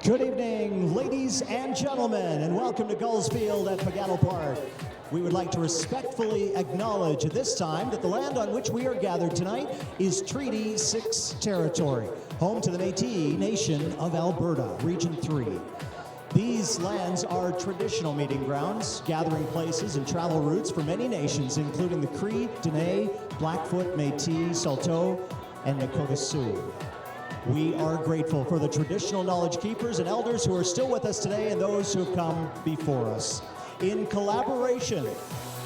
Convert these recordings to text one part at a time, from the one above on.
Good evening, ladies and gentlemen, and welcome to Gulls Field at Pagano Park. We would like to respectfully acknowledge at this time that the land on which we are gathered tonight is Treaty 6 territory, home to the Métis Nation of Alberta, Region 3. These lands are traditional meeting grounds, gathering places, and travel routes for many nations, including the Cree, Dene, Blackfoot, Métis, Saulteaux, and Nakota Sioux. We are grateful for the traditional knowledge keepers and elders who are still with us today and those who have come before us. In collaboration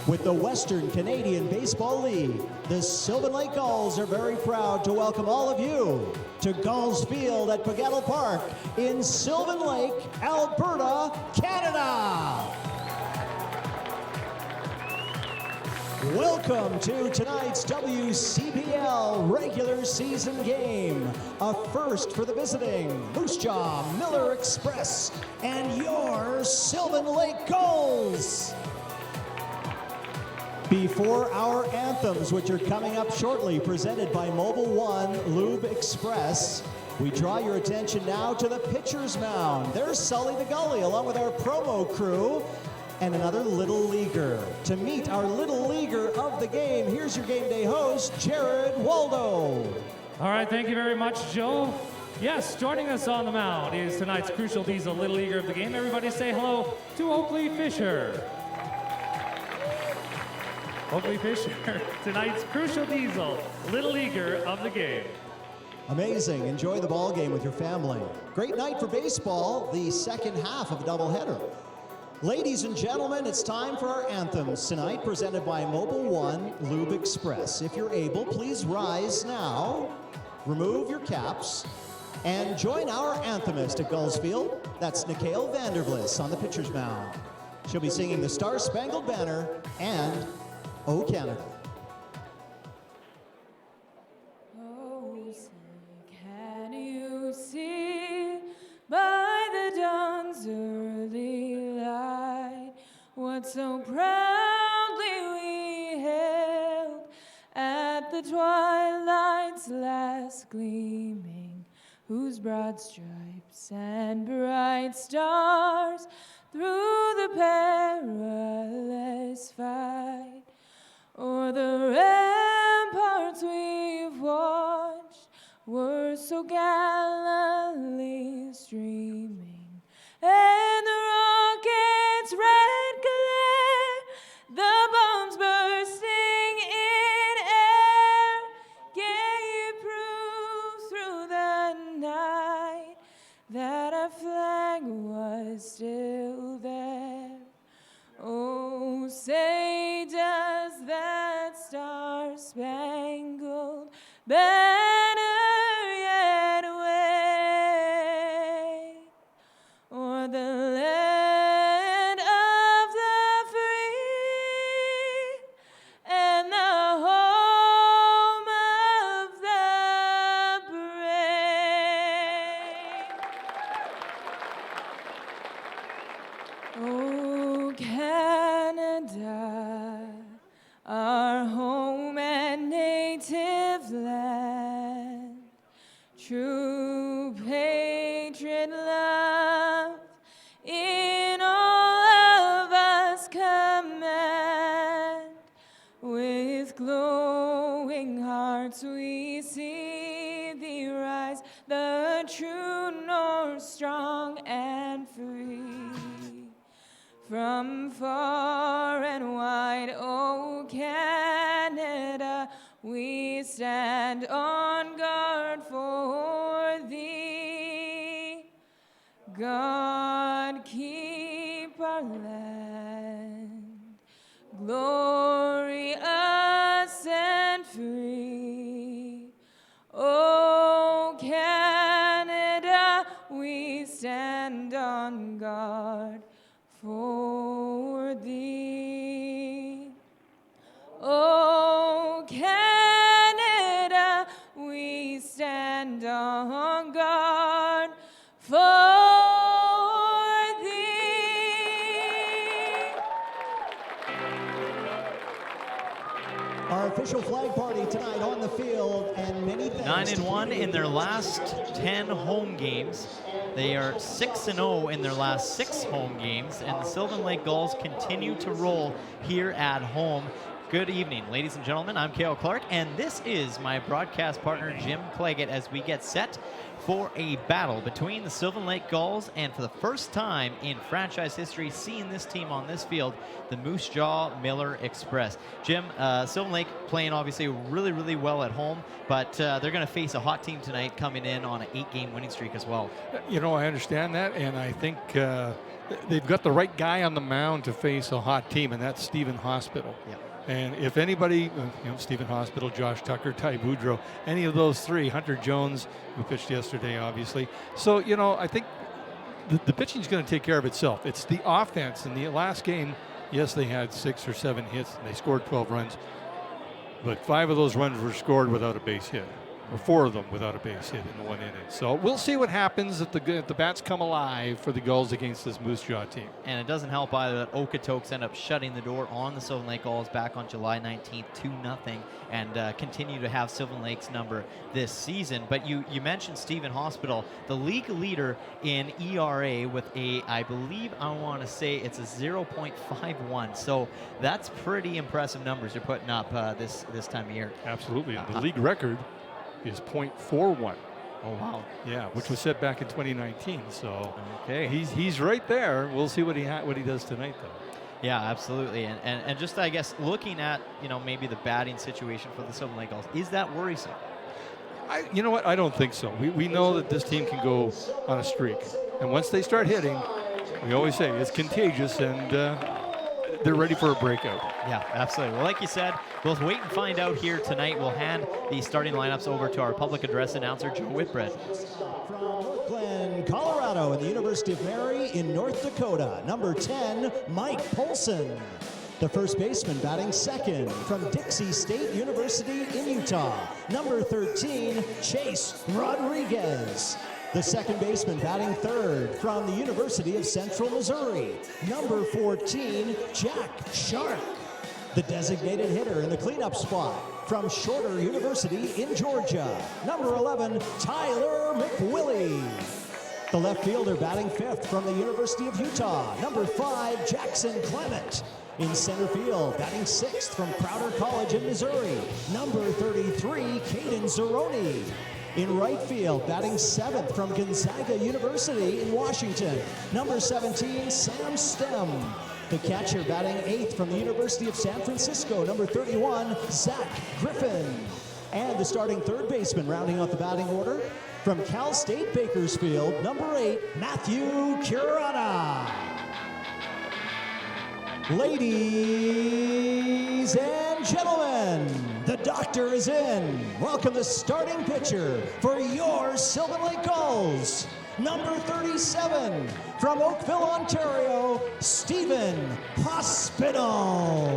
with the Western Canadian Baseball League, the Sylvan Lake Gulls are very proud to welcome all of you to Gulls Field at Pagano Park in Sylvan Lake, Alberta, Canada. Welcome to tonight's WCPL regular season game, a first for the visiting Moose Jaw Miller Express and your Sylvan Lake Gulls. Before our anthems, which are coming up shortly, presented by Mobile One Lube Express, we draw your attention now to the pitcher's mound. There's Sully the Gully along with our promo crew and another Little Leaguer. To meet our Little Leaguer of the game, here's your game day host, Jared Waldo. All right, thank you very much, Joe. Yes, joining us on the mound is tonight's Crucial Diesel Little Leaguer of the game. Everybody say hello to Oakley Fisher. Oakley Fisher, tonight's Crucial Diesel Little Leaguer of the game. Amazing. Enjoy the ball game with your family. Great night for baseball, the second half of a doubleheader. Ladies and gentlemen, it's time for our anthems tonight, presented by Mobile One Lube Express. If you're able, please rise now, remove your caps, and join our anthemist at Gulls Field. That's Nicole Vanderbliss on the pitcher's mound. She'll be singing the Star Spangled Banner and O Canada. Oh, say, can you see by the dawn's early light what so proudly we hailed at the twilight's last gleaming, whose broad stripes and bright stars through the perilous fight o'er the ramparts we've watched were so gallantly streaming, and the rocket's red glare, the bombs bursting in air, gave proof through the night that our flag was still there. Oh, say does that star-spangled banner yet wave o'er the land of the free and the home of the brave? Oh, Canada, our home and native land, true patriot love in all of us command. With glowing hearts we see thee rise, the true north, strong and free. From far and wide, oh Canada, we stand on guard for thee. God keep our land glorious and free. Oh Canada, we stand on guard for thee. Oh Canada, we stand on guard for thee. Our official flag party tonight on the field, and many thanks. 9-1 in their last 10 home games. They are 6-0 in their last 6 home games, and the Sylvan Lake Gulls continue to roll here at home. Good evening, ladies and gentlemen. I'm Cale Clark, and this is my broadcast partner, Jim Claggett, as we get set for a battle between the Sylvan Lake Gulls and, for the first time in franchise history, seeing this team on this field, the Moose Jaw Miller Express. Jim, Sylvan Lake playing obviously really, really well at home, but they're going to face a hot team tonight coming in on an 8-game winning streak as well. You know, I understand that, and I think they've got the right guy on the mound to face a hot team, and that's Stephen Hospital. Yeah. And if anybody, Stephen Hospital, Josh Tucker, Ty Boudreau, any of those three, Hunter Jones, who pitched yesterday, obviously. So, I think the pitching is going to take care of itself. It's the offense. In the last game, yes, they had 6 or 7 hits, and they scored 12 runs. But 5 of those runs were scored without a base hit, or 4 of them without a base hit in the 1 inning. So we'll see what happens if the bats come alive for the Gulls against this Moose Jaw team. And it doesn't help either that Okotoks end up shutting the door on the Sylvan Lake Gulls back on July 19th, 2-0, and continue to have Sylvan Lake's number this season. But you mentioned Stephen Hospital, the league leader in ERA with I want to say it's a 0.51. So that's pretty impressive numbers you're putting up this time of year. Absolutely. The league record is .41. Oh, wow. Yeah, which was set back in 2019. So okay, he's right there. We'll see what he does tonight, though. Yeah, absolutely. And just, I guess, looking at, maybe the batting situation for the Sylvan Lake Gulls, is that worrisome? You know what? I don't think so. We know that this team can go on a streak. And once they start hitting, we always say it's contagious, and they're ready for a breakout. Yeah, absolutely. Well, like you said, we'll wait and find out here tonight. We'll hand the starting lineups over to our public address announcer, Joe Whitbread. From Northglenn, Colorado, and the University of Mary in North Dakota, number 10, Mike Polson. The first baseman batting second from Dixie State University in Utah, number 13, Chase Rodriguez. The second baseman batting third from the University of Central Missouri, number 14, Jack Shark. The designated hitter in the cleanup spot from Shorter University in Georgia, number 11, Tyler McWillie. The left fielder batting fifth from the University of Utah, number 5, Jackson Clement. In center field, batting sixth from Crowder College in Missouri, number 33, Caden Zeroni. In right field, batting seventh from Gonzaga University in Washington, number 17, Sam Stem. The catcher batting eighth from the University of San Francisco, number 31, Zach Griffin. And the starting third baseman rounding out the batting order from Cal State Bakersfield, number 8, Matthew Curata. Ladies and gentlemen, the doctor is in. Welcome the starting pitcher for your Sylvan Lake Gulls, number 37, from Oakville, Ontario, Stephen Hospital.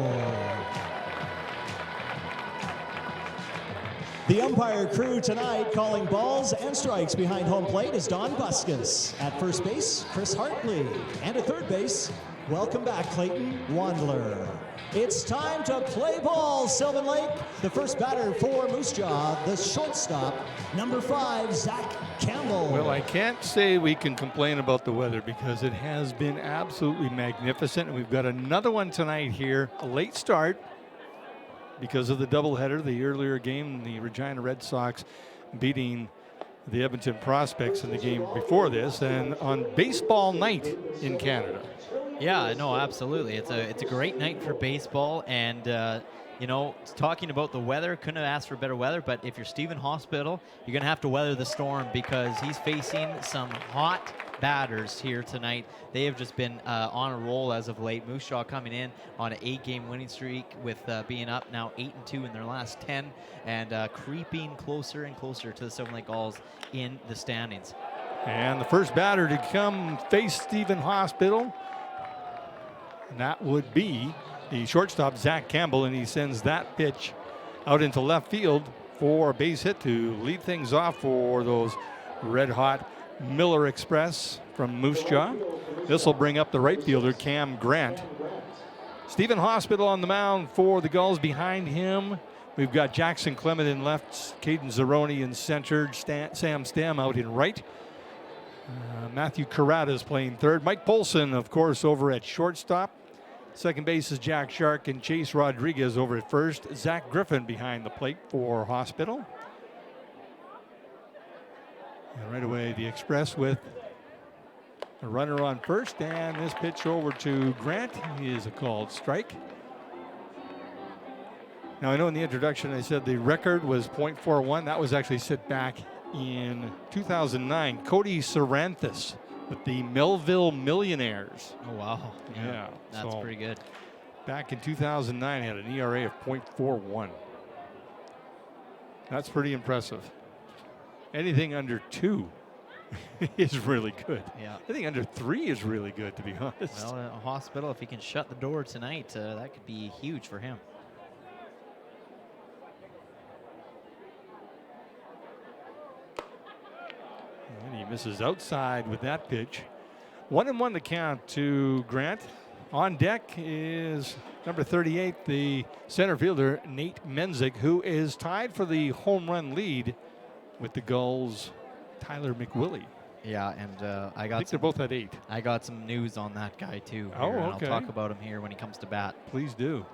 The umpire crew tonight calling balls and strikes behind home plate is Don Buskus. At first base, Chris Hartley. And at third base, welcome back, Clayton Wandler. It's time to play ball, Sylvan Lake. The first batter for Moose Jaw, the shortstop, number 5, Zach Campbell. Well, I can't say we can complain about the weather because it has been absolutely magnificent. And we've got another one tonight here, a late start because of the doubleheader, the earlier game, the Regina Red Sox beating the Edmonton Prospects in the game before this, and on baseball night in Canada. Yeah, no, absolutely. It's a great night for baseball, and talking about the weather, couldn't have asked for better weather. But if you're Stephen Hospital, you're gonna have to weather the storm because he's facing some hot batters here tonight. They have just been on a roll as of late. Moose Jaw coming in on an 8-game winning streak with being up now 8-2 in their last 10, and creeping closer and closer to the Sylvan Lake Gulls in the standings. And the first batter to come face Stephen Hospital, and that would be the shortstop, Zach Campbell, and he sends that pitch out into left field for a base hit to lead things off for those red-hot Miller Express from Moose Jaw. This will bring up the right fielder, Cam Grant. Stephen Hospital on the mound for the Gulls. Behind him, we've got Jackson Clement in left, Caden Zeroni in center, Sam Stam out in right. Matthew Carrata is playing third. Mike Polson, of course, over at shortstop. Second base is Jack Shark and Chase Rodriguez over at first. Zach Griffin behind the plate for Hospital. And right away, the Express with a runner on first, and this pitch over to Grant is a called strike. Now, I know in the introduction I said the record was .41. That was actually set back in 2009. Cody Saranthus with the Melville Millionaires. Oh, wow. Yeah. That's so pretty good. back in 2009, he had an ERA of .41. That's pretty impressive. Anything under 2 is really good. Yeah. I think under 3 is really good, to be honest. Well, a Hospital, if he can shut the door tonight, that could be huge for him. And he misses outside with that pitch. 1-1 the count to Grant. On deck is number 38, the center fielder, Nate Menzik, who is tied for the home run lead with the Gulls' Tyler McWillie. Yeah, and I think they're both at 8. I got some news on that guy too. Oh, here, and okay. I'll talk about him here when he comes to bat. Please do.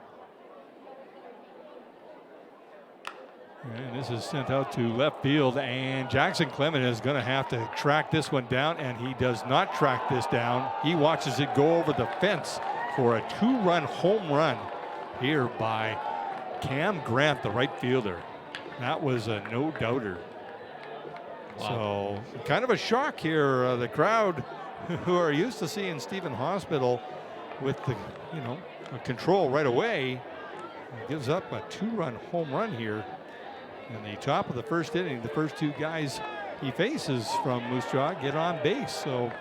And this is sent out to left field, and Jackson Clement is going to have to track this one down, and he does not track this down. He watches it go over the fence for a 2-run home run here by Cam Grant, the right fielder. That was a no-doubter. Wow. So kind of a shock here. The crowd who are used to seeing Stephen Hospital with the, control right away, gives up a 2-run home run here. In the top of the first inning, the first 2 guys he faces from Moose Jaw get on base. So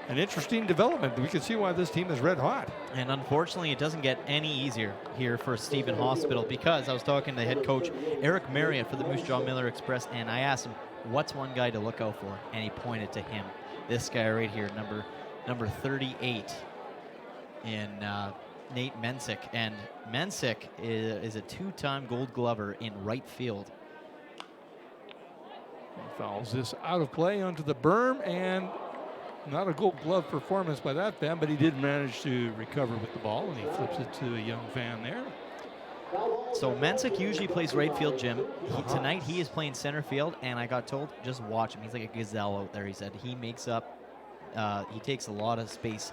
an interesting development. We can see why this team is red hot. And unfortunately, it doesn't get any easier here for Stephen Hospital, because I was talking to the head coach, Eric Marriott, for the Moose Jaw Miller Express, and I asked him, what's one guy to look out for? And he pointed to him. This guy right here, number 38 in Nate Menzik. And Menzik is a 2-time Gold Glover in right field. He fouls this out of play onto the berm, and not a Gold Glove performance by that fan, but he did manage to recover with the ball, and he flips it to a young fan there. So Menzik usually plays right field, Jim. Tonight he is playing center field, and I got told, just watch him. He's like a gazelle out there, he said. He makes up, he takes a lot of space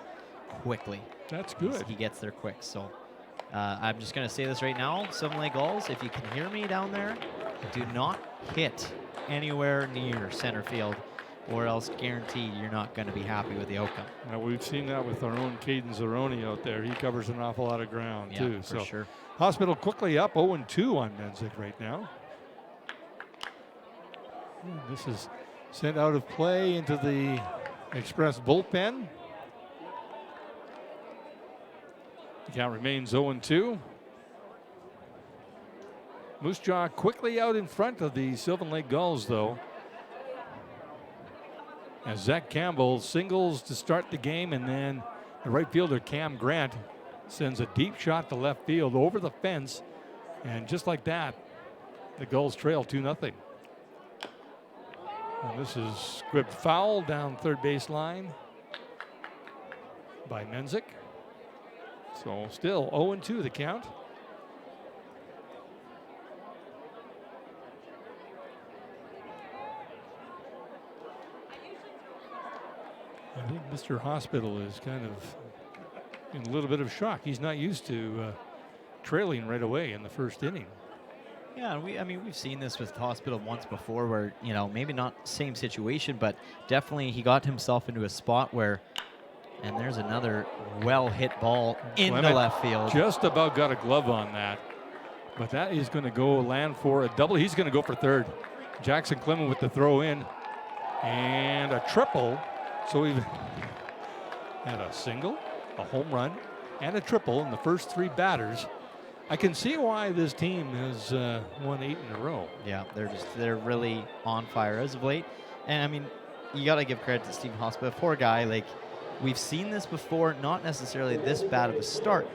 quickly. That's good. He gets there quick. So I'm just going to say this right now, Silver Lake Gulls, if you can hear me down there, do not hit anywhere near center field, or else guaranteed you're not going to be happy with the outcome. Now, we've seen that with our own Caden Zeroni out there. He covers an awful lot of ground, Yeah, too. for sure. Hospital quickly up 0-2 on Menzik right now. This is sent out of play into the Express bullpen. The count remains 0-2. Moose Jaw quickly out in front of the Sylvan Lake Gulls, though, as Zach Campbell singles to start the game, and then the right fielder Cam Grant sends a deep shot to left field over the fence, and just like that, the Gulls trail 2-0. And this is scribbed foul down third base line by Menzik. So still 0-2 the count. I think Mr. Hospital is kind of in a little bit of shock. He's not used to trailing right away in the first inning. Yeah, we've seen this with Hospital once before where, maybe not same situation, but definitely he got himself into a spot where, and there's another well-hit ball in the left field. Just about got a glove on that, but that is going to go land for a double. He's going to go for third. Jackson Clement with the throw in and a triple. So we've had a single, a home run, and a triple in the first 3 batters. I can see why this team has won 8 in a row. Yeah, they're really on fire as of late. And you got to give credit to Stephen Hospital. Poor guy, we've seen this before, not necessarily this bad of a start,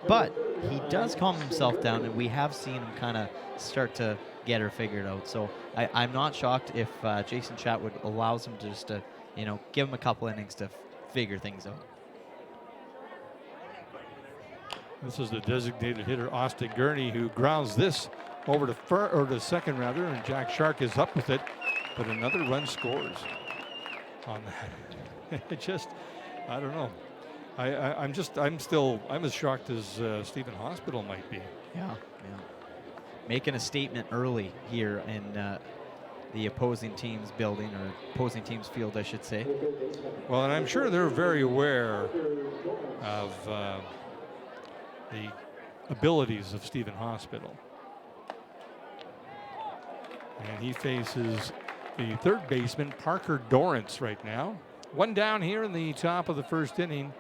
but he does calm himself down, and we have seen him kind of start to get her figured out. So I'm not shocked if Jason Chatwood allows him to just give them a couple innings to figure things out. This is the designated hitter, Austin Gurney, who grounds this over to second rather, and Jack Shark is up with it, but another run scores on that. I don't know. I'm as shocked as Stephen Hospital might be. Yeah. Making a statement early here in the opposing team's building, or opposing team's field, I should say. Well, and I'm sure they're very aware of the abilities of Stephen Hospital. And he faces the third baseman, Parker Dorrance, right now. One down here in the top of the first inning.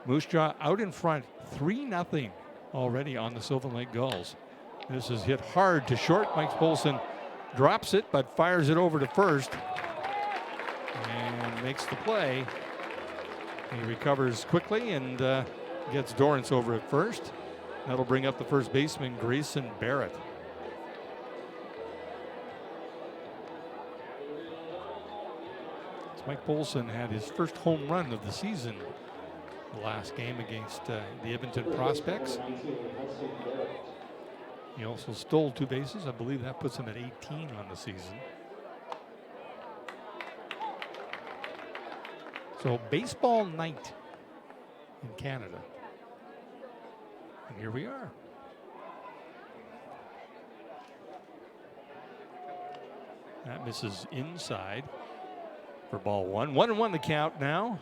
Moose Jaw out in front, 3-0 already on the Sylvan Lake Gulls. This is hit hard to short. Mike Polson drops it, but fires it over to first and makes the play. He recovers quickly and gets Dorrance over at first. That'll bring up the first baseman, Grayson Barrett. Mike Polson had his first home run of the season the last game against the Edmonton Prospects. He also stole 2 bases. I believe that puts him at 18 on the season. So baseball night in Canada. And here we are. That misses inside for ball 1. 1-1 the count now.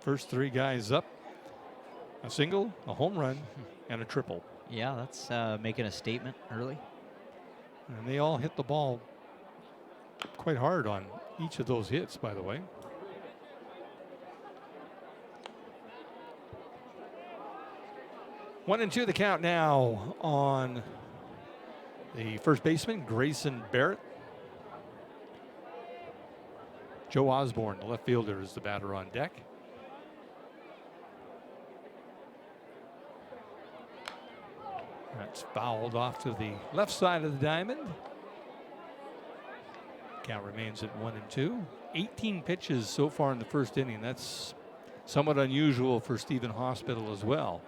First 3 guys up. A single, a home run, and a triple. Yeah, that's making a statement early. And they all hit the ball quite hard on each of those hits, by the way. One and two the count now on the first baseman, Grayson Barrett. Joe Osborne, the left fielder, is the batter on deck. That's fouled off to the left side of the diamond. Count remains at 1-2. 18 pitches so far in the first inning. That's somewhat unusual for Stephen Hospital as well.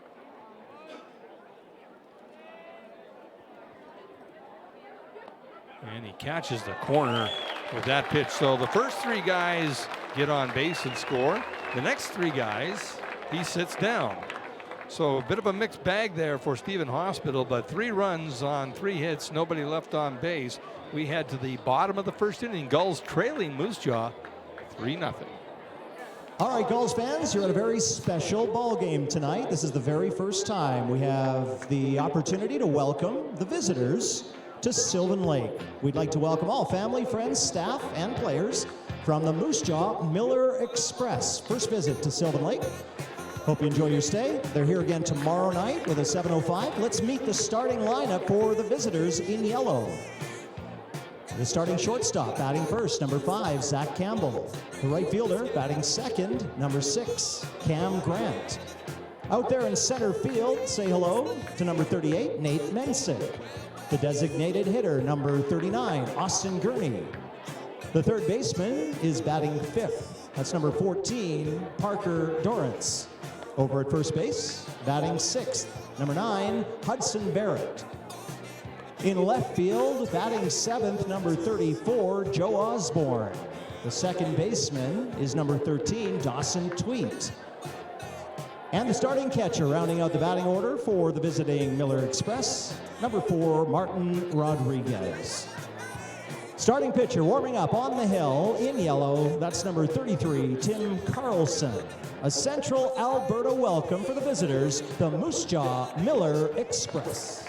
And he catches the corner with that pitch. So the first 3 guys get on base and score. The next 3 guys, he sits down. So a bit of a mixed bag there for Stephen Hospital, but 3 runs on 3 hits, nobody left on base. We head to the bottom of the first inning. Gulls trailing Moose Jaw 3-0. All right, Gulls fans, you're at a very special ball game tonight. This is the very first time we have the opportunity to welcome the visitors to Sylvan Lake. We'd like to welcome all family, friends, staff, and players from the Moose Jaw Miller Express. First visit to Sylvan Lake. Hope you enjoy your stay. They're here again tomorrow night with a 7:05. Let's meet the starting lineup for the visitors in yellow. The starting shortstop batting first, number 5, Zach Campbell. The right fielder batting second, number 6, Cam Grant. Out there in center field, say hello to number 38, Nate Mensick. The designated hitter, number 39, Austin Gurney. The third baseman is batting 5th. That's number 14, Parker Dorrance. Over at first base, batting 6th, number 9, Hudson Barrett. In left field, batting 7th, number 34, Joe Osborne. The second baseman is number 13, Dawson Tweet. And the starting catcher rounding out the batting order for the visiting Miller Express, number 4, Martin Rodriguez. Starting pitcher warming up on the hill in yellow, that's number 33, Tim Carlson. A Central Alberta welcome for the visitors, the Moose Jaw Miller Express.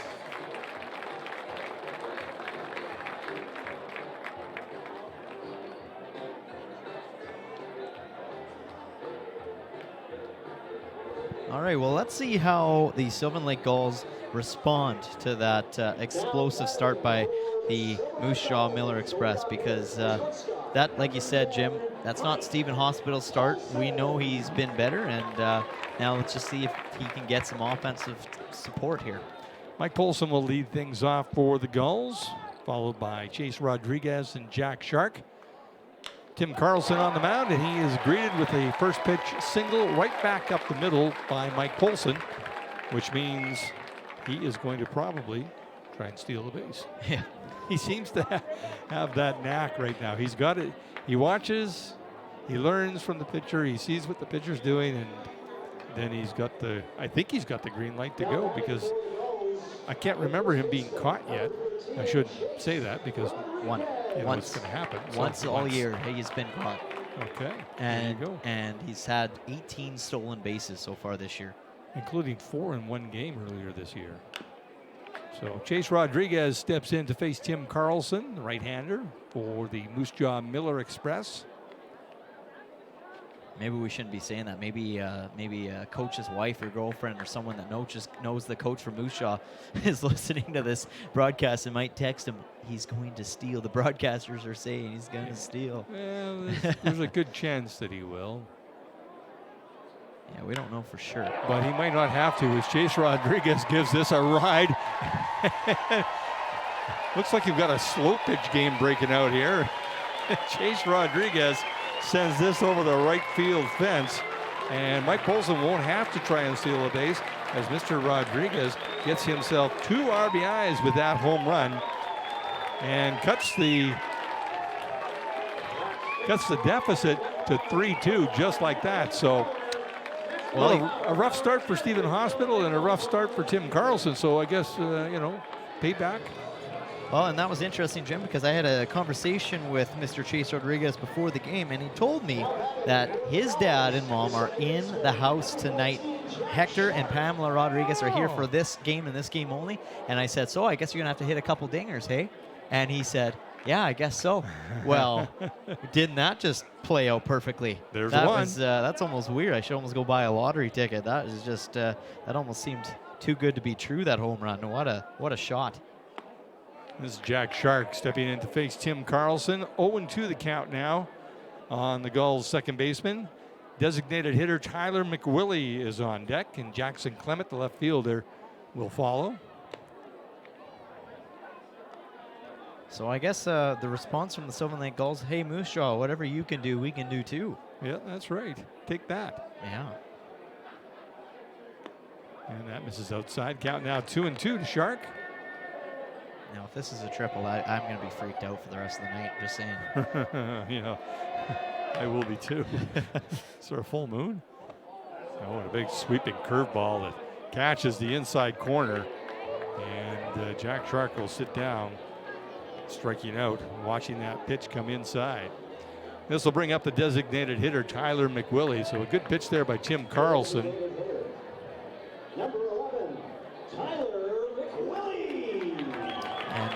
All right, well, let's see how the Sylvan Lake Gulls respond to that explosive start by the Moose Jaw Miller Express, because that, like you said, Jim, that's not Stephen Hospital's start. We know he's been better, and now let's just see if he can get some offensive support here. Mike Polson will lead things off for the Gulls. followed by Chase Rodriguez and Jack Shark. Tim Carlson on the mound, and he is greeted with a first pitch single right back up the middle by Mike Polson, which means he is going to probably try and steal the base. Yeah. He seems to have that knack right now. He's got it. He watches, he learns from the pitcher, he sees what the pitcher's doing, and then I think he's got the green light to go, because I can't remember him being caught yet. I should say that, because Once it's going to happen. Once all year, he's been caught. Okay. And, there you go. and he's had 18 stolen bases so far this year. Including 4 in one game earlier this year. So Chase Rodriguez steps in to face Tim Carlson, the right-hander, for the Moose Jaw Miller Express. Maybe we shouldn't be saying that. Maybe a coach's wife or girlfriend or someone that knows the coach from Moose Jaw is listening to this broadcast and might text him, he's going to steal. The broadcasters are saying he's going to steal. Well, there's a good chance that he will. Yeah, we don't know for sure. But he might not have to, as Chase Rodriguez gives this a ride. Looks like you've got a slow pitch game breaking out here. Chase Rodriguez sends this over the right field fence, and Mike Polson won't have to try and steal a base, as Mr. Rodriguez gets himself 2 RBIs with that home run and cuts the deficit to 3-2 just like that. So, well, a rough start for Stephen Hospital and a rough start for Tim Carlson. So I guess, payback. Well, and that was interesting, Jim, because I had a conversation with Mr. Chase Rodriguez before the game, and he told me that his dad and mom are in the house tonight. Hector and Pamela Rodriguez are here for this game and this game only. And I said, so I guess you're going to have to hit a couple dingers, hey? And he said, yeah, I guess so. Well, didn't that just play out perfectly? There's that one. That's almost weird. I should almost go buy a lottery ticket. That is just, that almost seemed too good to be true, that home run. What a shot. This is Jack Shark stepping in to face Tim Carlson. 0-2 the count now on the Gulls' second baseman. Designated hitter Tyler McWillie is on deck, and Jackson Clement, the left fielder, will follow. So I guess the response from the Sylvan Lake Gulls, hey, Moose Jaw, whatever you can do, we can do too. Yeah, that's right. Take that. Yeah. And that misses outside. Count now 2-2 to Shark. Now, if this is a triple, I'm going to be freaked out for the rest of the night, just saying. I will be too. Is there a full moon? Oh, and a big sweeping curveball that catches the inside corner. And Jack Shark will sit down, striking out, watching that pitch come inside. This will bring up the designated hitter, Tyler McWillie. So a good pitch there by Tim Carlson.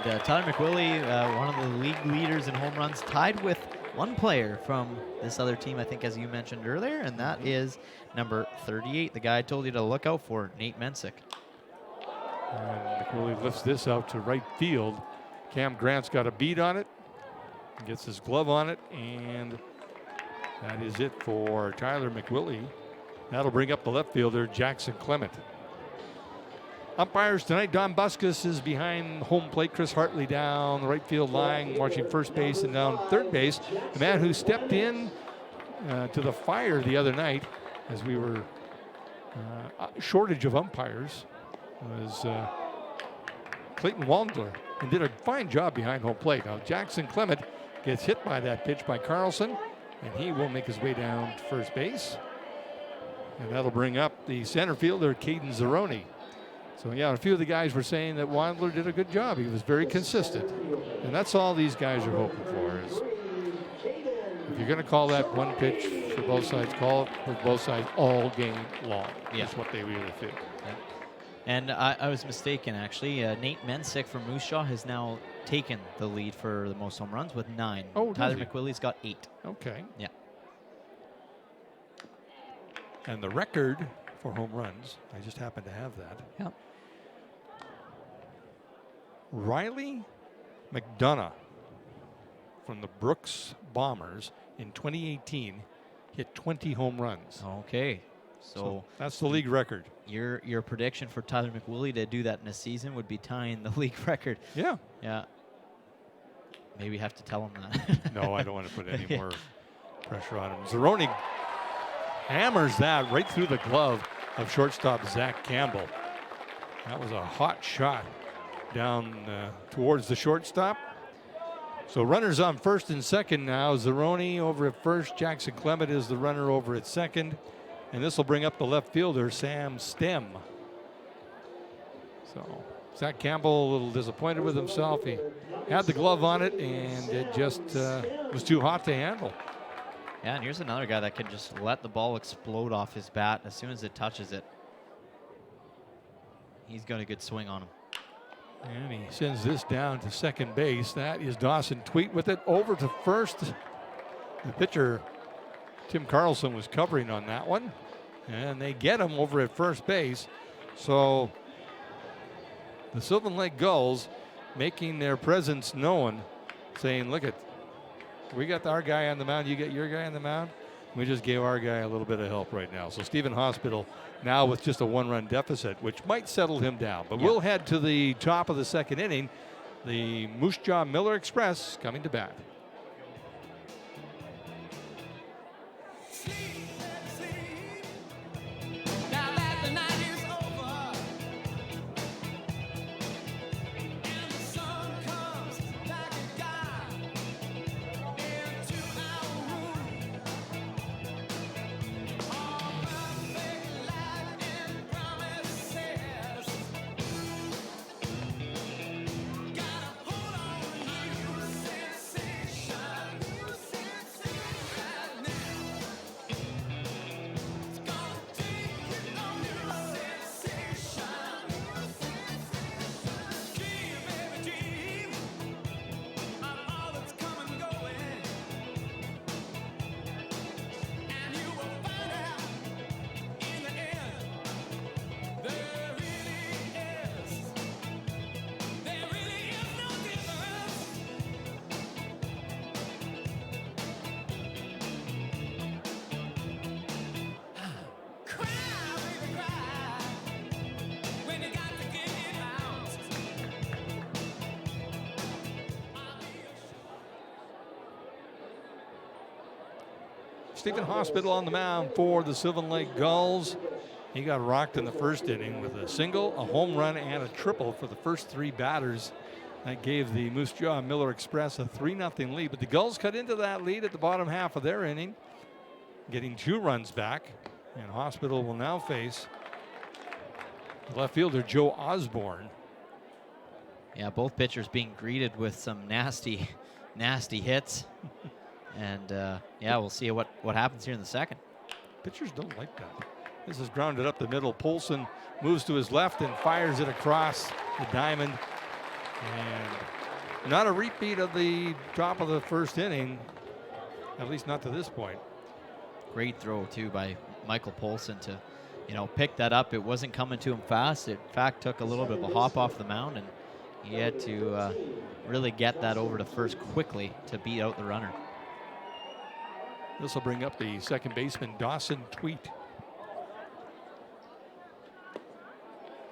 And Tyler McWillie, one of the league leaders in home runs, tied with one player from this other team, I think, as you mentioned earlier, and that is number 38, the guy I told you to look out for, Nate Mensick. And McWillie lifts this out to right field. Cam Grant's got a beat on it, gets his glove on it, and that is it for Tyler McWillie. That'll bring up the left fielder, Jackson Clement. Umpires tonight, Don Buskus is behind home plate. Chris Hartley down the right field line, watching first base and down third base. The man who stepped in to the fire the other night as we were shortage of umpires was Clayton Waldler, and did a fine job behind home plate. Now Jackson Clement gets hit by that pitch by Carlson, and he will make his way down to first base. And that'll bring up the center fielder, Caden Zeroni. So, yeah, a few of the guys were saying that Wandler did a good job. He was very consistent. And that's all these guys are hoping for is if you're going to call that one pitch for both sides, call it for both sides all game long. Yeah. That's what they really feel. Yeah. And I was mistaken, actually. Nate Mensick from Moose Jaw has now taken the lead for the most home runs with 9. Oh, Tyler does he? McWillie's got 8. Okay. Yeah. And the record for home runs, I just happen to have that. Yeah. Riley McDonough from the Brooks Bombers in 2018 hit 20 home runs. Okay. So that's the league record. Your prediction for Tyler McWillie to do that in a season would be tying the league record. Yeah. Yeah. Maybe have to tell him that. No, I don't want to put any more pressure on him. Zeroni hammers that right through the glove of shortstop Zach Campbell. That was a hot shot down towards the shortstop. So runners on first and second now. Zeroni over at first. Jackson Clement is the runner over at second. And this will bring up the left fielder, Sam Stem. So Zach Campbell a little disappointed with himself. He had the glove on it, and it just was too hot to handle. Yeah, and here's another guy that can just let the ball explode off his bat as soon as it touches it. He's got a good swing on him. And he sends this down to second base. That is Dawson Tweet with it over to first. The pitcher, Tim Carlson, was covering on that one. And they get him over at first base. So the Sylvan Lake Gulls making their presence known, saying, look at, we got our guy on the mound, you get your guy on the mound. We just gave our guy a little bit of help right now. So Stephen Hospital now with just a one-run deficit, which might settle him down. But we'll head to the top of the second inning. The Moose Jaw Miller Express coming to bat. Stephen Hospital on the mound for the Sylvan Lake Gulls. He got rocked in the first inning with a single, a home run, and a triple for the first three batters. That gave the Moose Jaw Miller Express a 3-0 lead. But the Gulls cut into that lead at the bottom half of their inning, getting 2 runs back. And Hospital will now face the left fielder, Joe Osborne. Yeah, both pitchers being greeted with some nasty, nasty hits. And yeah, we'll see what happens here in the second. Pitchers don't like that. This is grounded up the middle. Polson moves to his left and fires it across the diamond. And not a repeat of the top of the first inning, at least not to this point. Great throw, too, by Michael Polson to, pick that up. It wasn't coming to him fast. It, in fact, took a little bit of a hop off the mound, and he had to really get that over to first quickly to beat out the runner. This will bring up the second baseman, Dawson Tweet.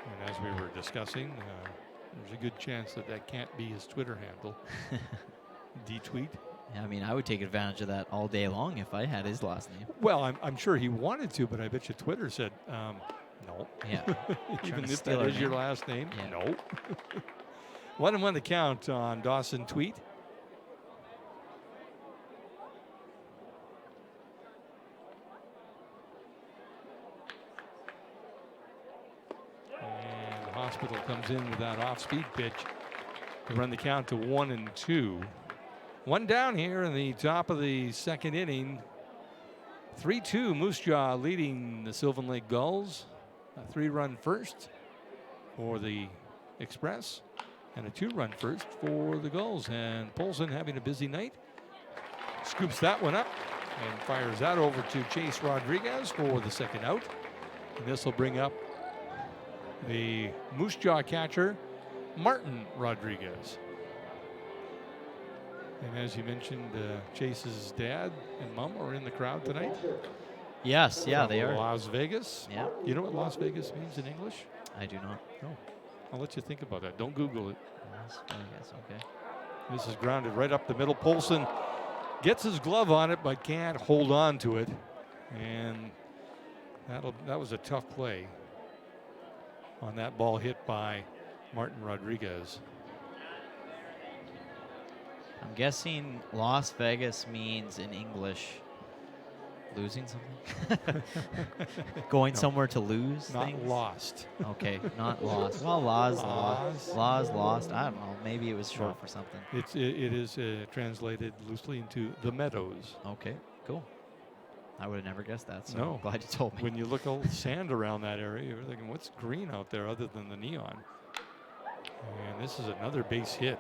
And as we were discussing, there's a good chance that can't be his Twitter handle. D-Tweet. Yeah, I mean, I would take advantage of that all day long if I had his last name. Well, I'm sure he wanted to, but I bet you Twitter said, no. Yeah. Even if that is your last name, yeah. No. 1-1 the count on Dawson Tweet. Hospital comes in with that off-speed pitch to run the count to 1-2. One down here in the top of the second inning. 3-2 Moose Jaw leading the Sylvan Lake Gulls. A 3-run first for the Express and a 2-run first for the Gulls. And Polson having a busy night. Scoops that one up and fires that over to Chase Rodriguez for the second out. And this will bring up the Moose Jaw catcher, Martin Rodriguez. And as you mentioned, Chase's dad and mom are in the crowd tonight. Yes, yeah, they are. Las Vegas. Yeah. You know what Las Vegas means in English? I do not. No. I'll let you think about that. Don't Google it. Las Vegas, okay. This is grounded right up the middle. Polson gets his glove on it, but can't hold on to it. And that was a tough play on that ball hit by Martin Rodriguez. I'm guessing Las Vegas means in English losing something? Going somewhere to lose Not things? lost. Okay, not lost. Well, lost. I don't know. Maybe it was short for something. It is translated loosely into the Meadows. Okay, cool. I would have never guessed that, so No. I'm glad you told me. When you look at sand around that area, you're thinking, what's green out there other than the neon? And this is another base hit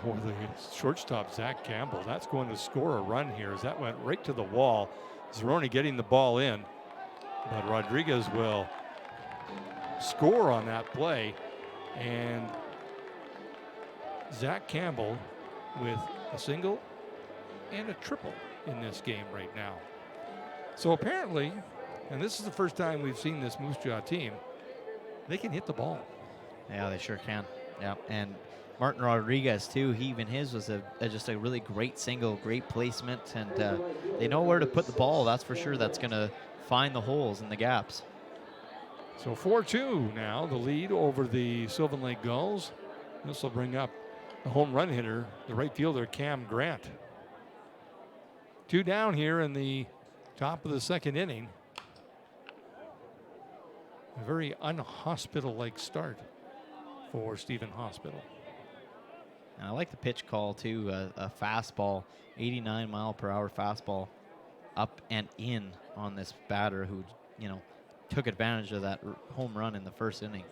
for the shortstop, Zach Campbell. That's going to score a run here as that went right to the wall. Zeroni getting the ball in, but Rodriguez will score on that play. And Zach Campbell with a single and a triple in this game right now. So apparently, and this is the first time we've seen this Moose Jaw team, they can hit the ball. Yeah, they sure can. Yeah, and Martin Rodriguez too. His was just a really great single, great placement, and they know where to put the ball. That's for sure. That's going to find the holes and the gaps. So 4-2 now, the lead over the Sylvan Lake Gulls. This will bring up the home run hitter, the right fielder, Cam Grant. 2 down here in the top of the second inning. A very unhospital-like start for Stephen Hospital. And I like the pitch call too. A fastball, 89 mile per hour fastball, up and in on this batter who, took advantage of that home run in the first inning.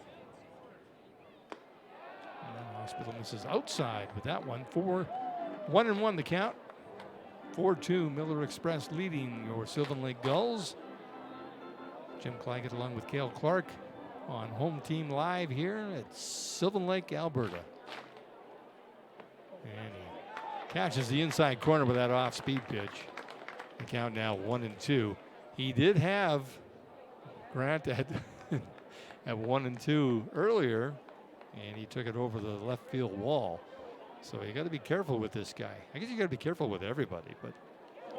And Hospital misses outside with that one. 1-1 the count. 4-2 Miller Express leading your Sylvan Lake Gulls. Jim Claggett along with Cale Clark on Home Team Live here at Sylvan Lake, Alberta. And he catches the inside corner with that off-speed pitch. The count now 1-2. He did have Grant at 1-2 earlier, and he took it over the left field wall. So you got to be careful with this guy. I guess you got to be careful with everybody, but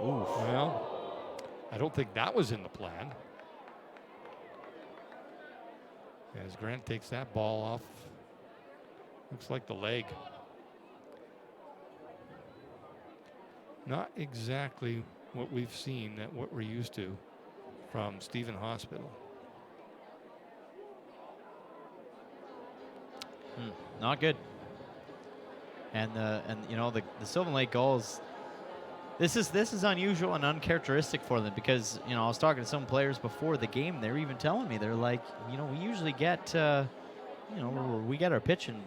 well, I don't think that was in the plan. As Grant takes that ball off, looks like the leg. Not exactly what we've seen, what we're used to from Stephen Hospital. Not good. And the Sylvan Lake Gulls, this is unusual and uncharacteristic for them because I was talking to some players before the game. They were even telling me, they're like, we usually get we get our pitching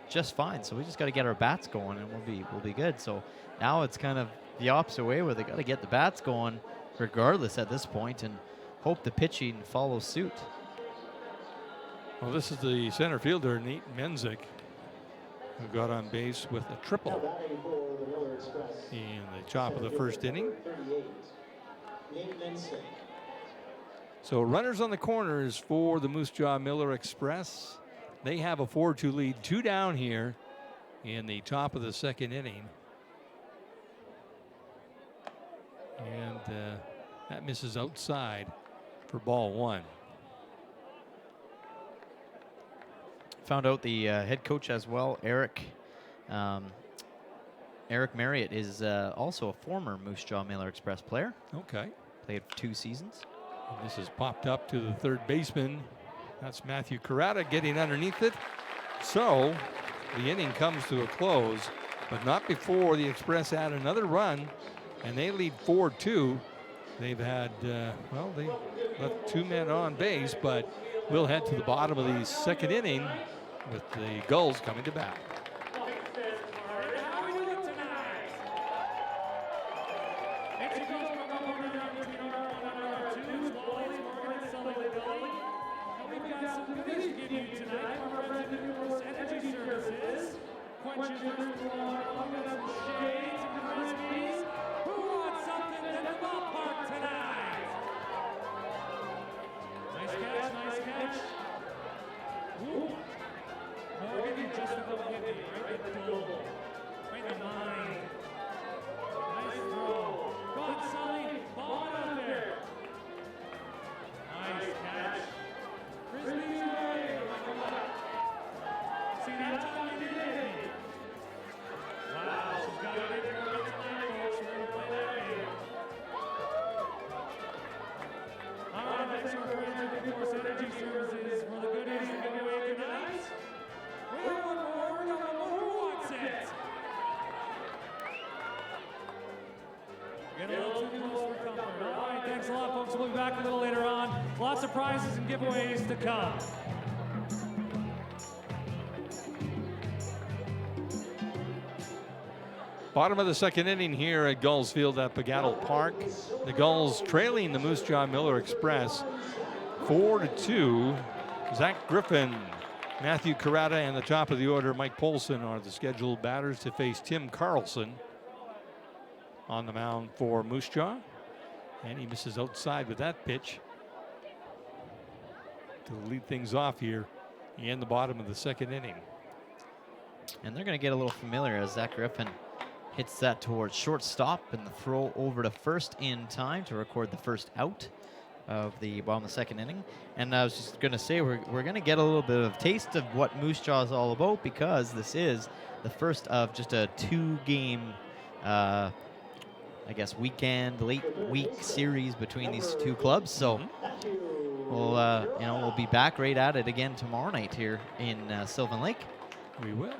just fine, so we just got to get our bats going and we'll be good. So now it's kind of the opposite way where they got to get the bats going regardless at this point and hope the pitching follows suit. Well, this is the center fielder, Nate Menzik, who got on base with a triple in the top of the first inning. So runners on the corners for the Moose Jaw Miller Express. They have a 4-2 lead, 2 down here in the top of the second inning. And that misses outside for ball 1. Found out the head coach as well, Eric Marriott, is also a former Moose Jaw Miller Express player. Okay. Played 2 seasons. And this is popped up to the third baseman. That's Matthew Carrata getting underneath it. So the inning comes to a close, but not before the Express add another run, and they lead 4-2. They've had, they left 2 men on base, but we'll head to the bottom of the second inning with the Gulls coming to bat. We'll be back a little later on. Lots of prizes and giveaways to come. Bottom of the second inning here at Gulls Field at Pagattle Park. The Gulls trailing the Moose Jaw Miller Express 4-2. Zach Griffin, Matthew Carrata, and the top of the order, Mike Polson, are the scheduled batters to face Tim Carlson on the mound for Moose Jaw. And he misses outside with that pitch to lead things off here in the bottom of the second inning. And they're going to get a little familiar as Zach Griffin hits that towards shortstop, and the throw over to first in time to record the first out of the bottom of the second inning. And I was just going to say, we're going to get a little bit of taste of what Moose Jaw is all about, because this is the first of just a 2-game, I guess, weekend, late week series between these two clubs. So we'll be back right at it again tomorrow night here in Sylvan Lake. We will.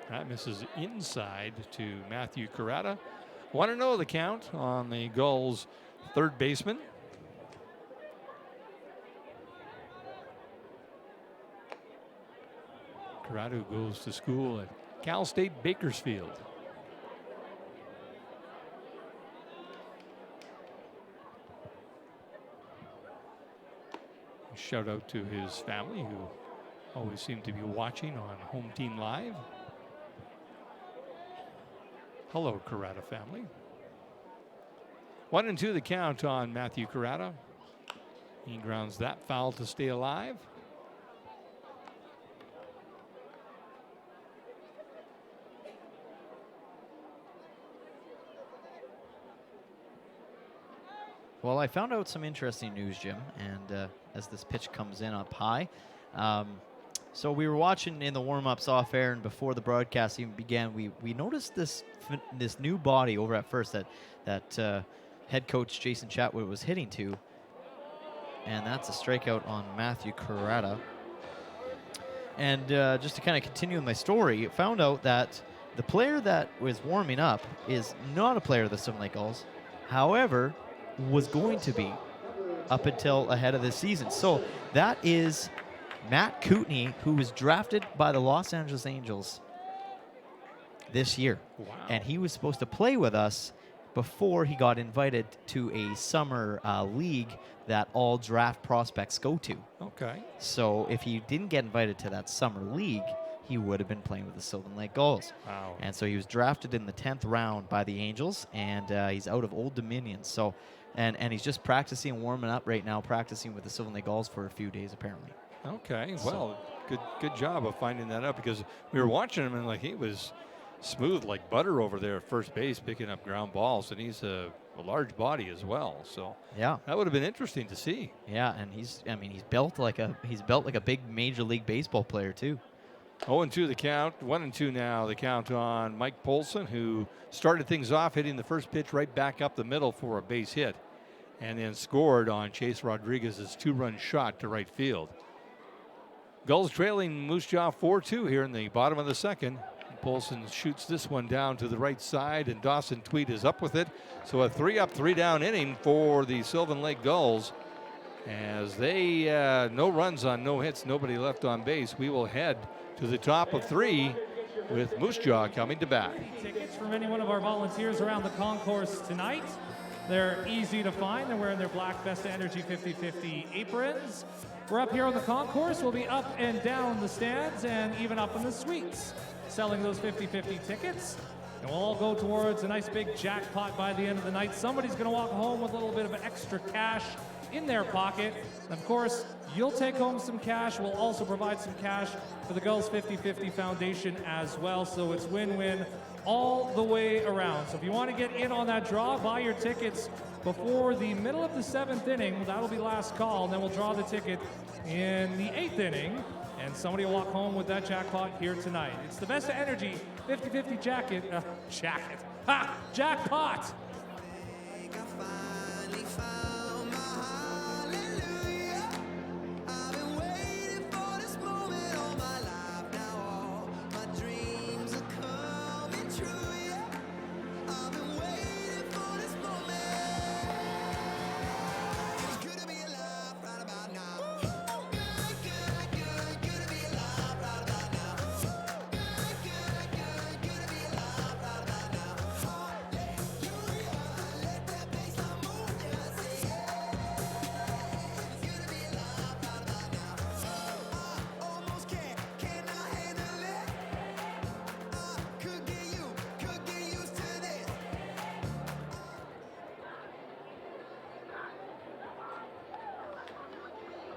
That misses inside to Matthew Carrata. 1-0 the count on the Gulls' third baseman. Carrata goes to school at Cal State Bakersfield. Shout out to his family, who always seem to be watching on Home Team Live. Hello, Carrata family. 1-2 the count on Matthew Carrata. He grounds that foul to stay alive. Well, I found out some interesting news, Jim, and as this pitch comes in up high. So we were watching in the warm-ups off air, and before the broadcast even began, we noticed this new body over at first that head coach Jason Chatwood was hitting to, and that's a strikeout on Matthew Carrata. And just to kind of continue my story, found out that the player that was warming up is not a player of the Sylvan Lake Gulls. However, was going to be up until ahead of the season. So that is Matt Kootenay, who was drafted by the Los Angeles Angels this year. Wow. And he was supposed to play with us before he got invited to a summer league that all draft prospects go to. Okay. So if he didn't get invited to that summer league, he would have been playing with the Sylvan Lake Gulls. Wow. And so he was drafted in the 10th round by the Angels, and he's out of Old Dominion. So, and he's just practicing and warming up right now, practicing with the Sylvan Lake Gulls for a few days apparently. Okay, well, good job of finding that out, because we were watching him and he was smooth like butter over there at first base, picking up ground balls, and he's a large body as well. So yeah, that would have been interesting to see. Yeah, and he's built like a big Major League Baseball player too. 0-2 the count, 1-2 now the count on Mike Polson, who started things off hitting the first pitch right back up the middle for a base hit, and then scored on Chase Rodriguez's 2-run shot to right field. Gulls trailing Moose Jaw 4-2 here in the bottom of the second. Polson shoots this one down to the right side, and Dawson Tweed is up with it. So a 3-up, 3-down inning for the Sylvan Lake Gulls. As they, no runs on no hits, nobody left on base. We will head to the top of 3 with Moose Jaw coming to bat. Tickets from any one of our volunteers around the concourse tonight. They're easy to find. They're wearing their black Vesta Energy 50/50 aprons. We're up here on the concourse. We'll be up and down the stands and even up in the suites, selling those 50/50 tickets. And we'll all go towards a nice big jackpot by the end of the night. Somebody's going to walk home with a little bit of extra cash in their pocket. And of course, you'll take home some cash. We'll also provide some cash for the Gulls 50/50 Foundation as well. So it's win-win all the way around. So if you want to get in on that draw, buy your tickets before the middle of the 7th inning. That'll be last call, and then we'll draw the ticket in the 8th inning, and somebody will walk home with that jackpot here tonight. It's the Vesta Energy 50/50 jackpot. I've been waiting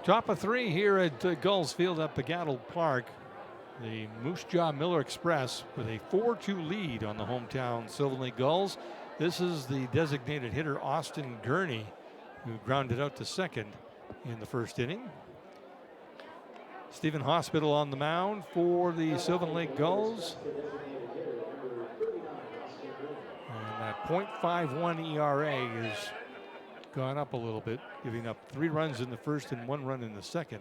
Top of 3 here at Gulls Field at Pagattle Park. The Moose Jaw Miller Express with a 4-2 lead on the hometown Sylvan Lake Gulls. This is the designated hitter, Austin Gurney, who grounded out to second in the first inning. Stephen Hospital on the mound for the Sylvan Lake Gulls. And that .51 ERA has gone up a little bit, giving up 3 runs in the first and 1 run in the second.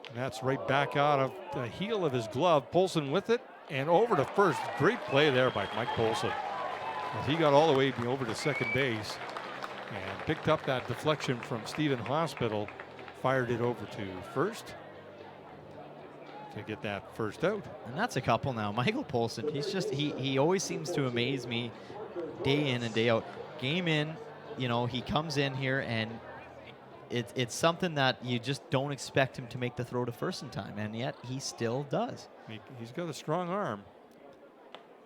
And that's right back out of the heel of his glove. Polson with it and over to first. Great play there by Mike Polson, as he got all the way over to second base and picked up that deflection from Stephen Hospital, fired it over to first to get that first out. And that's a couple now. Michael Polson, he's just, he always seems to amaze me day in and day out. Game in, you know, he comes in here and it's something that you just don't expect him to make the throw to first in time, and yet he still does. He's got a strong arm.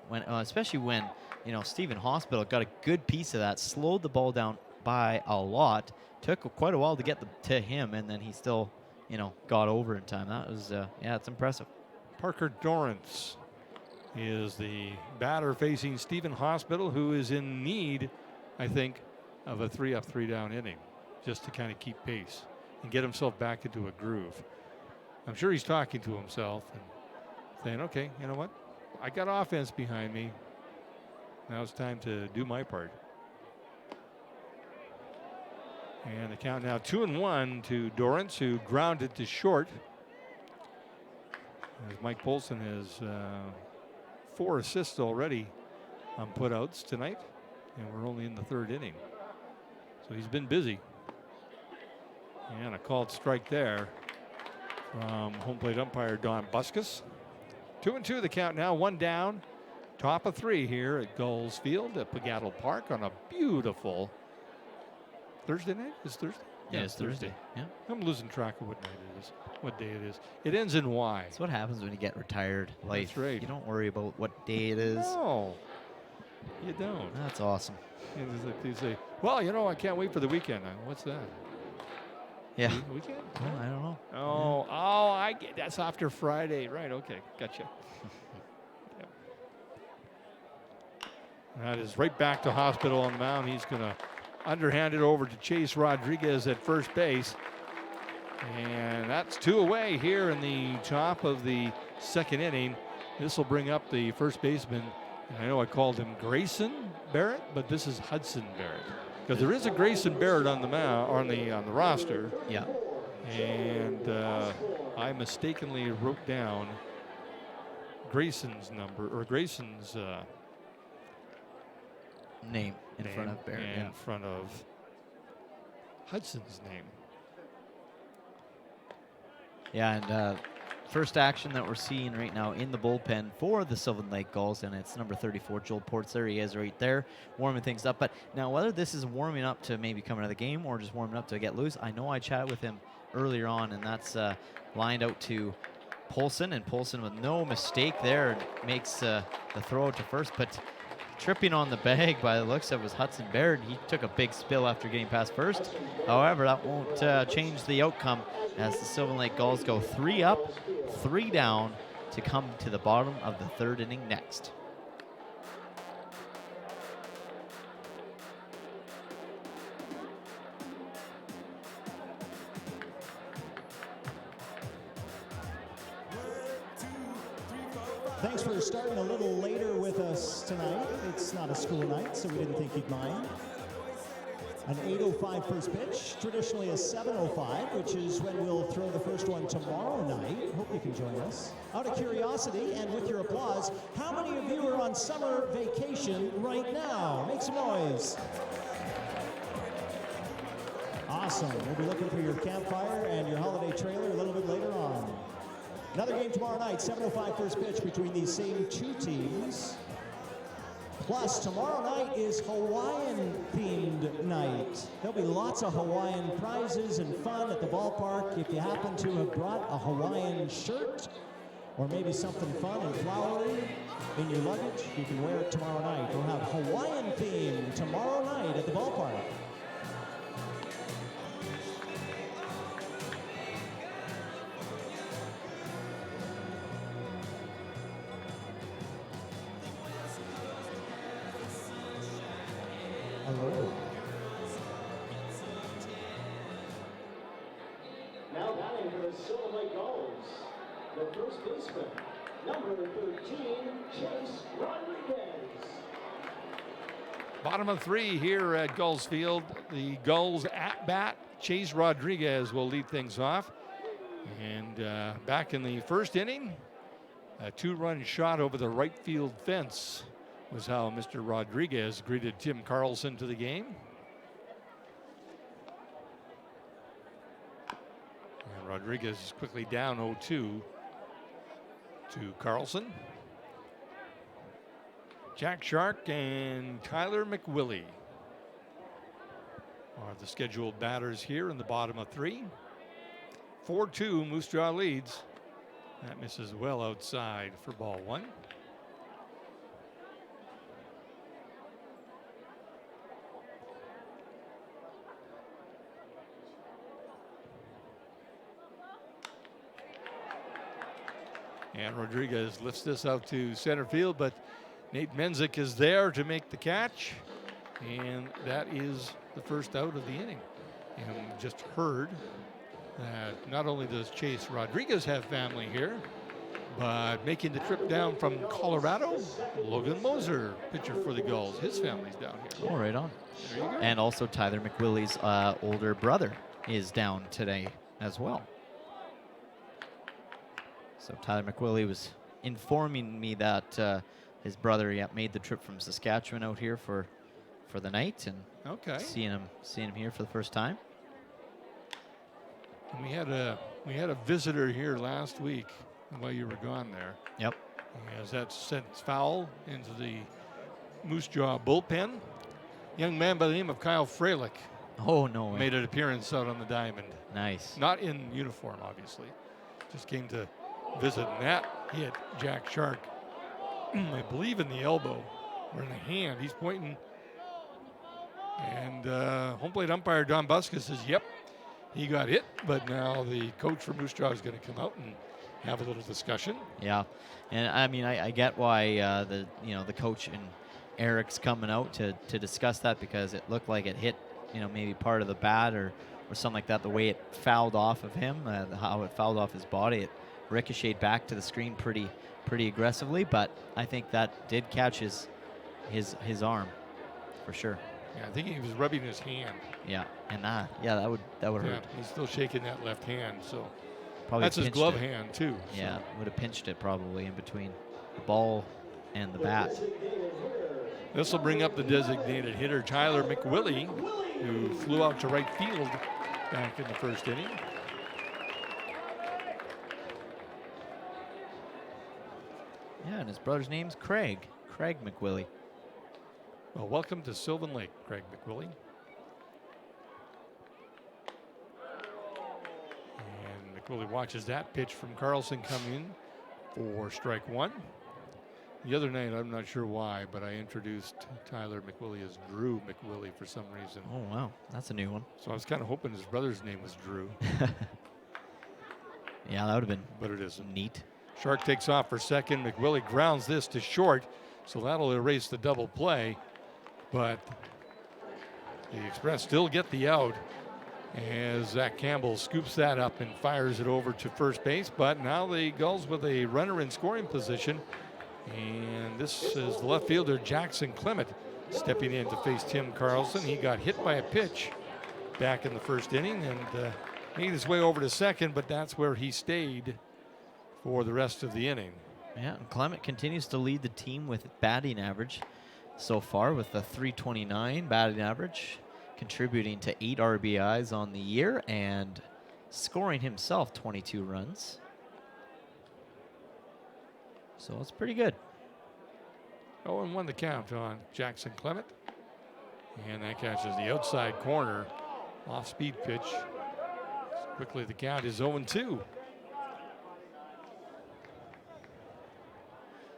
When, especially when, you know, Stephen Hospital got a good piece of that, slowed the ball down by a lot, took quite a while to get to him, and then he still, you know, got over in time. That was, yeah, it's impressive. Parker Dorrance is the batter facing Stephen Hospital, who is in need, I think, of a 3-up, 3-down inning, just to kind of keep pace and get himself back into a groove. I'm sure he's talking to himself and saying, okay, you know what? I got offense behind me. Now it's time to do my part. And the count now 2-1 to Dorrance, who grounded to short. As Mike Polson has 4 assists already on putouts tonight, and we're only in the 3rd inning. So he's been busy. And a called strike there from home plate umpire Don Buskus. 2-2 the count now, 1 down. Top of 3 here at Gulls Field at Pagattle Park on a beautiful Thursday night? Is Thursday? Yeah, it's Thursday. Yeah. I'm losing track of what night it is, what day it is. It ends in Y. That's what happens when you get retired. Life. That's right. You don't worry about what day it is. No, you don't. That's awesome. You say, well, you know, I can't wait for the weekend. What's that? Yeah. Weekend? Well, I don't know. Oh, Yeah. oh, I get that's after Friday, right? Okay, gotcha. Yep. That is right back to Hospital on the mound. He's going to underhand it over to Chase Rodriguez at first base, and that's 2 away here in the top of the 2nd inning. This will bring up the first baseman. And I know I called him Grayson Barrett, but this is Hudson Barrett, because there is a Grayson Barrett on the mound, on the roster. Yeah. And I mistakenly wrote down Grayson's number, or Grayson's Name in name front of Barrett. in Yeah. front of Hudson's name. Yeah, and first action that we're seeing right now in the bullpen for the Sylvan Lake Gulls, and it's number 34, Joel Ports. There he is right there, warming things up. But now whether this is warming up to maybe come out of the game or just warming up to get loose, I know I chatted with him earlier on, and that's lined out to Polson, and Polson with no mistake there makes the throw out to first. But tripping on the bag by the looks of it was Hudson Baird. He took a big spill after getting past first. However, that won't change the outcome as the Sylvan Lake Gulls go 3 up, 3 down to come to the bottom of the 3rd inning next. Thanks for starting a little later with us tonight. It's not a school night, so we didn't think you'd mind. An 8:05 first pitch, traditionally a 7:05, which is when we'll throw the first one tomorrow night. Hope you can join us. Out of curiosity and with your applause, how many of you are on summer vacation right now? Make some noise. Awesome. We'll be looking for your campfire and your holiday trailer a little bit later on. Another game tomorrow night, 7:05 first pitch between these same 2 teams. Plus, tomorrow night is Hawaiian-themed night. There'll be lots of Hawaiian prizes and fun at the ballpark. If you happen to have brought a Hawaiian shirt or maybe something fun and flowery in your luggage, you can wear it tomorrow night. We'll have Hawaiian theme tomorrow night at the ballpark. Now batting for the Silver Lake Gulls, the first baseman, number 13, Chase Rodriguez. Bottom of 3 here at Gulls Field. The Gulls at bat. Chase Rodriguez will lead things off. And back in the first inning, a 2-run shot over the right field fence was how Mr. Rodriguez greeted Tim Carlson to the game. And Rodriguez is quickly down 0-2 to Carlson. Jack Shark and Tyler McWillie are the scheduled batters here in the bottom of 3. 4-2, Moose Jaw leads. That misses well outside for ball 1. And Rodriguez lifts this out to center field, but Nate Menzik is there to make the catch. And that is the first out of the inning. And we just heard that not only does Chase Rodriguez have family here, but making the trip down from Colorado, Logan Moser, pitcher for the Gulls. His family's down here. Oh, right on. There you go. And also Tyler McWillie's older brother is down today as well. So Tyler McWillie was informing me that his brother made the trip from Saskatchewan out here for the night, and seeing him here for the first time. And we had a visitor here last week while you were gone there. Yep. As that sent foul into the Moose Jaw bullpen. Young man by the name of Kyle Freilich Oh, no way. made an appearance out on the diamond. Nice. Not in uniform, obviously. Just came to visit, and that hit Jack Shark, I believe, in the elbow or in the hand. He's pointing. And home plate umpire Don Buska says, yep, he got hit, but now the coach for Moose Jaw is going to come out and have a little discussion. Yeah, and I mean, I get why the coach and Eric's coming out to discuss that, because it looked like it hit maybe part of the bat or something like that. The way it fouled off of him, how it fouled off his body, it ricocheted back to the screen pretty aggressively. But I think that did catch his arm for sure. Yeah, I think he was rubbing his hand. Yeah, and that would hurt. Yeah, he's still shaking that left hand, so Probably that's his pinched glove it. hand too. Yeah, So. would have pinched it probably in between the ball and the bat. This will bring up the designated hitter, Tyler McWillie, who flew out to right field back in the first inning. Yeah, and his brother's name's Craig McWillie. Well, welcome to Sylvan Lake, Craig McWillie. And McWillie watches that pitch from Carlson come in for strike 1. The other night, I'm not sure why, but I introduced Tyler McWillie as Drew McWillie for some reason. Oh, wow. That's a new one. So I was kind of hoping his brother's name was Drew, Yeah, that would have been but it isn't. neat. Shark takes off for second. McWillie grounds this to short, so that'll erase the double play. But the Express still get the out as Zach Campbell scoops that up and fires it over to first base. But now the Gulls with a runner in scoring position. And this is the left fielder, Jackson Clement, stepping in to face Tim Carlson. He got hit by a pitch back in the first inning and made his way over to second, but that's where he stayed for the rest of the inning. Yeah, and Clement continues to lead the team with batting average so far with a .329 batting average, contributing to 8 RBIs on the year and scoring himself 22 runs. So it's pretty good. 0-1 the count on Jackson Clement. And that catches the outside corner. Off-speed pitch. Quickly the count is 0-2.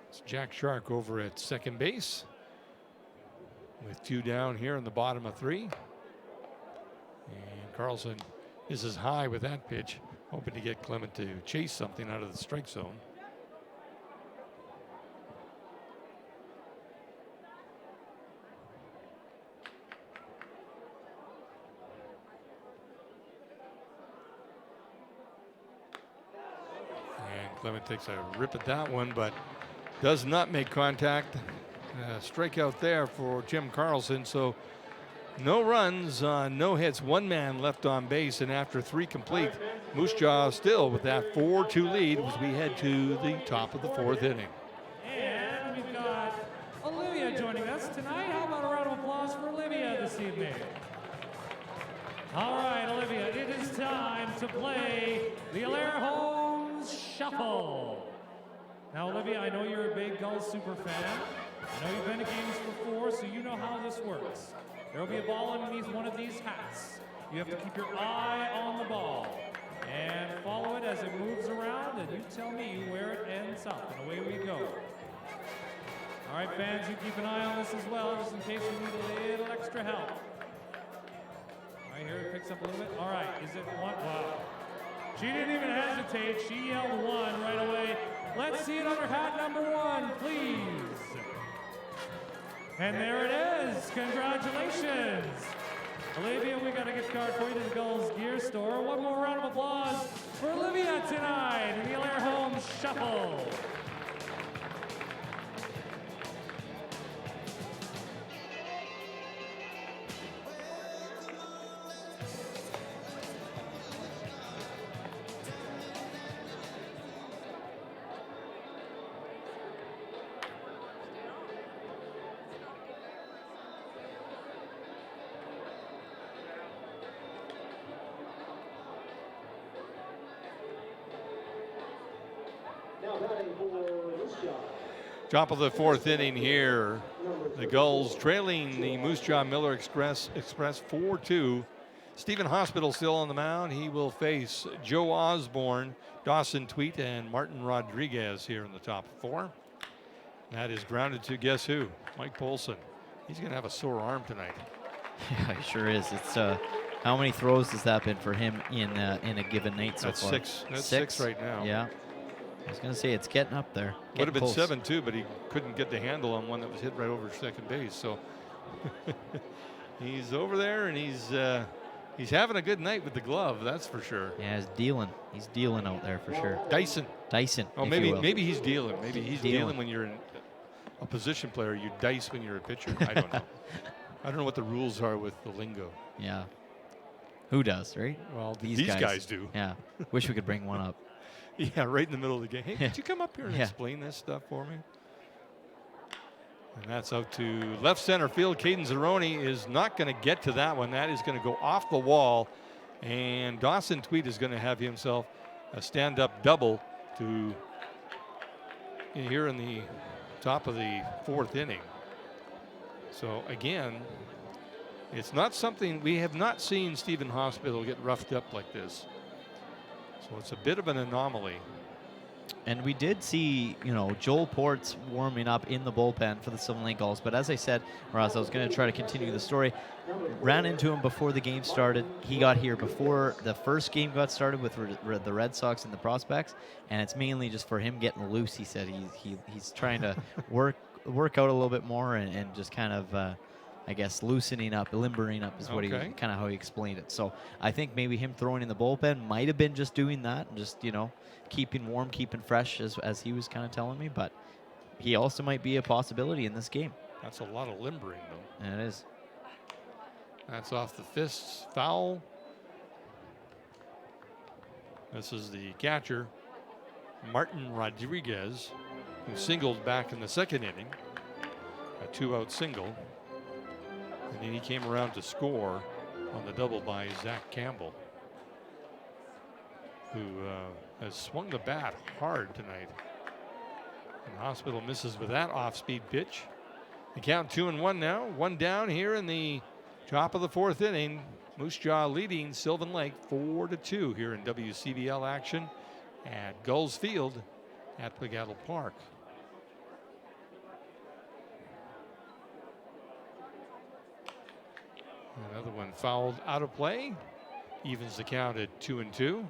It's Jack Shark over at second base, with 2 down here in the bottom of 3. And Carlson is as high with that pitch, hoping to get Clement to chase something out of the strike zone. Clement takes a rip at that one, but does not make contact. Strikeout there for Jim Carlson. So no runs, no hits, one man left on base, and after 3 complete, Moose Jaw still with that 4-2 lead as we head to the top of the 4th inning. And we've got Olivia joining us tonight. How about a round of applause for Olivia this evening? All right, Olivia, it is time to play the Allaire Homes Shuffle. Now, Olivia, I know you're a big Gulls super fan. I know you've been to games before, so you know how this works. There will be a ball underneath one of these hats. You have to keep your eye on the ball and follow it as it moves around, and you tell me where it ends up, and away we go. All right, fans, you keep an eye on this as well, just in case you need a little extra help. All right, here it picks up a little bit. All right, is it one? Wow. She didn't even hesitate. She yelled 1 right away. Let's see it under hat number 1, please. And there it is. Congratulations. Olivia, we got a gift card for you to the Gulls Gear Store. One more round of applause for Olivia tonight in the Allaire Homes Shuffle. Top of the 4th inning here. The Gulls trailing the Moose Jaw Miller Express 4-2. Stephen Hospital still on the mound. He will face Joe Osborne, Dawson Tweet, and Martin Rodriguez here in the top 4. That is grounded to guess who? Mike Polson. He's going to have a sore arm tonight. Yeah, he sure is. It's how many throws has that been for him in a given night so That's far? 6. That's 6 right now. Yeah. I was going to say, it's getting up there. Would have been close. 7 too, but he couldn't get the handle on one that was hit right over second base. So he's over there, and he's having a good night with the glove. That's for sure. Yeah, he's dealing. He's dealing out there for sure. Dyson. if Oh, you maybe will. maybe he's dealing. Maybe he's Dealing. dealing when you're a position player. You dice when you're a pitcher. I don't know. I don't know what the rules are with the lingo. Yeah. Who does, right? Well, these guys do. Yeah. Wish we could bring one up. Yeah, right in the middle of the game. Hey, could you come up here and Yeah. explain this stuff for me? And that's out to left center field. Caden Zeroni is not going to get to that one. That is going to go off the wall. And Dawson Tweet is going to have himself a stand-up double to here in the top of the 4th inning. So again, it's not something we have not seen Stephen Hospital get roughed up like this. So it's a bit of an anomaly. And we did see, Joel Ports warming up in the bullpen for the Sylvan Lake Gulls. But as I said, Ross, I was going to try to continue the story. Ran into him before the game started. He got here before the first game got started with the Red Sox and the Prospects. And it's mainly just for him getting loose. He said he's trying to work out a little bit more and just kind of, I guess, loosening up, limbering up is what how he explained it. So I think maybe him throwing in the bullpen might have been just doing that and just, keeping warm, keeping fresh as he was kind of telling me. But he also might be a possibility in this game. That's a lot of limbering, though. And it is. That's off the fists, foul. This is the catcher, Martin Rodriguez, who singled back in the 2nd inning, a 2-out single. And then he came around to score on the double by Zach Campbell, who has swung the bat hard tonight. And Hospital misses with that off-speed pitch. The count 2-1 now. 1 down here in the top of the 4th inning. Moose Jaw leading Sylvan Lake 4-2 here in WCBL action at Gulls Field at Pagattle Park. Another one fouled out of play. Evens the count at 2-2.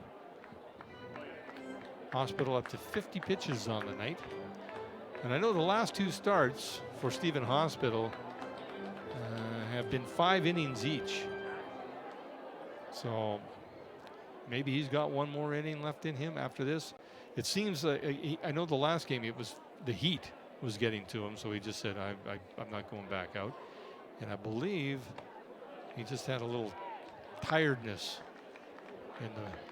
Hospital up to 50 pitches on the night. And I know the last 2 starts for Stephen Hospital have been 5 innings each. So maybe he's got one more inning left in him after this. it seems I know the last game it was the heat was getting to him, so he just said, I'm not going back out. And I believe he just had a little tiredness in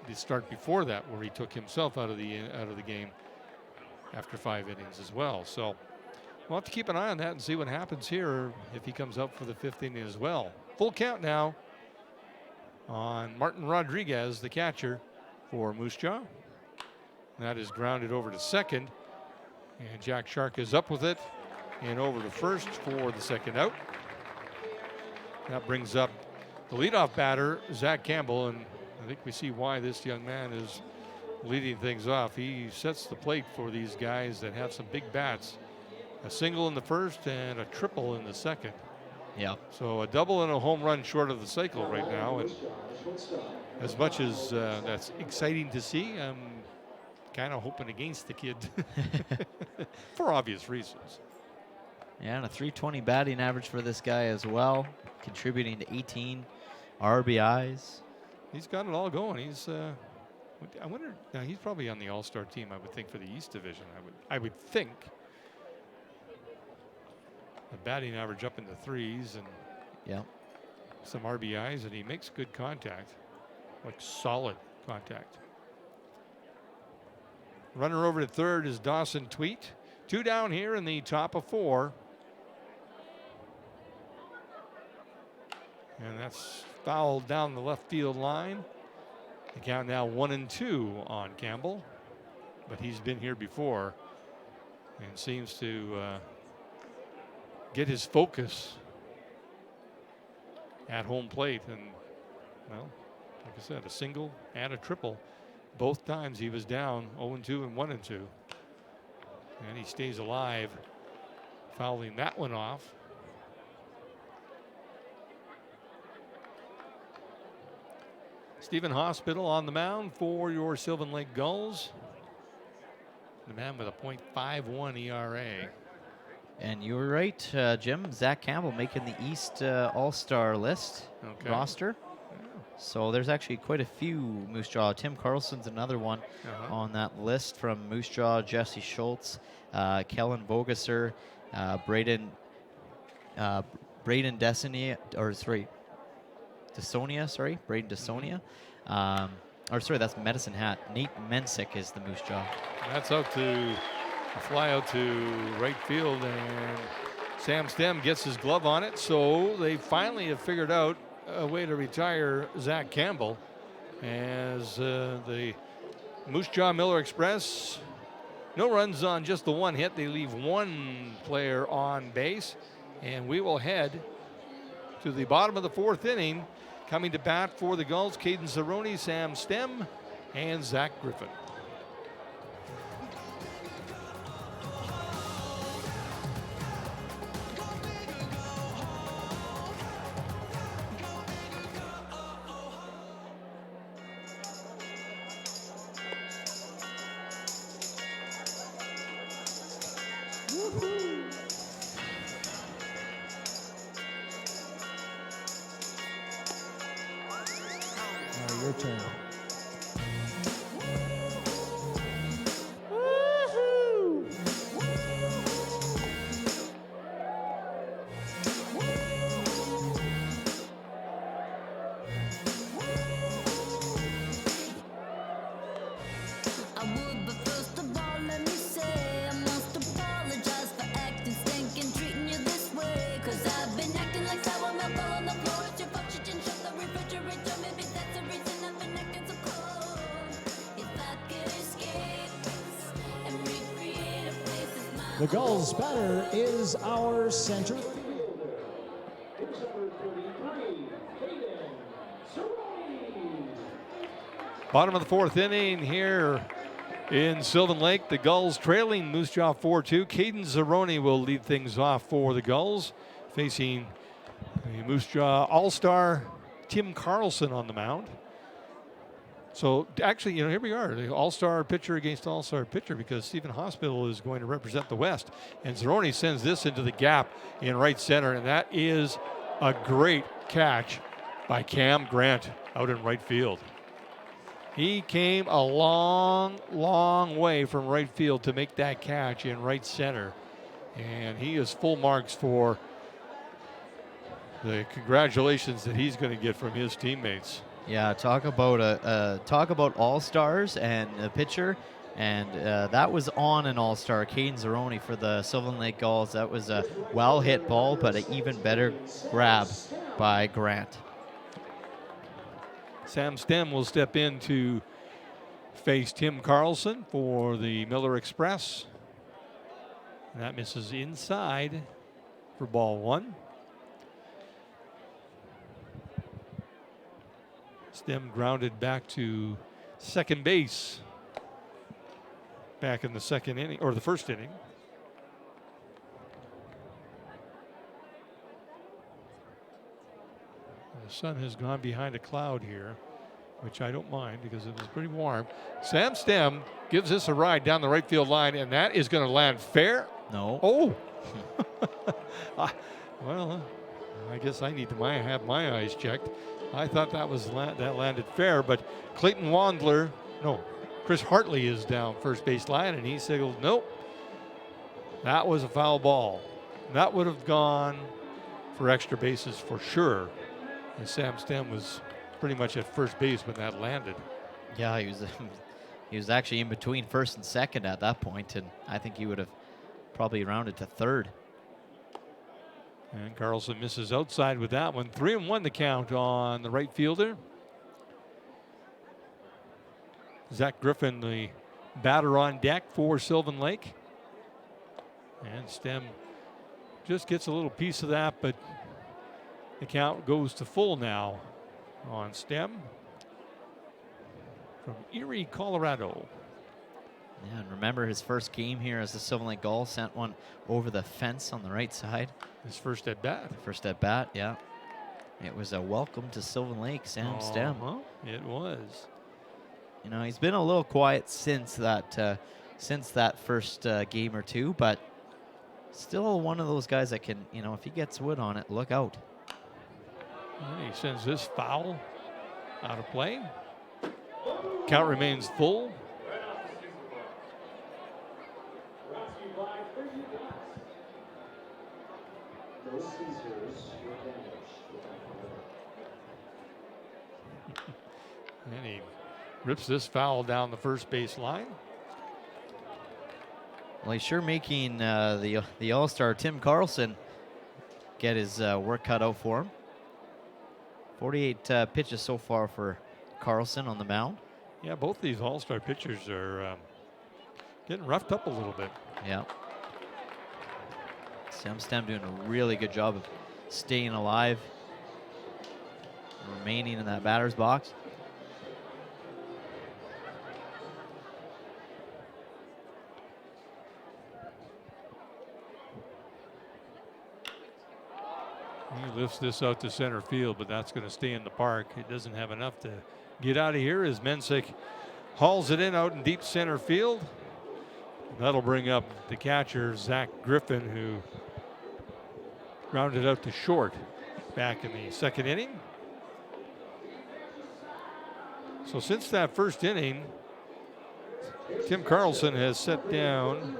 the start before that, where he took himself out of the game after 5 innings as well. So we'll have to keep an eye on that and see what happens here if he comes up for the 5th inning as well. Full count now on Martin Rodriguez, the catcher for Moose Jaw. That is grounded over to second, and Jack Shark is up with it and over to first for the second out. That brings up the leadoff batter, Zach Campbell, and I think we see why this young man is leading things off. He sets the plate for these guys that have some big bats. A single in the first and a triple in the second. Yeah. So a double and a home run short of the cycle right now. And as much as that's exciting to see, I'm kind of hoping against the kid for obvious reasons. Yeah, and a .320 batting average for this guy as well, contributing to 18 RBIs. He's got it all going. He's I wonder, now he's probably on the All-Star team, I would think, for the East Division. I would think. A batting average up in the threes and yeah, some RBIs, and he makes good contact, like solid contact. Runner over to third is Dawson Tweet. 2 down here in the top of 4. And that's fouled down the left field line. The count now 1-2 on Campbell, but he's been here before and seems to get his focus at home plate. And, well, like I said, a single and a triple. Both times he was down 0-2 and 1-2. And he stays alive, fouling that one off. Stephen Hospital on the mound for your Sylvan Lake Gulls. The man with a .51 ERA. And you were right, Jim. Zach Campbell making the East All-Star list roster. Yeah. So there's actually quite a few Moose Jaw. Tim Carlson's another one on that list from Moose Jaw. Jesse Schultz, Kellen Bogesser, Braden Desonia, Braden Desonia. That's Medicine Hat. Nate Mensick is the Moose Jaw. That's out to a fly out to right field, and Sam Stem gets his glove on it. So they finally have figured out a way to retire Zach Campbell, as the Moose Jaw Miller Express, no runs on just the one hit. They leave one player on base, and we will head to the bottom of the 4th inning. Coming to bat for the Gulls, Caden Zeroni, Sam Stem, and Zach Griffin. Your turn. The Gulls batter is our center fielder. Bottom of the 4th inning here in Sylvan Lake. The Gulls trailing Moose Jaw 4-2. Caden Zeroni will lead things off for the Gulls, facing the Moose Jaw All-Star Tim Carlson on the mound. So actually, here we are, the all-star pitcher against all-star pitcher, because Stephen Hospital is going to represent the West. And Zeroni sends this into the gap in right center, and that is a great catch by Cam Grant out in right field. He came a long, long way from right field to make that catch in right center. And he is full marks for the congratulations that he's going to get from his teammates. Yeah, talk about all-stars and a pitcher. And that was on an all-star, Caden Zeroni for the Sylvan Lake Gulls. That was a well-hit ball, but an even better grab by Grant. Sam Stem will step in to face Tim Carlson for the Miller Express. And that misses inside for ball 1. Stem grounded back to second base back in the second inning, or the first inning. The sun has gone behind a cloud here, which I don't mind because it was pretty warm. Sam Stem gives this a ride down the right field line, and that is going to land fair. No. Oh. Well, I guess I need to have my eyes checked. I thought that landed fair, but Chris Hartley is down first base line, and he signaled, nope, that was a foul ball. That would have gone for extra bases for sure. And Sam Stem was pretty much at first base when that landed. Yeah, he was actually in between first and second at that point, and I think he would have probably rounded to third. And Carlson misses outside with that one. 3-1 the count on the right fielder. Zach Griffin, the batter on deck for Sylvan Lake. And Stem just gets a little piece of that, but the count goes to full now on Stem from Erie, Colorado. Yeah, and remember his first game here as the Sylvan Lake Gulls sent one over the fence on the right side. His first at bat. First at bat, yeah. It was a welcome to Sylvan Lake, Sam Stem. It was. You know, he's been a little quiet since that first game or two, but still one of those guys that can, you know, if he gets wood on it, look out. And he sends this foul out of play. Count remains full. And he rips this foul down the first base line. Well, he's sure making the All-Star Tim Carlson get his work cut out for him. 48 pitches so far for Carlson on the mound. Yeah, both these All-Star pitchers are getting roughed up a little bit. Yeah. Sam Stem doing a really good job of staying alive, remaining in that batter's box. He lifts this out to center field, but that's going to stay in the park. It doesn't have enough to get out of here as Mensick hauls it in out in deep center field. That'll bring up the catcher, Zach Griffin, who grounded out to short back in the second inning. So since that first inning, Tim Carlson has set down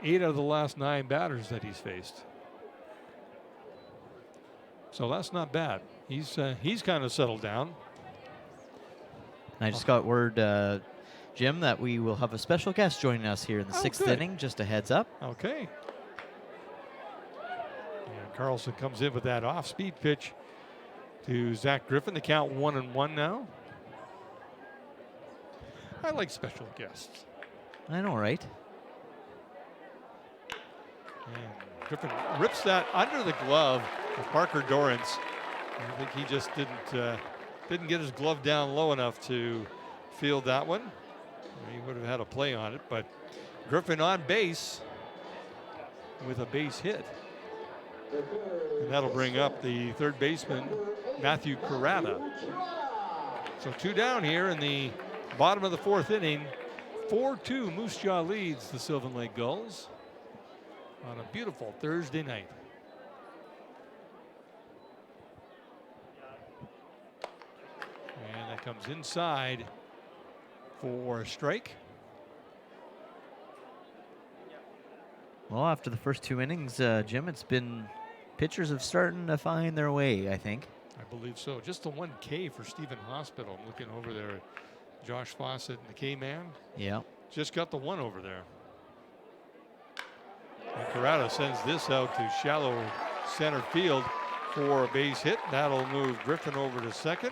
8 out of the last 9 batters that he's faced. So that's not bad. He's kind of settled down. I just got word, Jim, that we will have a special guest joining us here in the 6th inning. Just a heads up. Okay. And Carlson comes in with that off-speed pitch to Zach Griffin. The count 1-1 now. I like special guests. I know, right? And Griffin rips that under the glove of Parker Dorrance. I think he just didn't get his glove down low enough to field that one. He would have had a play on it, but Griffin on base with a base hit. And that'll bring up the third baseman, Matthew Carrata. So 2 down here in the bottom of the 4th inning. 4-2 Moose Jaw leads the Sylvan Lake Gulls on a beautiful Thursday night. That comes inside for a strike. Well, after the first 2 innings, Jim, it's been pitchers have starting to find their way, I think. I believe so. Just the 1K for Stephen Hospital. I'm looking over there at Josh Fawcett and the K-Man. Yeah. Just got the 1 over there. And Corrado sends this out to shallow center field for a base hit. That'll move Griffin over to second.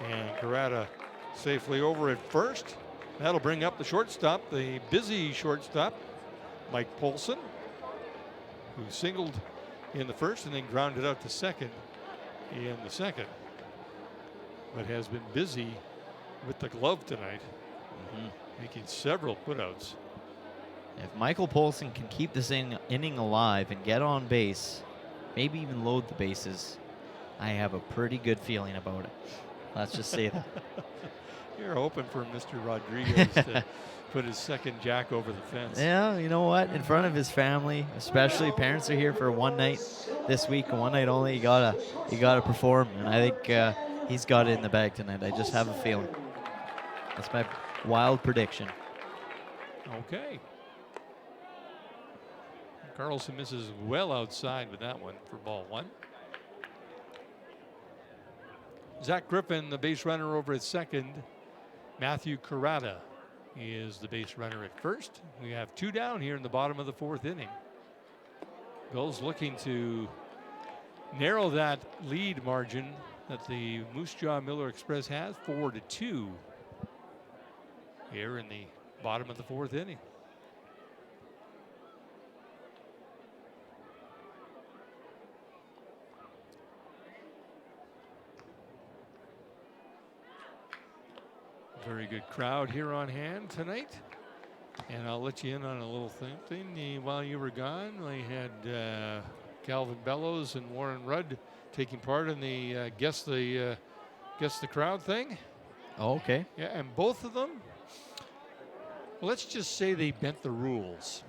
And Corrado safely over at first. That'll bring up the shortstop, the busy shortstop, Mike Polson, who singled in the first and then grounded out to second in the second, but has been busy with the glove tonight, making several putouts. If Michael Polson can keep this inning alive and get on base, maybe even load the bases, I have a pretty good feeling about it. Let's just say that. You're hoping for Mr. Rodriguez to put his second jack over the fence. Yeah, you know what? In front of his family, especially parents are here for one night this week, one night only. You gotta perform, and I think he's got it in the bag tonight. I just have a feeling. That's my wild prediction. Okay. Carlson misses well outside with that one for ball 1. Zach Griffin, the base runner over at second. Matthew Corrado is the base runner at first. We have 2 down here in the bottom of the 4th inning. Gulls looking to narrow that lead margin that the Moose Jaw Miller Express has, 4-2, here in the bottom of the 4th inning. Very good crowd here on hand tonight. And I'll let you in on a little thing. While you were gone, we had Calvin Bellows and Warren Rudd taking part in the guess the crowd thing. Oh, okay. Yeah, and both of them, let's just say they bent the rules.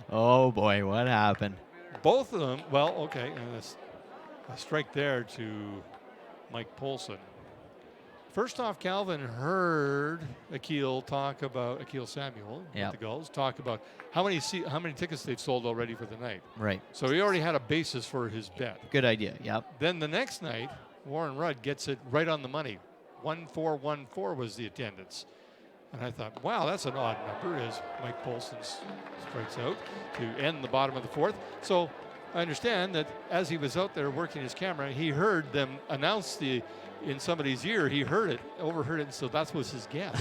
Oh boy, what happened? Both of them, well, okay, and a strike there to Mike Polson. First off, Calvin heard Akil Samuel, Yep. with the Gulls, talk about how many tickets they've sold already for the night. Right. So he already had a basis for his bet. Good idea. Yep. Then the next night, Warren Rudd gets it right on the money. 1414 was the attendance. And I thought, wow, that's an odd number as Mike Polson strikes out to end the bottom of the 4th. So I understand that as he was out there working his camera, he heard them announce in somebody's ear. He overheard it, so that was his guess.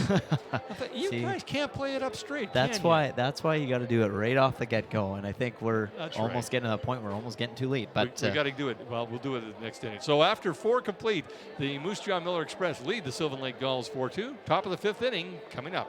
I thought, you guys can't play it up straight. That's why you got to do it right off the get-go. And I think we're almost getting to that point. We're almost getting too late. But we got to do it. Well, we'll do it at the next inning. So after 4 complete, the Moose Jaw Miller Express lead the Sylvan Lake Gulls 4-2. Top of the 5th inning coming up.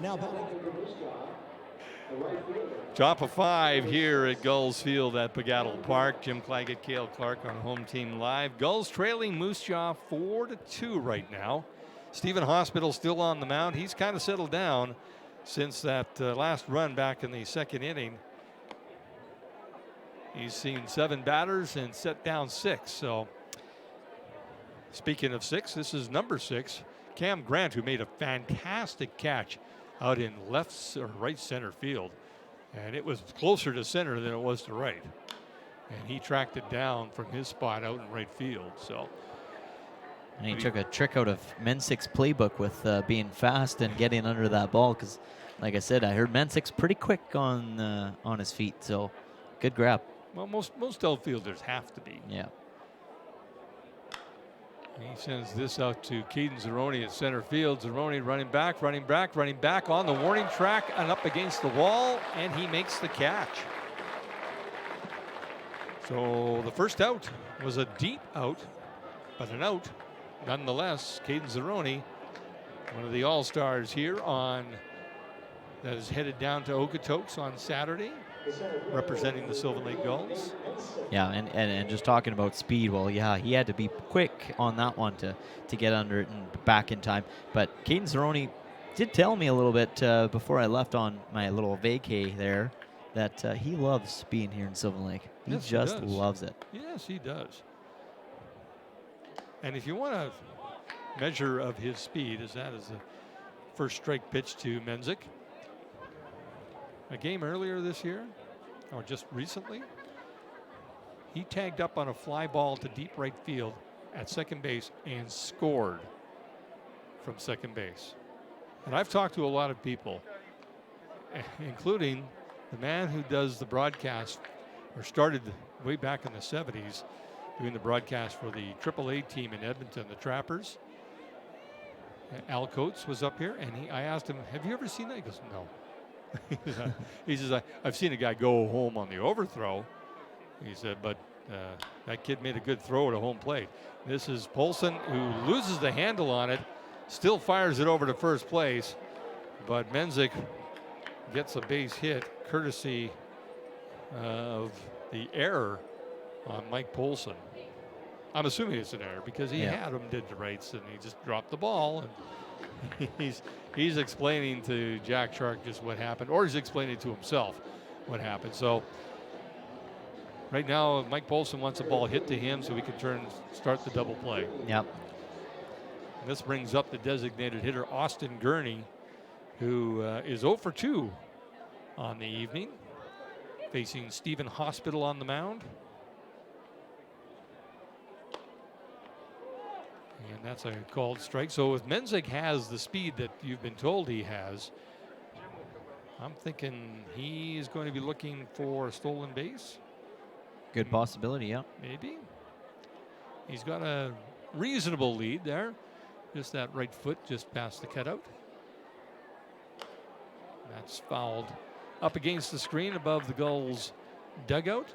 Now batting for Moose Jaw, Top of 5 here at Gulls Field at Pagattle Park. Jim Claggett, Cale Clark on Home Team Live. Gulls trailing Moose Jaw 4-2 right now. Stephen Hospital still on the mound. He's kind of settled down since that last run back in the second inning. He's seen 7 batters and set down 6. So speaking of 6, this is number 6, Cam Grant, who made a fantastic catch out in left or right center field. And it was closer to center than it was to right. And he tracked it down from his spot out in right field. So. And he took a trick out of Mensic's playbook with being fast and getting under that ball. Because, like I said, I heard Mensic's pretty quick on his feet. So, good grab. Well, most outfielders have to be. Yeah. He sends this out to Caden Zeroni at center field. Zeroni running back on the warning track and up against the wall, and he makes the catch. So the first out was a deep out, but an out nonetheless. Caden Zeroni, one of the all-stars here that is headed down to Okotoks on Saturday, representing the Sylvan Lake Gulls. Yeah, and just talking about speed, well, yeah, he had to be quick on that one to get under it and back in time. But Caden Zeroni did tell me a little bit before I left on my little vacay there that he loves being here in Sylvan Lake. He just loves it. Yes, he does. And if you want a measure of his speed, that is the first strike pitch to Menzik. A game earlier this year, or just recently, he tagged up on a fly ball to deep right field at second base and scored from second base. And I've talked to a lot of people, including the man who does the broadcast, or started way back in the 70s, doing the broadcast for the AAA team in Edmonton, the Trappers. Al Coates was up here, and I asked him, "Have you ever seen that?" He goes, "No." He says, I've seen a guy go home on the overthrow. He said, but that kid made a good throw to home plate. This is Polson, who loses the handle on it, still fires it over to first place, but Menzik gets a base hit courtesy of the error on Mike Polson. I'm assuming it's an error because he had him dead to rights and he just dropped the ball, and he's explaining to Jack Shark just what happened, or he's explaining to himself what happened. So right now, Mike Polson wants a ball hit to him so we can start the double play. Yep. And this brings up the designated hitter, Austin Gurney, who is 0 for 2 on the evening, facing Stephen Hospital on the mound. And that's a called strike. So if Menzik has the speed that you've been told he has, I'm thinking he's going to be looking for a stolen base. Good possibility, yeah. Maybe. He's got a reasonable lead there. Just that right foot just past the cutout. That's fouled up against the screen above the Gulls dugout.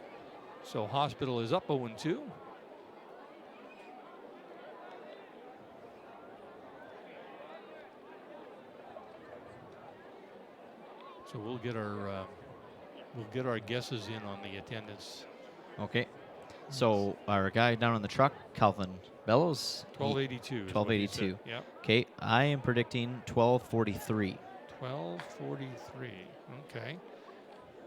So Hospital is up 0-2. So we'll get our guesses in on the attendance. Okay. So our guy down on the truck, Calvin Bellows. 1282. 1282. Yep. Okay. I am predicting 1243. 1243. Okay.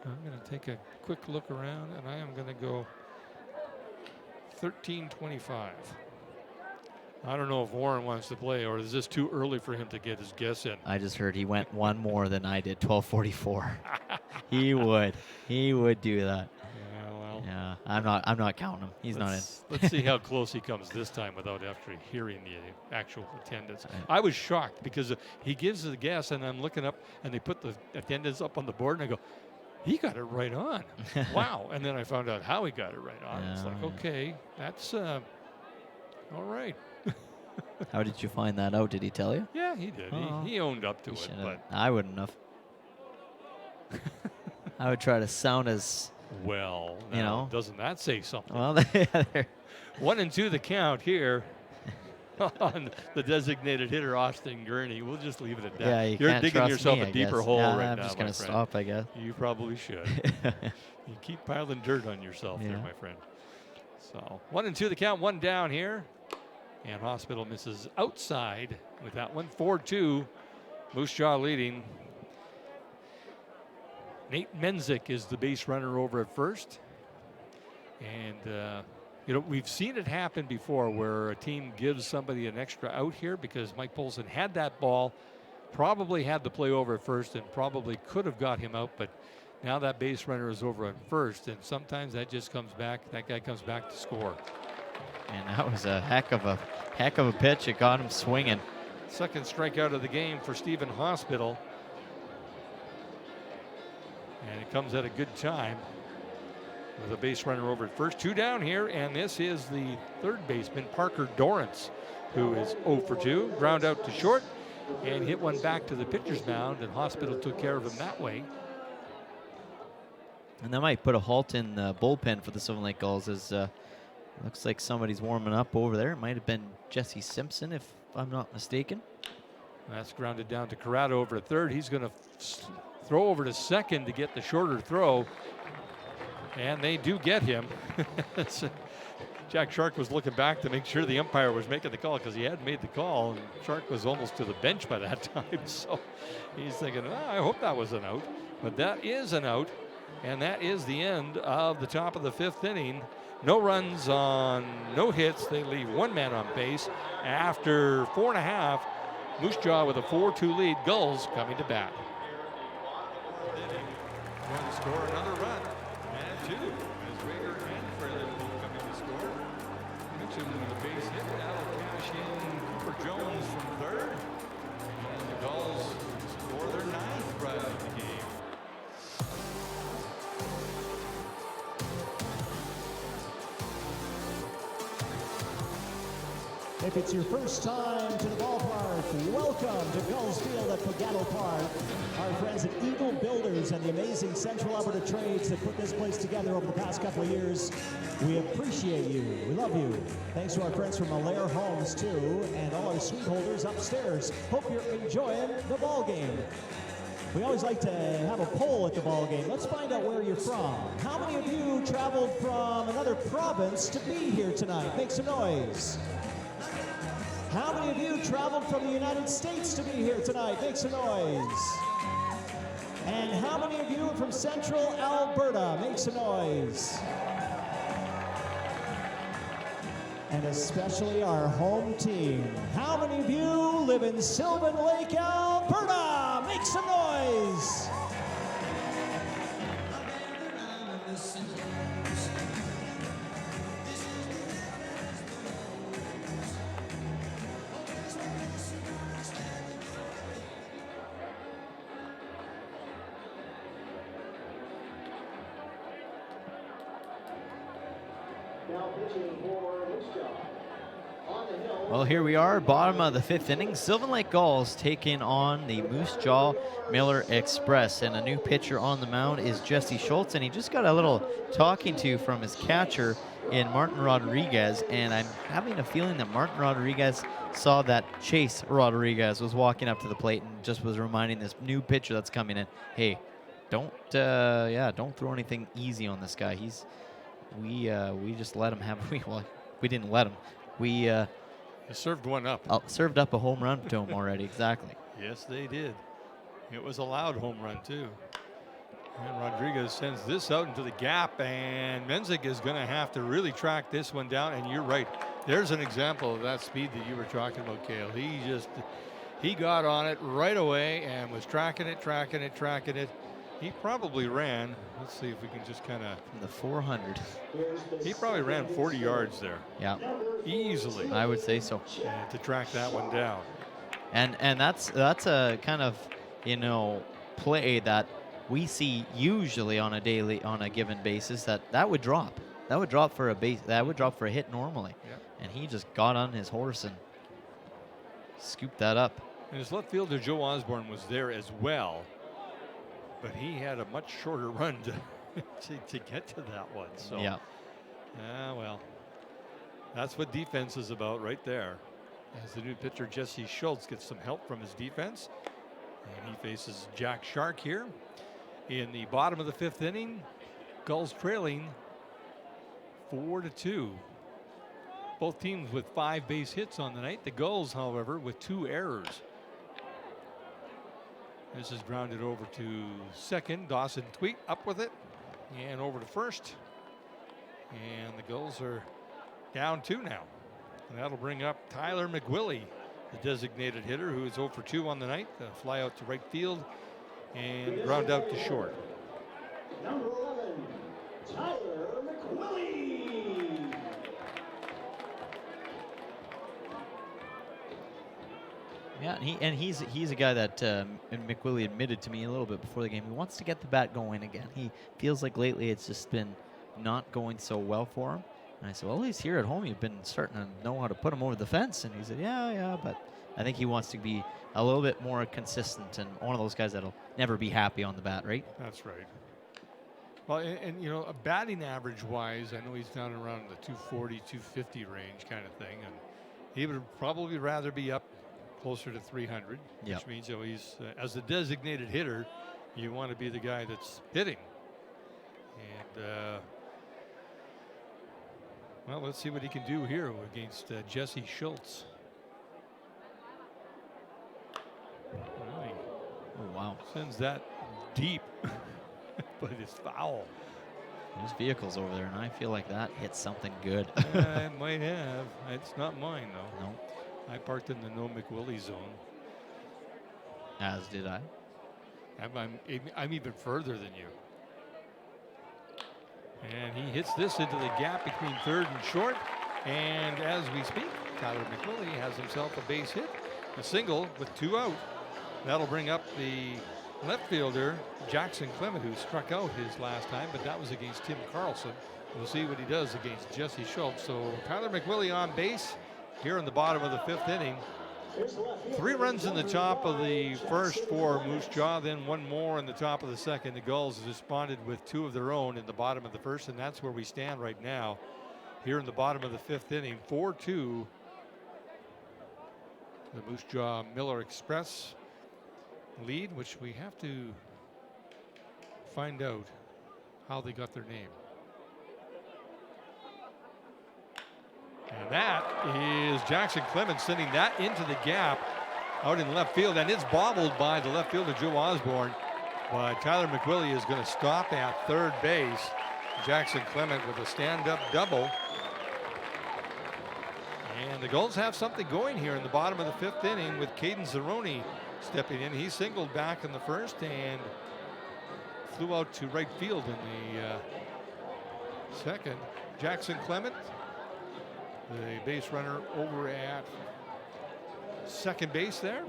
I'm going to take a quick look around, and I am going to go 1325. I don't know if Warren wants to play, or is this too early for him to get his guess in? I just heard he went one more than I did, 1244. He would do that. Yeah, well. Yeah, I'm not counting him. He's not in. Let's see how close he comes this time without actually hearing the actual attendance. I was shocked because he gives the guess, and I'm looking up, and they put the attendance up on the board, and I go, he got it right on. Wow. And then I found out how he got it right on. It's like, okay, that's all right. How did you find that out? Did he tell you? Yeah, he did. He owned up to it. But I wouldn't have. I would try to sound as well. You know, doesn't that say something? Well, 1-2 the count here. on the designated hitter, Austin Gurney. We'll just leave it at that. Yeah, you You're can't digging trust yourself me, a I deeper guess. hole Yeah, right I'm now, just my gonna friend. stop, I guess. You probably should. You keep piling dirt on yourself there, Yeah. my friend. So 1-2 the count, one down here. And Hospital misses outside with that one. 4-2. Moose Jaw leading. Nate Menzik is the base runner over at first. And, we've seen it happen before where a team gives somebody an extra out here because Mike Polson had that ball, probably had the play over at first and probably could have got him out, but now that base runner is over at first, and sometimes that just comes back. That guy comes back to score. And that was a heck of a pitch. It got him swinging. Second strikeout of the game for Stephen Hospital. And it comes at a good time with a base runner over at first. 2 down here, and this is the third baseman, Parker Dorrance, who is 0 for 2. Ground out to short and hit one back to the pitcher's mound, and Hospital took care of him that way. And that might put a halt in the bullpen for the Silver Lake Gulls as looks like somebody's warming up over there. It might have been Jesse Simpson, if I'm not mistaken. That's grounded down to Corrado over at third. He's going to throw over to second to get the shorter throw. And they do get him. Jack Shark was looking back to make sure the umpire was making the call because he had made the call. And Shark was almost to the bench by that time. So he's thinking, I hope that was an out. But that is an out. And that is the end of the top of the 5th inning. No runs on no hits. They leave one man on base. After 4.5, Moose Jaw with a 4-2 lead. Gulls coming to bat. Going to score another run. And 2 as Rager and Fraley coming to score. Mitchum with a base hit. That'll cash in Cooper Jones from third. And the Gulls score their 9th run of the game. If it's your first time to the ballpark, welcome to Gulls Field at Pagattle Park. Our friends at Eagle Builders and the amazing Central Alberta Trades that put this place together over the past couple of years. We appreciate you. We love you. Thanks to our friends from Allaire Homes, too, and all our suite holders upstairs. Hope you're enjoying the ball game. We always like to have a poll at the ball game. Let's find out where you're from. How many of you traveled from another province to be here tonight? Make some noise. How many of you traveled from the United States to be here tonight? Make some noise. And how many of you are from Central Alberta? Make some noise. And especially our home team. How many of you live in Sylvan Lake, Alberta? Make some noise. Well, here we are, bottom of the 5th inning. Sylvan Lake Gulls taking on the Moose Jaw Miller Express. And a new pitcher on the mound is Jesse Schultz. And he just got a little talking to from his catcher in Martin Rodriguez. And I'm having a feeling that Martin Rodriguez saw that Chase Rodriguez was walking up to the plate and just was reminding this new pitcher that's coming in, hey, don't throw anything easy on this guy. We just let him have, we didn't let him. We served one up. Served up a home run to him already, exactly. Yes, they did. It was a loud home run, too. And Rodriguez sends this out into the gap, and Menzik is going to have to really track this one down. And you're right. There's an example of that speed that you were talking about, Cale. He got on it right away and was tracking it. He probably ran, let's see if we can just kind of. From the 400. He probably ran 40 yards there. Yeah. Easily. I would say so. To track that one down. And that's a kind of, play that we see usually on a given basis that would drop. That would drop for a hit normally. Yeah. And he just got on his horse and scooped that up. And his left fielder Joe Osborne was there as well. But he had a much shorter run to get to that one. So, yeah. Well, that's what defense is about right there. as the new pitcher Jesse Schultz gets some help from his defense. And he faces Jack Shark here. In the bottom of the 5th inning, Gulls trailing 4-2. Both teams with 5 base hits on the night. The Gulls, however, with 2 errors. This is grounded over to second. Dawson Tweet up with it and over to first. And the Gulls are down 2 now. And that'll bring up Tyler McWillie, the designated hitter, who is 0 for 2 on the night. A fly out to right field and ground out to short. Number 11, Tyler McWillie. Yeah, he's a guy that McWillie admitted to me a little bit before the game. He wants to get the bat going again. He feels like lately it's just been not going so well for him. And I said, well, he's here at home. You've been starting to know how to put him over the fence. And he said, yeah, but I think he wants to be a little bit more consistent and one of those guys that'll never be happy on the bat, right? That's right. Well, and you know, a batting average wise, I know he's down around the 240, 250 range kind of thing. And he would probably rather be up closer to 300, which means, you know, he's as a designated hitter, you want to be the guy that's hitting. And well, let's see what he can do here against Jesse Schultz. Oh, wow. Sends that deep, but it's foul. There's vehicles over there, and I feel like that hit something good. It might have. It's not mine, though. No. I parked in the no McWillie zone. As did I. I'm even further than you. And he hits this into the gap between third and short. And as we speak, Tyler McWillie has himself a base hit, a single with 2 out. That'll bring up the left fielder, Jackson Clement, who struck out his last time, but that was against Tim Carlson. We'll see what he does against Jesse Schultz. So Tyler McWillie on base here in the bottom of the 5th inning. 3 runs in the top of the first for Moose Jaw, then 1 more in the top of the second. The Gulls responded with 2 of their own in the bottom of the first, and that's where we stand right now here in the bottom of the 5th inning. 4-2. The Moose Jaw Miller Express lead, which we have to find out how they got their name. And that is Jackson Clemens sending that into the gap out in left field, and it's bobbled by the left fielder Joe Osborne. But Tyler McWillie is going to stop at third base. Jackson Clement with a stand-up double. And the Gulls have something going here in the bottom of the 5th inning with Caden Zeroni stepping in. He singled back in the first and flew out to right field in the second. Jackson Clement, the base runner, over at second base there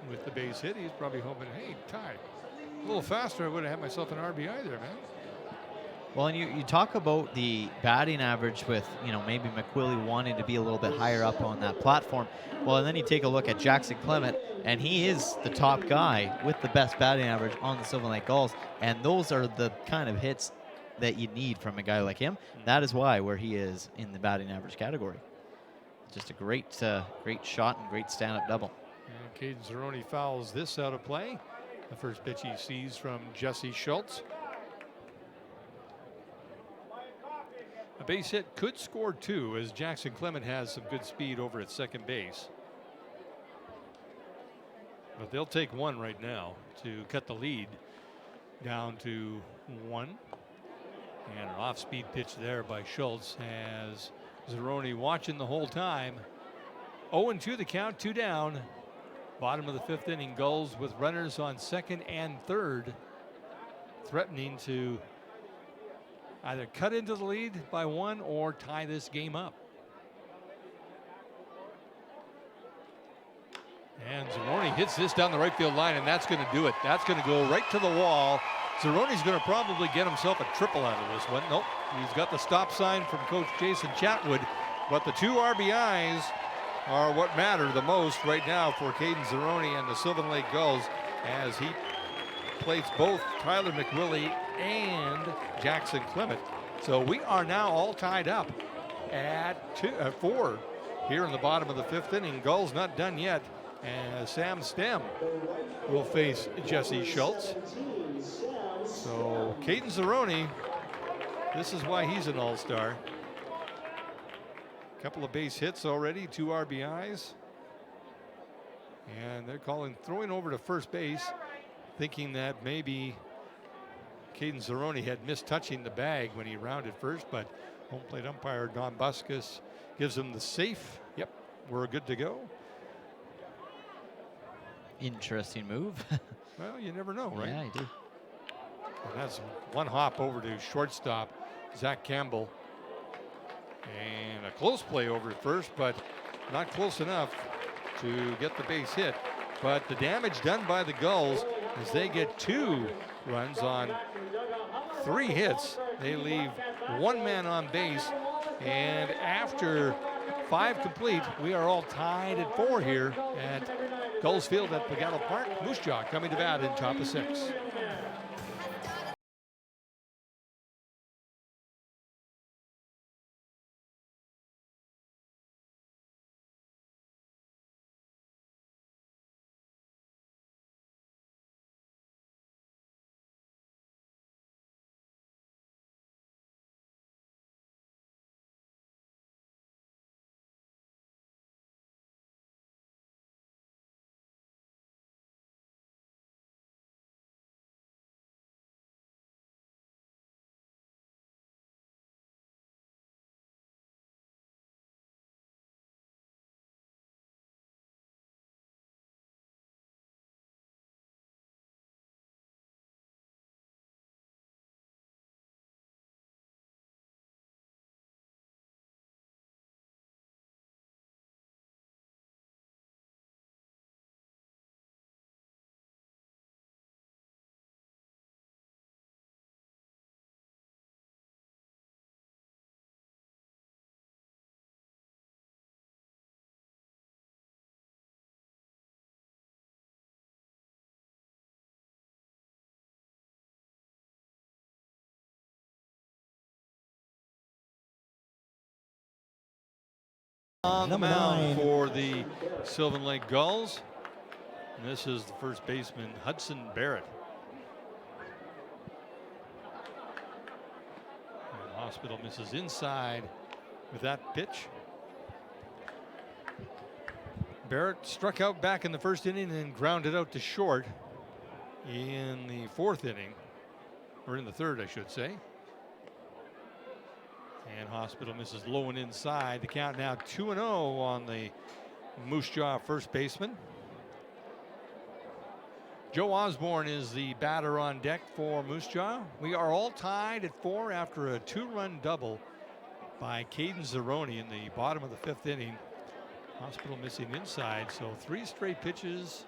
with the base hit. He's probably hoping, hey, Ty, a little faster, I would have had myself an RBI there, man. Well, and you talk about the batting average with, you know, maybe McWillie wanting to be a little bit higher up on that platform. Well, and then you take a look at Jackson Clement, and he is the top guy with the best batting average on the Sylvan Lake Gulls. And those are the kind of hits that you need from a guy like him. That is why where he is in the batting average category. Just a great shot and great stand-up double. And Caden Zeroni fouls this out of play. The first pitch he sees from Jesse Schultz. A base hit could score 2, as Jackson Clement has some good speed over at second base. But they'll take 1 right now to cut the lead down to 1. And an off-speed pitch there by Schultz, as Zeroni watching the whole time. 0-2 the count, 2 down. Bottom of the 5th inning, Gulls with runners on second and third, threatening to either cut into the lead by 1 or tie this game up. And Zeroni hits this down the right field line, and that's going to do it. That's going to go right to the wall. Zeroni's going to probably get himself a triple out of this one. Nope, he's got the stop sign from Coach Jason Chatwood, but the 2 RBIs are what matter the most right now for Caden Zeroni and the Sylvan Lake Gulls, as he plates both Tyler McWillie and Jackson Clement. So we are now all tied up at 4 here in the bottom of the 5th inning. Gulls not done yet. And Sam Stem will face Jesse Schultz. So Caden Zeroni, this is why he's an all-star. Couple of base hits already, 2 RBIs. And they're throwing over to first base, thinking that maybe Caden Zeroni had missed touching the bag when he rounded first, but home plate umpire Don Buscus gives him the safe. Yep, we're good to go. Interesting move. Well, you never know, right? Yeah, I do. And that's one hop over to shortstop, Zach Campbell. And a close play over at first, but not close enough to get the base hit. But the damage done by the Gulls is they get 2 runs on 3 hits. They leave 1 man on base. And after 5 complete, we are all tied at 4 here at Gulls Field at Pagano Park. Moose Jaw coming to bat in top of 6. On the Number mound 9. for the Sylvan Lake Gulls. And this is the first baseman, Hudson Barrett. And Hospital misses inside with that pitch. Barrett struck out back in the 1st inning and grounded out to short in the 4th inning, or in the 3rd, I should say. And Hospital misses low and inside. The count now 2-0 on the Moose Jaw first baseman. Joe Osborne is the batter on deck for Moose Jaw. We are all tied at 4 after a 2-run double by Caden Zeroni in the bottom of the 5th inning. Hospital missing inside, so 3 straight pitches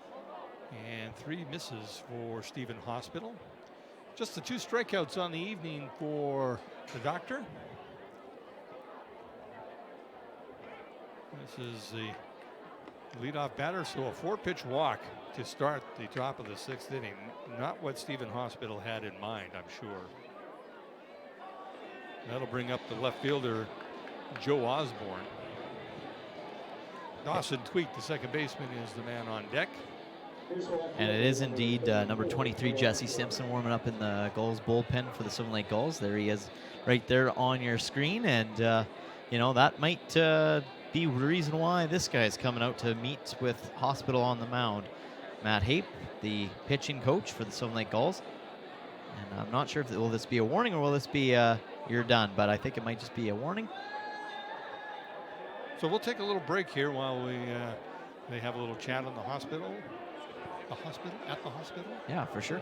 and 3 misses for Stephen Hospital. Just the 2 strikeouts on the evening for the doctor. This is the leadoff batter, so a 4-pitch walk to start the top of the 6th inning. Not what Stephen Hospital had in mind, I'm sure. That'll bring up the left fielder, Joe Osborne. Dawson Tweet, the second baseman, is the man on deck. And it is indeed number 23, Jesse Simpson, warming up in the Gulls bullpen for the Sylvan Lake Gulls. There he is right there on your screen. And, you know, that might be the reason why this guy is coming out to meet with Hospital on the mound. Matt Hape, the pitching coach for the Sylvan Lake Gulls. And I'm not sure if will this be a warning or will this be you're done, but I think it might just be a warning. So we'll take a little break here while they have a little chat on the hospital. The hospital? At the hospital? Yeah, for sure.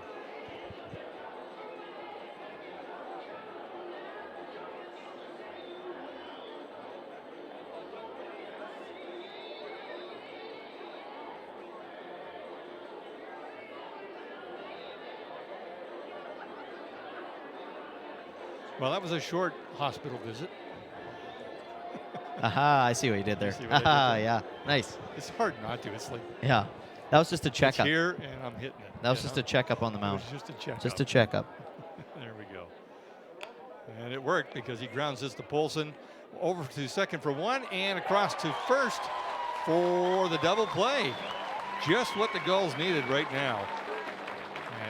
Well, that was a short hospital visit. Aha, I see what you did there. Aha, yeah, nice. It's hard not to. It's like, yeah, that was just a checkup. It's here, and I'm hitting it. That was just a checkup on the mound. It was just a checkup. Just a checkup. There we go. And it worked because he grounds this to Polson. over to second for one and across to first for the double play. Just what the Gulls needed right now.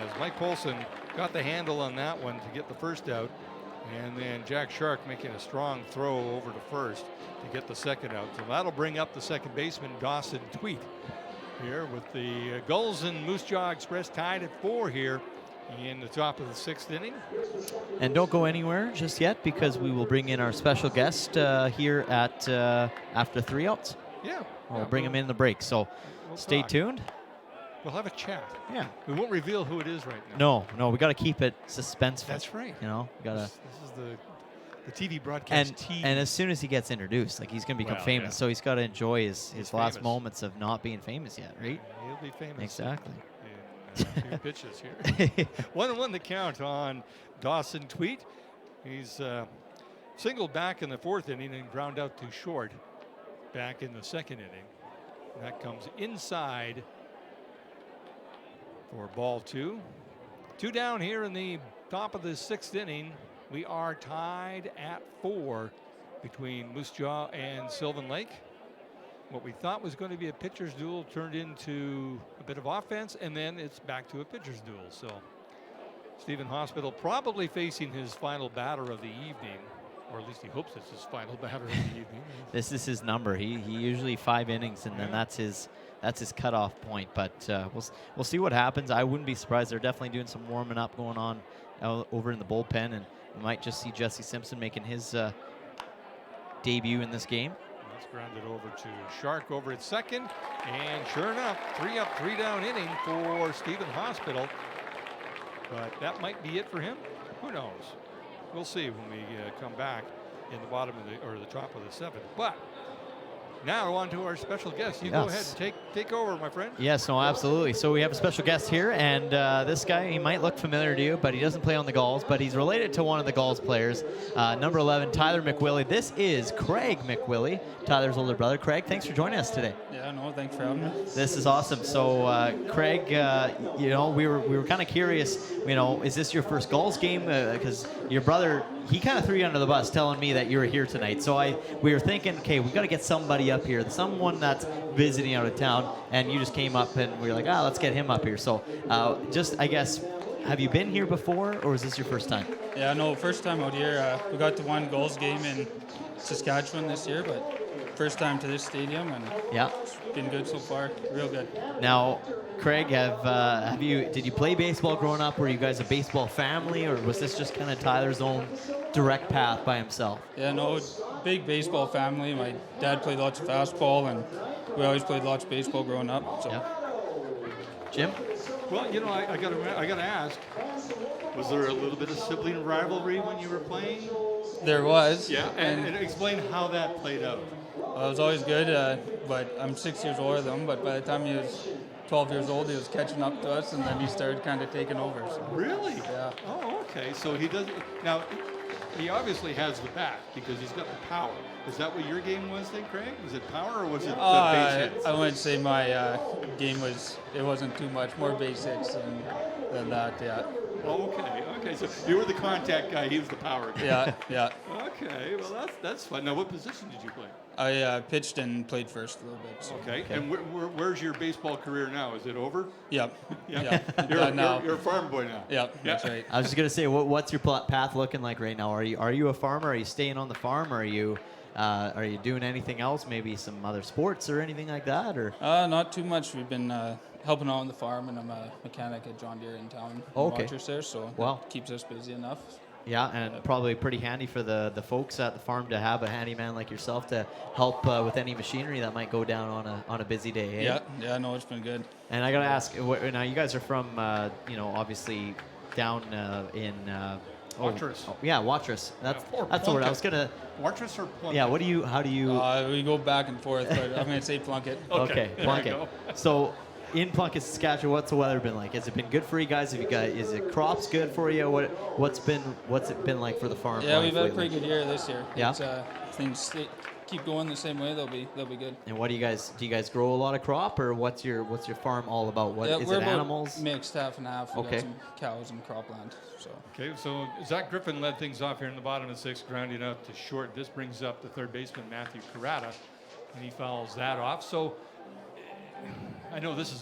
As Mike Polson got the handle on that one to get the first out. And then Jack Shark making a strong throw over to first to get the second out. So that'll bring up the second baseman, Dawson Tweet, here with the Gulls and Moose Jaw Express tied at 4 here in the top of the 6th inning. And don't go anywhere just yet, because we will bring in our special guest here at after 3 outs. Yeah. We'll bring him in the break. So we'll stay talk. tuned. We'll have a chat. Yeah. We won't reveal who it is right now. No, we got to keep it suspenseful. That's right. You know, we gotta. This is the TV broadcast. And as soon as he gets introduced, like, he's gonna become Well, famous. yeah. So he's got to enjoy his last famous. moments of not being famous yet, right? He'll be famous. Exactly. In a few pitches here. 1-1 the count on Dawson Tweet. He's singled back in the 4th inning and ground out to short back in the 2nd inning. That comes inside for ball 2. 2 down here in the top of the 6th inning. We are tied at 4 between Moose Jaw and Sylvan Lake. What we thought was going to be a pitcher's duel turned into a bit of offense, and then it's back to a pitcher's duel. So Stephen Hospital probably facing his final batter of the evening, or at least he hopes it's his final batter of the evening. This is his number. He usually 5 innings, and then that's his cutoff point. But we'll see what happens. I wouldn't be surprised. They're definitely doing some warming up going on over in the bullpen, and we might just see Jesse Simpson making his debut in this game. That's grounded over to Shark over at second, and sure enough, 3 up, 3 down inning for Stephen Hospital. But that might be it for him. Who knows? We'll see when we come back in the bottom of the top of the 7th. But now on to our special guest. You go ahead and take over, my friend. Yes, no, absolutely. So we have a special guest here, and this guy, he might look familiar to you, but he doesn't play on the Gulls, but he's related to one of the Gulls players, number 11, Tyler McWillie. This is Craig McWillie, Tyler's older brother. Craig, thanks for joining us today. Yeah, no, thanks for having me. This is awesome. So, Craig, you know, we were kind of curious, you know, is this your first Gulls game? Because your brother, he kind of threw you under the bus telling me that you were here tonight. So we were thinking, okay, we got to get somebody up here, someone that's visiting out of town, and you just came up and we were like, let's get him up here. So just, I guess, have you been here before, or is this your first time? Yeah, no, first time out here. We got to one Gulls game in Saskatchewan this year, but first time to this stadium, and yeah, it's been good so far, real good. Now, Craig, did you play baseball growing up? Were you guys a baseball family, or was this just kind of Tyler's own direct path by himself? Yeah, no, big baseball family. My dad played lots of fastball, and we always played lots of baseball growing up. So. Yeah. Jim? Well, you know, I gotta ask, was there a little bit of sibling rivalry when you were playing? There was. Yeah, and explain how that played out. I was always good, but I'm 6 years older than him, but by the time he was 12 years old, he was catching up to us, and then he started kind of taking over. So. Really? Yeah. Oh, okay. So he does. Now, he obviously has the bat because he's got the power. Is that what your game was then, Craig? Was it power or was it base hits? I wouldn't say my game wasn't too much, more base hits than that, yeah. Oh, okay. So you were the contact guy, he was the power guy. Yeah. Okay, well that's fun. Now, what position did you play? I pitched and played first a little bit. So. Okay. And where's your baseball career now? Is it over? Yep. Yeah. You're a farm boy now. Yep, that's right. I was just gonna say, what's your path looking like right now? Are you a farmer? Are you staying on the farm? Or are you doing anything else? Maybe some other sports or anything like that? Or not too much. We've been helping out on the farm, and I'm a mechanic at John Deere in town. Okay. Rochester, so that keeps us busy enough. Yeah, and probably pretty handy for the folks at the farm to have a handyman like yourself to help with any machinery that might go down on a busy day. Eh? Yeah, no, it's been good. And I gotta ask, now you guys are from, obviously down in. Watrous. Yeah, Watrous. That's the word I was gonna. Watrous or Plunkett? Yeah, how do you? We go back and forth, but I'm gonna say Plunkett. Okay, Plunkett. So, in Plunkett, Saskatchewan, what's the weather been like? Has it been good for you guys? Is it crops good for you? What's it been like for the farm? Yeah, we've had a pretty good year this year. Yeah. Things keep going the same way, they'll be good. And what do you guys grow a lot of crop, or what's your farm all about? What Yeah, is we're it? about Animals? mixed, half and half. We Okay. got some cows and cropland. So Okay, so Zach Griffin led things off here in the bottom of the 6th, grounding out to short. This brings up the third baseman, Matthew Carrata, and he fouls that off. So I know this is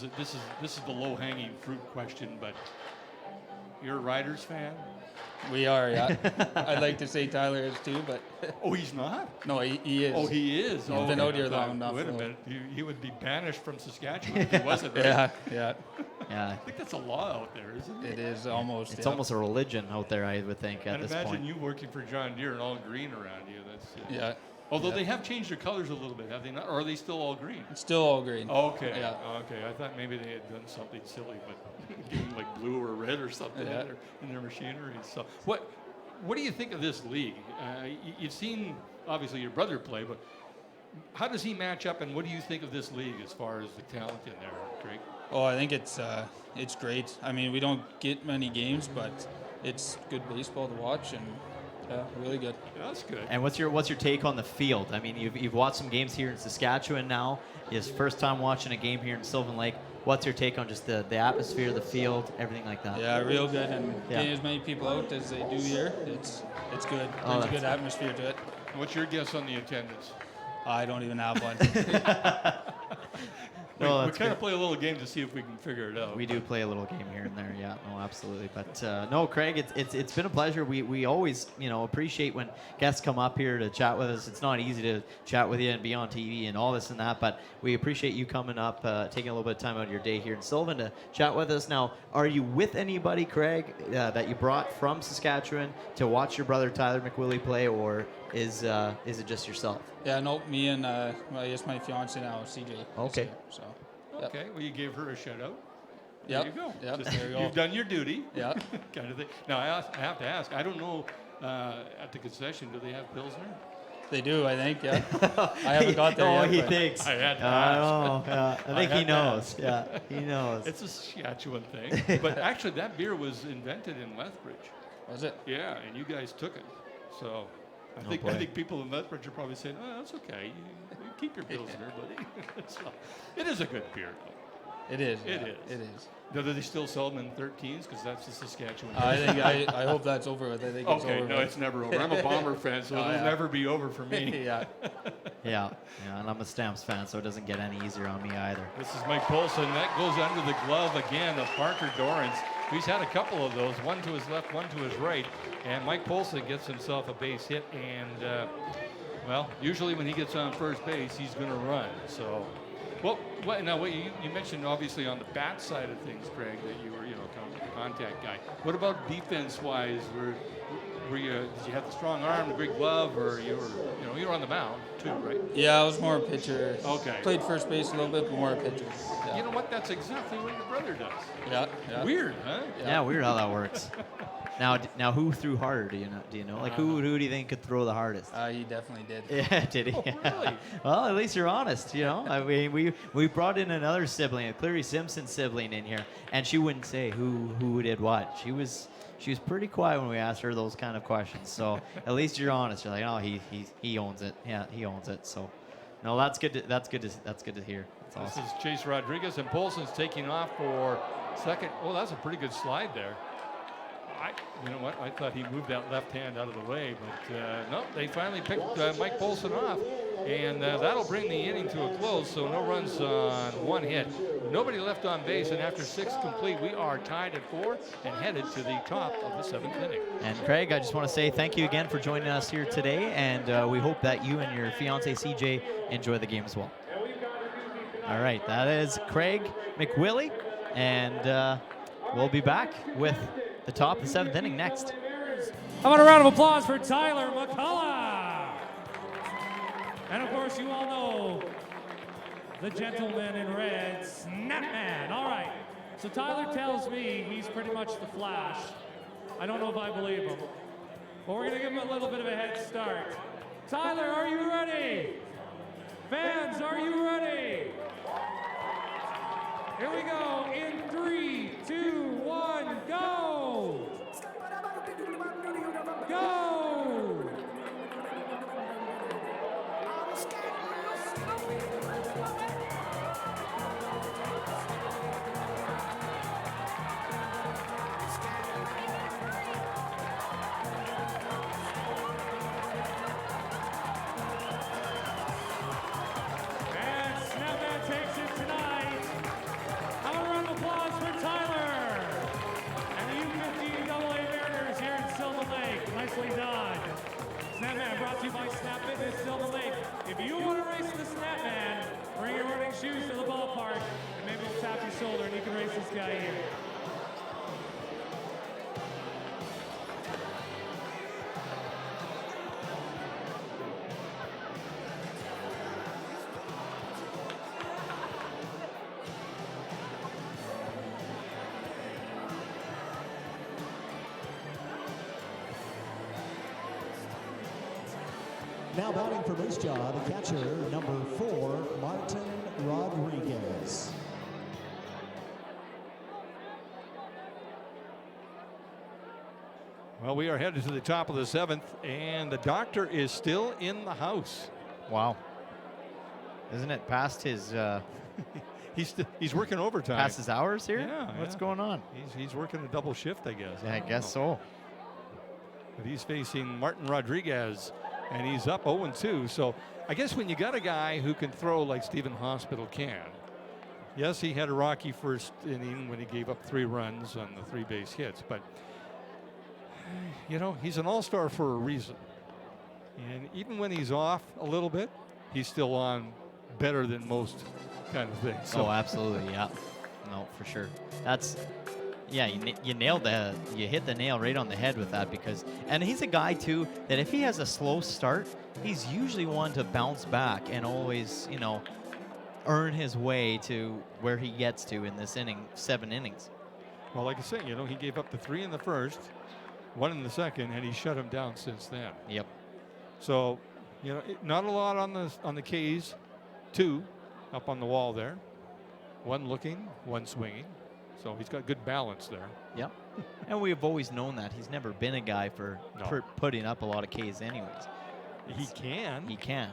the low-hanging fruit question, but you're a Riders fan? we are, yeah. I'd like to say Tyler is too, but Oh, he's not? no, he is. Oh, he is. He's been out here I thought, long enough, Wait a so- minute, he would be banished from Saskatchewan if he wasn't. Right? Yeah, yeah. Yeah. I think that's a law out there, isn't it? It is almost. It's yeah. almost a religion out there, I would think, at And this imagine point. you working for John Deere and all green around you. That's Yeah. Although Yeah. they have changed their colors a little bit, have they not? Or are they still all green? It's still all green. Okay. Yeah. Okay. I thought maybe they had done something silly, but give them like blue or red or something Yeah. in their machinery. So what do you think of this league? You've seen obviously your brother play, but how does he match up, and what do you think of this league as far as the talent in there, Craig? Oh, I think it's great. I mean, we don't get many games, but it's good baseball to watch, and really good. Yeah, that's good. And what's your take on the field? I mean, you've watched some games here in Saskatchewan now. It's first time watching a game here in Sylvan Lake. What's your take on just the atmosphere, the field, everything like that? Yeah, real good, and Yeah. getting as many people out as they do here, it's good. Oh, There's a that's good atmosphere to it. What's your guess on the attendance? I don't even have one. No, we that's kind good. of play a little game to see if we can figure it out. We do play a little game here and there, yeah, no, absolutely. But no, Craig, it's been a pleasure. We always appreciate when guests come up here to chat with us. It's not easy to chat with you and be on TV and all this and that, but we appreciate you coming up, taking a little bit of time out of your day here in Sylvan to chat with us. Now, are you with anybody, Craig, that you brought from Saskatchewan to watch your brother Tyler McWillie play, or is it just yourself? Yeah, no, me and I guess my fiance now, CJ. is Okay. here, so. Yep. Okay, well, you gave her a shout out. Yep. There you go. Yep, Just- there you go. You've done your duty. Yeah. Kind of thing. Now, I have to ask, I don't know, at the concession, do they have Pilsner? They do, I think. Yeah. I haven't got there Oh, yet. he but- thinks. I had to Oh, yeah. I think had he to knows. Yeah, he knows. It's a Saskatchewan thing. But actually, that beer was invented in Lethbridge. Was it? Yeah, and you guys took it. So I Oh, think boy. people in Lethbridge are probably saying, "Oh, that's okay. You keep your Pilsner, buddy." So, it is a good beer. It is. It yeah, is. It is. Do they still sell them in 13s? Because that's the Saskatchewan. I hope that's over with. I think it's Okay, over no, with. it's never over. I'm a Bomber fan, so Oh, it'll yeah. never be over for me. yeah. Yeah, and I'm a Stamps fan, so it doesn't get any easier on me either. This is Mike Polson. That goes under the glove again of Parker Dorrance. He's had a couple of those, one to his left, one to his right. And Mike Polson gets himself a base hit. And, well, usually when he gets on first base, he's going to run. So, you mentioned obviously on the bat side of things, Craig, that you were, contact guy. What about defense-wise? Did you have the strong arm, the great glove, or you were on the mound too, right? Yeah, I was more a pitcher. Okay. Played first base a little bit, but more a pitcher. Yeah. You know what? That's exactly what your brother does. Yeah. Yeah. Weird, huh? Yeah, weird how that works. Now, who threw harder? Do you know? Like who do you think could throw the hardest? He definitely did. Yeah, did he? Oh, really? Well, at least you're honest, I mean, we brought in another sibling, a Clary Simpson sibling in here, and she wouldn't say who did what. She was pretty quiet when we asked her those kind of questions. So at least you're honest. You're like, oh, he owns it. Yeah, he owns it. So no, that's good to hear. That's awesome. This is Chase Rodriguez, and Polson's taking off for second. Oh, that's a pretty good slide there. You know what? I thought he moved that left hand out of the way, but no, they finally picked Mike Polson off, and that'll bring the inning to a close. So no runs on one hit, nobody left on base, and after 6 complete, we are tied at 4 and headed to the top of the 7th inning. And Craig, I just want to say thank you again for joining us here today, and we hope that you and your fiance CJ enjoy the game as well. All right, that is Craig McWillie, and we'll be back with the top of the 7th inning next. How about a round of applause for Tyler McCullough? And of course, you all know the gentleman in red, Snapman. All right, so Tyler tells me he's pretty much the Flash. I don't know if I believe him, but we're gonna give him a little bit of a head start. Tyler, are you ready? Fans, are you ready? Here we go in 3, 2, 1, go! Go! this guy here. Now batting for Moose Jaw, the catcher, number 4, Martin Rodriguez. Well, we are headed to the top of the 7th, and the doctor is still in the house. Wow. Isn't it past his He's working overtime. past his hours here? Yeah, What's yeah. going on? He's working a double shift, I guess. Yeah, I don't guess know. so. But he's facing Martin Rodriguez, and he's up 0-2. So I guess when you got a guy who can throw like Stephen Hospital can, yes, he had a rocky first inning when he gave up 3 runs on the 3 base hits, but you know, he's an all-star for a reason. And even when he's off a little bit, he's still on better than most kind of thing. So Oh, absolutely, yeah. No, for sure. That's, yeah, you nailed you hit the nail right on the head with that because, and he's a guy too that if he has a slow start, he's usually one to bounce back and always, you know, earn his way to where he gets to in this inning, 7 innings. well, like I say, you know, he gave up the 3 in the first, 1 in the second, and he shut him down since then. Yep. So, you know, not a lot on the K's. 2 up on the wall there. 1 looking, 1 swinging. So he's got good balance there. Yep. And we've always known that he's never been a guy for No. putting up a lot of Ks anyways. He can He can.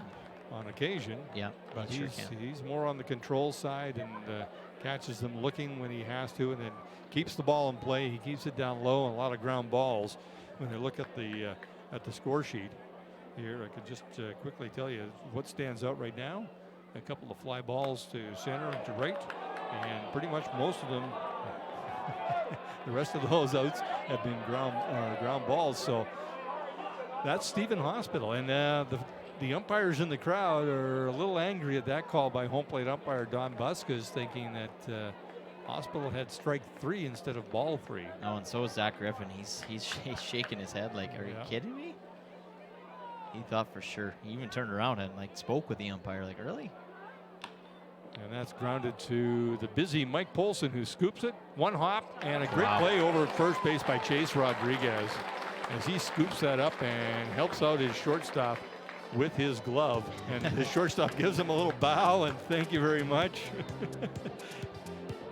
on occasion, Yeah. but he sure he's, can. he's more on the control side and catches them looking when he has to, and then keeps the ball in play. He keeps it down low and a lot of ground balls. When they look at the score sheet here, I could just quickly tell you what stands out right now. A couple of fly balls to center and to right, and pretty much most of them, the rest of those outs have been ground balls. So that's Stephen Hospital, and the umpires in the crowd are a little angry at that call by home plate umpire Don Buskas, thinking that Hospital had strike 3 instead of ball 3. Oh, and so is Zach Griffin. He's shaking his head like, are you Yeah. kidding me? He thought for sure. He even turned around and like spoke with the umpire like, really? And that's grounded to the busy Mike Polson, who scoops it. 1 hop and a great Wow. play over at first base by Chase Rodriguez as he scoops that up and helps out his shortstop with his glove. And his shortstop gives him a little bow and thank you very much.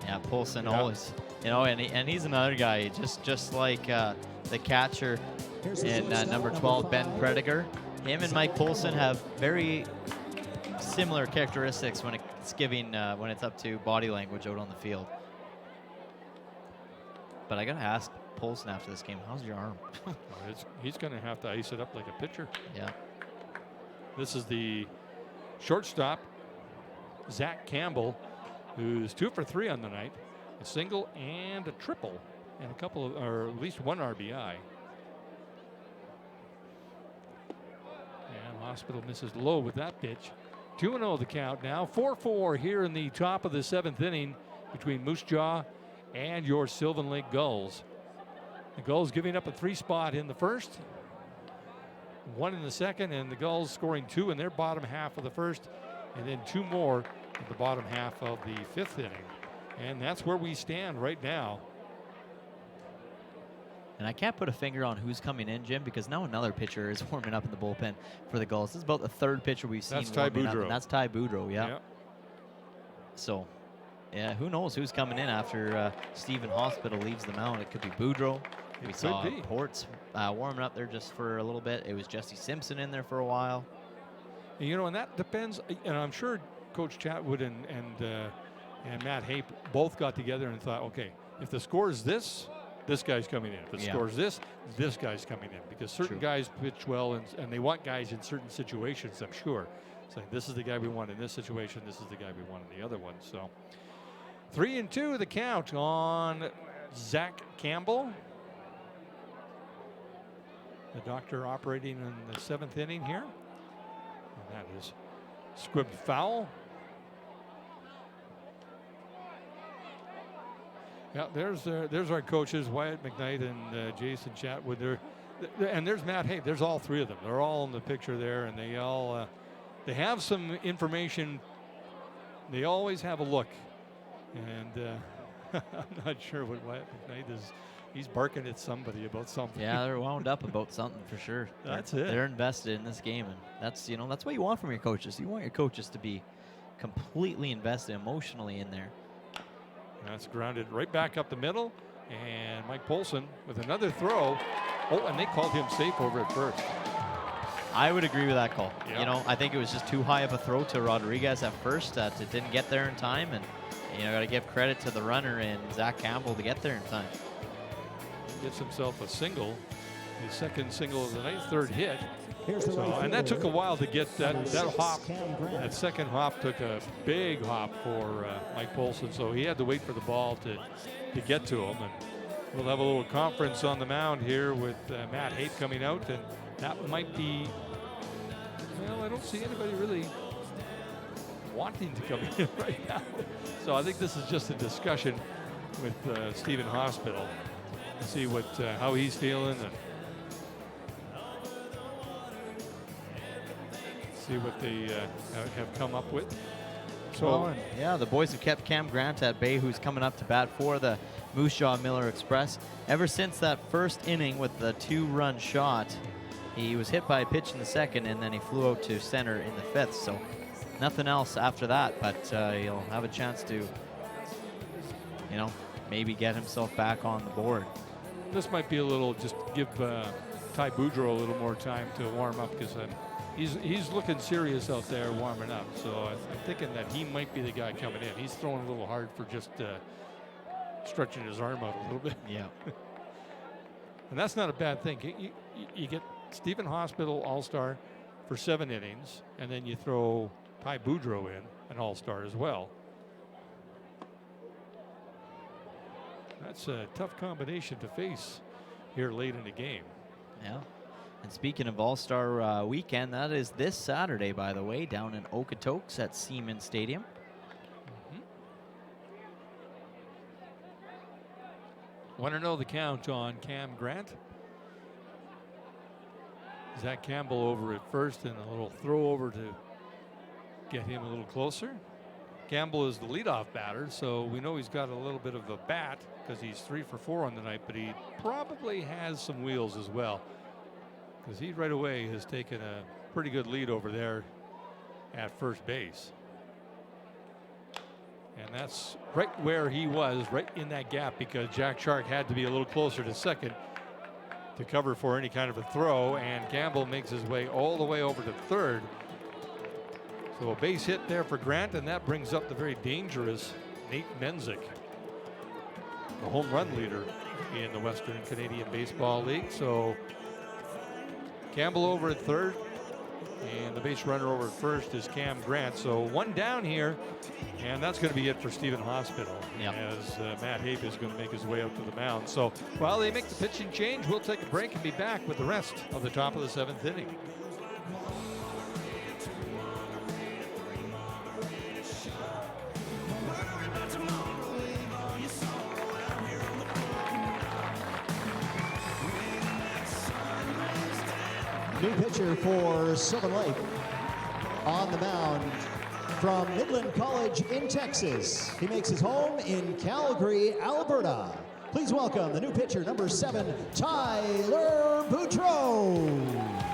Yeah, Polson Yeah. always, you know, and he's another guy just like the catcher Here's the in shortstop, number 12, Ben 5. Prediger. Him and Mike Polson have very similar characteristics when it's up to body language out on the field. But I gotta ask Polson after this game, how's your arm? He's going to have to ice it up like a pitcher. Yeah. This is the shortstop, Zach Campbell, who's 2 for 3 on the night, a single and a triple, and a couple of, or at least 1 RBI. And Hospital misses low with that pitch. 2-0 the count now. 4-4 here in the top of the 7th inning between Moose Jaw and your Sylvan Lake Gulls. The Gulls giving up a 3 spot in the first, 1 in the second, and the Gulls scoring 2 in their bottom half of the first, and then 2 more in the bottom half of the 5th inning. And that's where we stand right now. And I can't put a finger on who's coming in, Jim, because now another pitcher is warming up in the bullpen for the Gulls. This is about the 3rd pitcher we've seen That's Ty warming up, Boudreau. and that's Ty Boudreau, yeah. Yep. So, yeah, who knows who's coming in after Stephen Hospital leaves the mound. It could be Boudreau. We It saw could be. Ports warming up there just for a little bit. It was Jesse Simpson in there for a while. And, you know, and that depends, and I'm sure Coach Chatwood and Matt Hape both got together and thought, okay, if the score is this guy's coming in. If it Yeah. scores this guy's coming in. Because certain True. guys pitch well, and they want guys in certain situations, I'm sure. Saying this is the guy we want in this situation, this is the guy we want in the other one. So 3-2 the count on Zach Campbell. The doctor operating in the 7th inning here. And that is squibbed foul. Yeah, there's our coaches, Wyatt McKnight and Jason Chatwood. And there's Matt Hay. There's all three of them. They're all in the picture there, and they all they have some information. They always have a look, and I'm not sure what Wyatt McKnight is. He's barking at somebody about something. Yeah, they're wound up about something for sure. That's it. They're invested in this game, and that's that's what you want from your coaches. You want your coaches to be completely invested emotionally in there. That's grounded right back up the middle, and Mike Polson with another throw. Oh, and they called him safe over at first. I would agree with that call. Yeah. I think it was just too high of a throw to Rodriguez at first. That it didn't get there in time, and got to give credit to the runner and Zach Campbell to get there in time. Gets himself a single, his second single of the night, third hit. Here's the right And that took a while to get that hop. Cam Grant. That second hop took a big hop for Mike Polson, so he had to wait for the ball to get to him. And we'll have a little conference on the mound here with Matt Haight coming out, and that might be, well, I don't see anybody really wanting to come in right now. So I think this is just a discussion with Stephen Hospital. See what how he's feeling and see what they have come up with. So the boys have kept Cam Grant at bay, who's coming up to bat for the Moose Jaw Miller Express. Ever since that first inning with the 2-run shot, he was hit by a pitch in the second, and then he flew out to center in the fifth. So nothing else after that, but he'll have a chance to, maybe get himself back on the board. this might be a little, just give Ty Boudreau a little more time to warm up, because he's looking serious out there warming up. So I'm thinking that he might be the guy coming in. He's throwing a little hard for just stretching his arm out a little bit. Yeah. And that's not a bad thing. You get Stephen Hospital All-Star for 7 innings, and then you throw Ty Boudreau in, an All-Star as well. That's a tough combination to face here late in the game. Yeah. And speaking of All-Star weekend, that is this Saturday, by the way, down in Okotoks at Siemens Stadium. Want to know the count on Cam Grant? Zach Campbell over at first, and a little throw over to get him a little closer. Campbell is the leadoff batter, so we know he's got a little bit of a bat because he's 3 for 4 on the night, but he probably has some wheels as well, because he right away has taken a pretty good lead over there at first base. And that's right where he was, right in that gap, because Jack Shark had to be a little closer to second to cover for any kind of a throw, and Campbell makes his way all the way over to third. So a base hit there for Grant, and that brings up the very dangerous Nate Menzick, the home run leader in the Western Canadian Baseball League. So Campbell over at third, and the base runner over at first is Cam Grant. So 1 down here, and that's going to be it for Stephen Hospital, as Matt Hape is going to make his way out to the mound. So while they make the pitching change, we'll take a break and be back with the rest of the top of the 7th inning. New pitcher for Sylvan Lake on the mound from Midland College in Texas. He makes his home in Calgary, Alberta. Please welcome the new pitcher, number 7, Tyler Boudreau.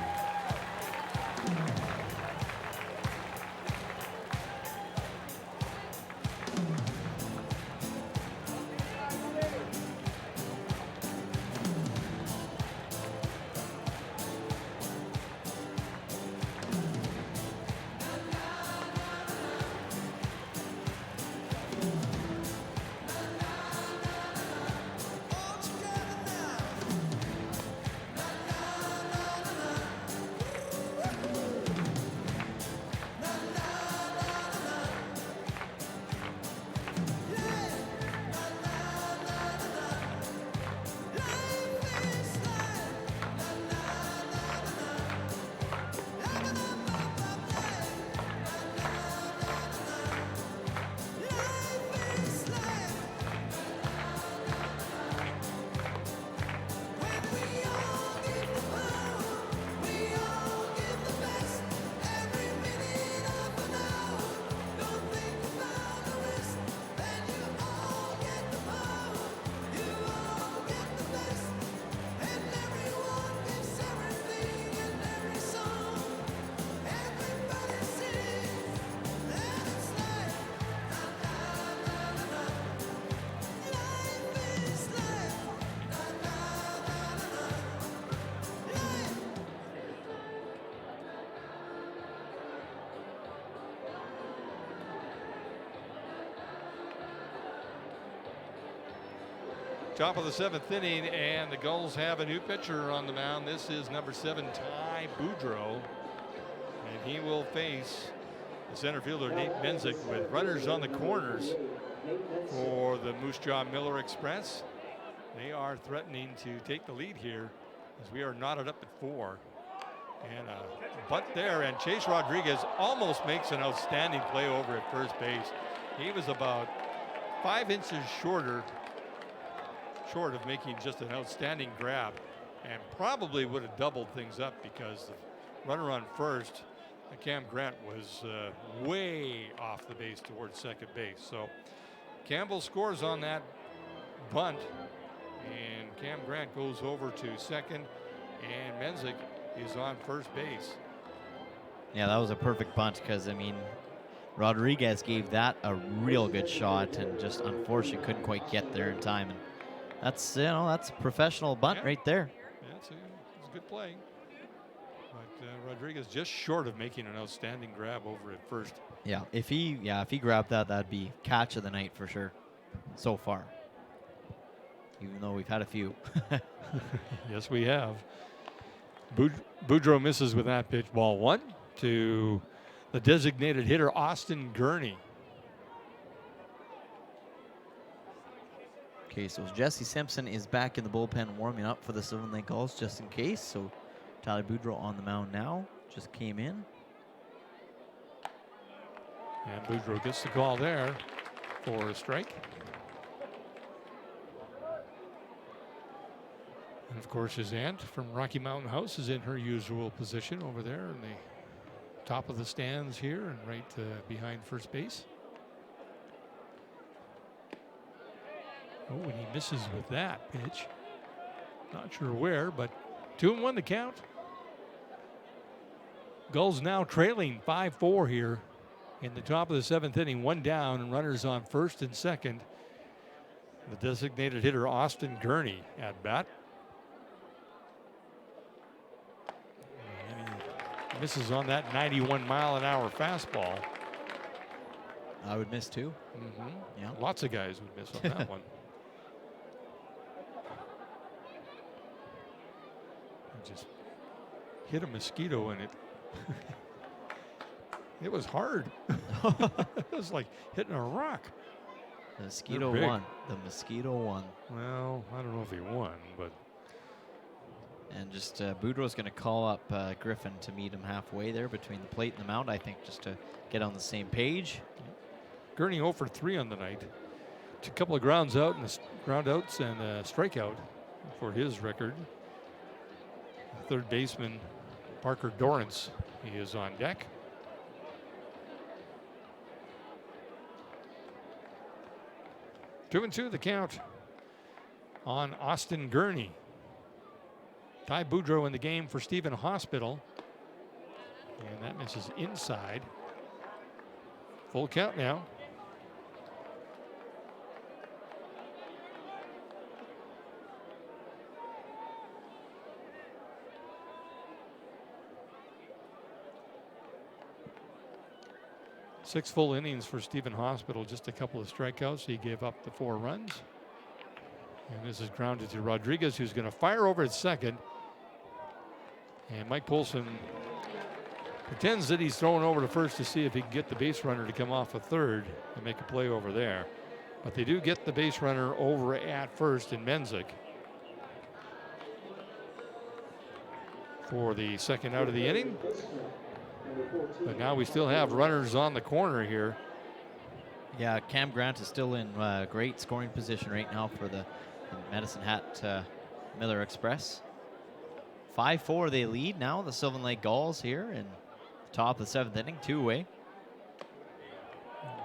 Top of the 7th inning, and the Gulls have a new pitcher on the mound. This is number 7, Ty Boudreau, and he will face the center fielder, Nate Menzik, with runners on the corners for the Moose Jaw Miller Express. They are threatening to take the lead here as we are knotted up at 4. And a bunt there, and Chase Rodriguez almost makes an outstanding play over at first base. He was about 5 inches short of making just an outstanding grab, and probably would have doubled things up because the runner on first, Cam Grant, was way off the base towards second base. So Campbell scores on that bunt, and Cam Grant goes over to second, and Menzik is on first base. Yeah, that was a perfect bunt because, I mean, Rodriguez gave that a real good shot and just unfortunately couldn't quite get there in time. And that's, that's a professional bunt right there. Yeah, it's a good play. But Rodriguez just short of making an outstanding grab over at first. Yeah, if he grabbed that, that'd be catch of the night for sure so far. Even though we've had a few. Yes, we have. Boudreau misses with that pitch. Ball 1 to the designated hitter, Austin Gurney. Okay, so Jesse Simpson is back in the bullpen warming up for the Sylvan Lake Gulls just in case. So Tyler Boudreau on the mound now, just came in. And Boudreau gets the call there for a strike. And of course, his aunt from Rocky Mountain House is in her usual position over there in the top of the stands here and right behind first base. Oh, and he misses with that pitch. Not sure where, but 2-1 the count. Gulls now trailing 5-4 here in the top of the 7th inning. 1 down and runners on first and second. The designated hitter, Austin Gurney, at bat. And he misses on that 91-mile-an-hour fastball. I would miss too. Mm-hmm. Yeah. Lots of guys would miss on that one. Just hit a mosquito in it. It was hard. It was like hitting a rock. The mosquito won. The mosquito won. Well, I don't know if he won, but. And just Boudreau's going to call up Griffin to meet him halfway there between the plate and the mound, I think, just to get on the same page. Gurney 0 for 3 on the night. A couple of ground outs and a strikeout for his record. Third baseman Parker Dorrance, he is on deck. Two and two the count on Austin Gurney. Ty Boudreau in the game for Stephen Hospital. And that misses inside. Full count now. Six full innings for Stephen Hospital, just a couple of strikeouts. He gave up the 4 runs. And this is grounded to Rodriguez, who's going to fire over at second. And Mike Poulsen pretends that he's throwing over to first to see if he can get the base runner to come off a third and make a play over there. But they do get the base runner over at first in Menzik for the second out of the inning. But now we still have runners on the corner here. Yeah, Cam Grant is still in great scoring position right now for the Medicine Hat Miller Express. 5-4 they lead now, the Sylvan Lake Gulls here in the top of the 7th inning, 2-away.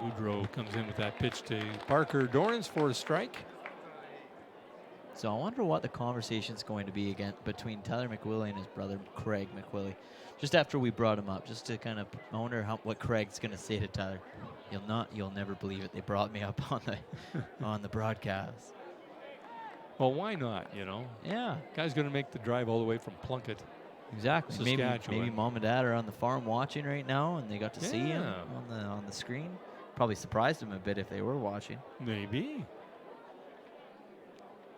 Boudreau comes in with that pitch to Parker Dorrance for a strike. So I wonder what the conversation's going to be again between Tyler McWillie and his brother Craig McWillie. Just after we brought him up, just to kind of, I wonder what Craig's going to say to Tyler. You'll never believe it. They brought me up on the on the broadcast. Well, why not? You know. Yeah. Guy's going to make the drive all the way from Plunkett. Exactly. Maybe mom and dad are on the farm watching right now, and they got to see him on the screen. Probably surprised him a bit if they were watching. Maybe.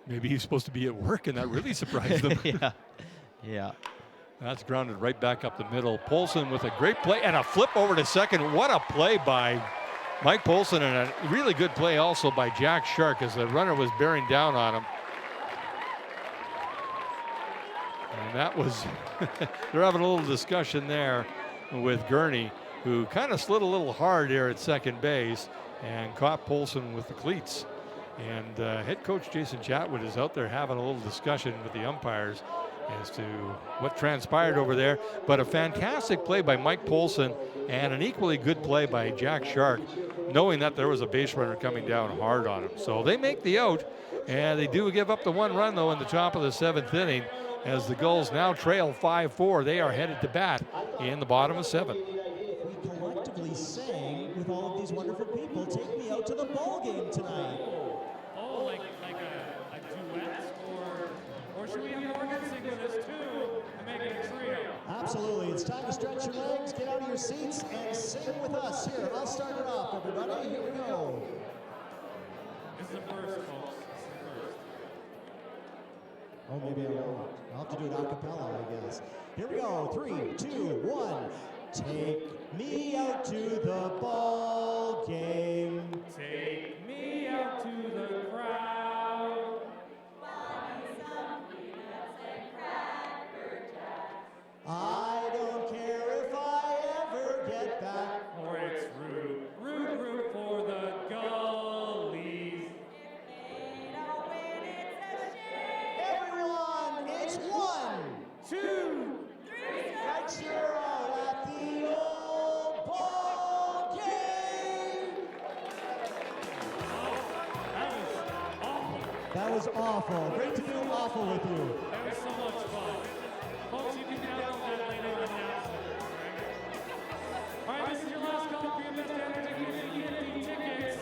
Maybe he's supposed to be at work, and that really surprised him. Yeah. That's grounded right back up the middle. Polson with a great play and a flip over to second. What a play by Mike Polson, and a really good play also by Jack Shark as the runner was bearing down on him. And that was, they're having a little discussion there with Gurney, who kind of slid a little hard there at second base and caught Polson with the cleats. And head coach Jason Chatwood is out there having a little discussion with the umpires as to what transpired over there. But a fantastic play by Mike Polson and an equally good play by Jack Shark, knowing that there was a base runner coming down hard on him. So they make the out, and they do give up the 1 run, though, in the top of the 7th inning as the Gulls now trail 5-4. They are headed to bat in the bottom of 7. We collectively sang with all of these wonderful people, "Take me out to the ball game tonight." Oh, like a duet, or should we have Morgan sing with us too and make it a trio? Absolutely. It's time to stretch your legs, get out of your seats, and sing with us. Here, I'll start it off, everybody. Here we go. This is the first, folks. This is the first. Oh, maybe I won't. I'll have to do it a cappella, I guess. Here we go. 3, 2, 1. Take me out to the ball game. Take me out to the crowd. I don't care if I ever get back. Or it's root for the Gullies. Everyone, it's 1, 2, right here out at the old ball game. That was awful. That was awful. Great to do awful with you. That was so much fun. Folks, you can download that later on the app store. All right, this is your last call for your best energy 50 tickets.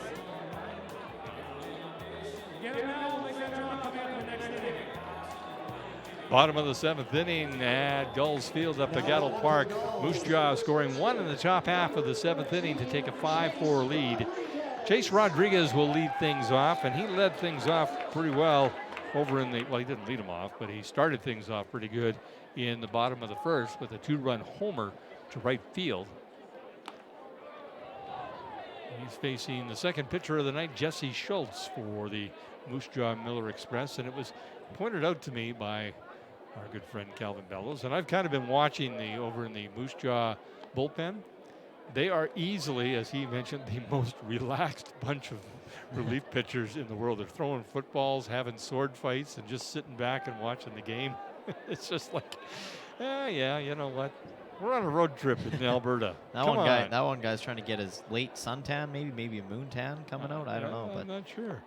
Get them now. We'll make that draw coming up in the next inning. Bottom of the 7th inning at Gulls Field up at Gattle Park. Moose Jaw scoring 1 in the top half of the 7th inning to take a 5-4 lead. Chase Rodriguez will lead things off, and he led things off pretty well over in the, well, he didn't lead them off, but he started things off pretty good in the bottom of the 1st with a 2-run homer to right field. He's facing the second pitcher of the night, Jesse Schultz, for the Moose Jaw Miller Express, and it was pointed out to me by our good friend Calvin Bellows, and I've kind of been watching over in the Moose Jaw bullpen. They are easily, as he mentioned, the most relaxed bunch of relief pitchers in the world. They're throwing footballs, having sword fights, and just sitting back and watching the game. It's just like, yeah, you know what? We're on a road trip in Alberta. That one guy's trying to get his late suntan, maybe a moon tan coming out. I don't know, but I'm not sure.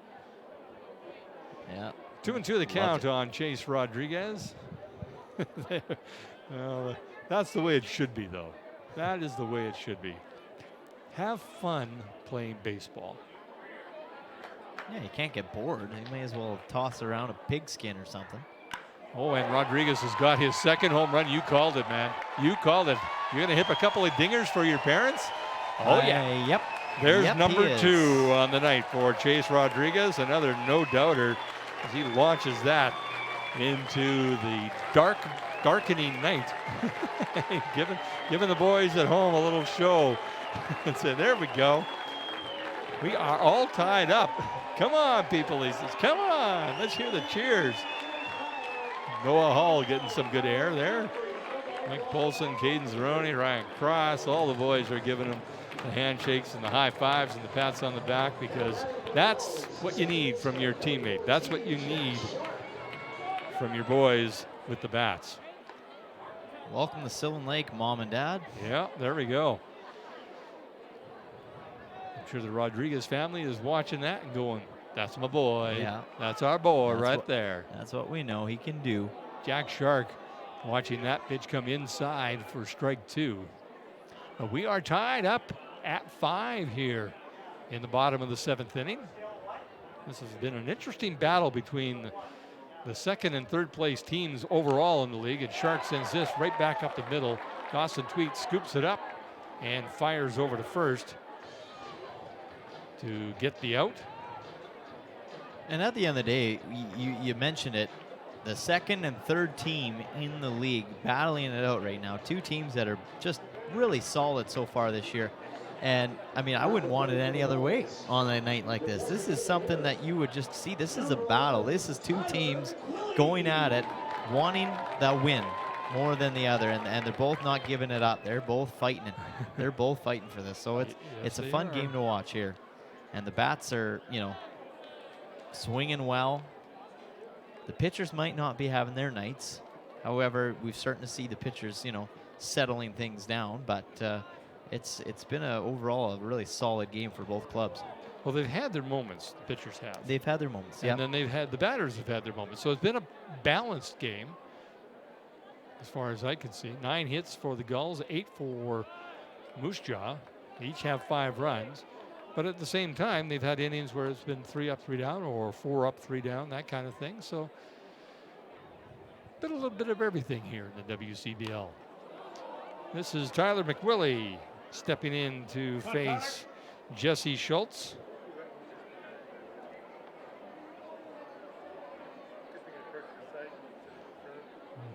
Yeah. 2-2 the count on Chase Rodriguez. Well, that's the way it should be, though. That is the way it should be. Have fun playing baseball. Yeah, you can't get bored. You may as well toss around a pigskin or something. Oh, and Rodriguez has got his second home run. You called it, man. You called it. You're going to hit a couple of dingers for your parents? Oh, yeah. Yep. There's Yep, number he is. 2 on the night for Chase Rodriguez. Another no-doubter as he launches that into the darkening night. giving the boys at home a little show. And so there we go. We are all tied up. Come on, people, he says. Come on, let's hear the cheers. Noah Hall getting some good air there. Mike Polson, Caden Zeroni, Ryan Cross, all the boys are giving him the handshakes and the high fives and the pats on the back, because that's what you need from your teammate. That's what you need from your boys with the bats. Welcome to Sylvan Lake, Mom and Dad. Yeah, there we go. I'm sure the Rodriguez family is watching that and going, that's my boy. Yeah. That's our boy That's right what- there. That's what we know he can do. Jack Shark watching that pitch come inside for strike 2. But we are tied up at 5 here in the bottom of the 7th inning. This has been an interesting battle between the second and third place teams overall in the league, and Shark sends this right back up the middle. Dawson Tweet scoops it up and fires over to first to get the out. And at the end of the day, you mentioned it, the second and third team in the league battling it out right now. Two teams that are just really solid so far this year. And, I mean, I wouldn't want it any other way on a night like this. This is something that you would just see. This is a battle. This is two teams going at it, wanting the win more than the other. And they're both not giving it up. They're both fighting it. They're both fighting for this. So it's a fun game to watch here. And the bats are, you know, swinging well. The pitchers might not be having their nights. However, we've starting to see the pitchers, you know, settling things down. But it's been overall a really solid game for both clubs. Well, they've had their moments. The pitchers have. They've had their moments. And then the batters have had their moments. So it's been a balanced game, as far as I can see. 9 hits for the Gulls, 8 for Moose Jaw. They each have 5 runs. But at the same time, they've had innings where it's been 3 up, 3 down, or 4 up, 3 down, that kind of thing. So a little bit of everything here in the WCBL. This is Tyler McWillie stepping in to face Jesse Schultz.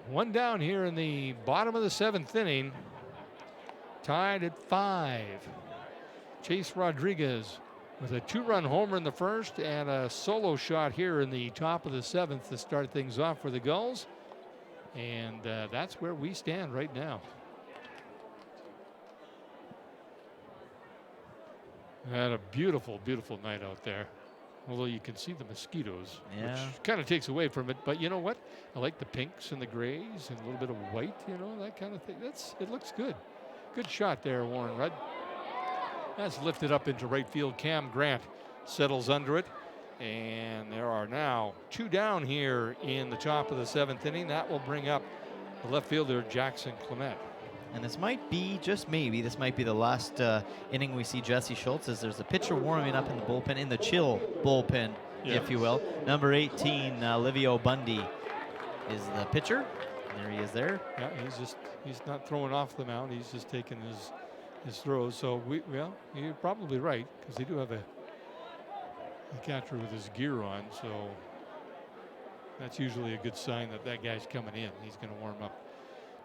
One down here in the bottom of the 7th inning. Tied at 5. Chase Rodriguez with a 2-run homer in the first and a solo shot here in the top of the 7th to start things off for the Gulls. And that's where we stand right now. Had a beautiful, beautiful night out there. Although you can see the mosquitoes, which kind of takes away from it. But you know what? I like the pinks and the grays and a little bit of white, you know, that kind of thing. It looks good. Good shot there, Warren Rudd. That's lifted up into right field. Cam Grant settles under it. And there are now 2 down here in the top of the 7th inning. That will bring up the left fielder, Jackson Clement. And this might be, just maybe, this might be the last inning we see Jesse Schultz, as there's a pitcher warming up in the bullpen, in the chill bullpen, if you will. Number 18, Livio Bundy is the pitcher. There he is there. Yeah, he's not throwing off the mound. He's just taking his throws. So, you're probably right, because they do have a catcher with his gear on. So that's usually a good sign that guy's coming in. He's going to warm up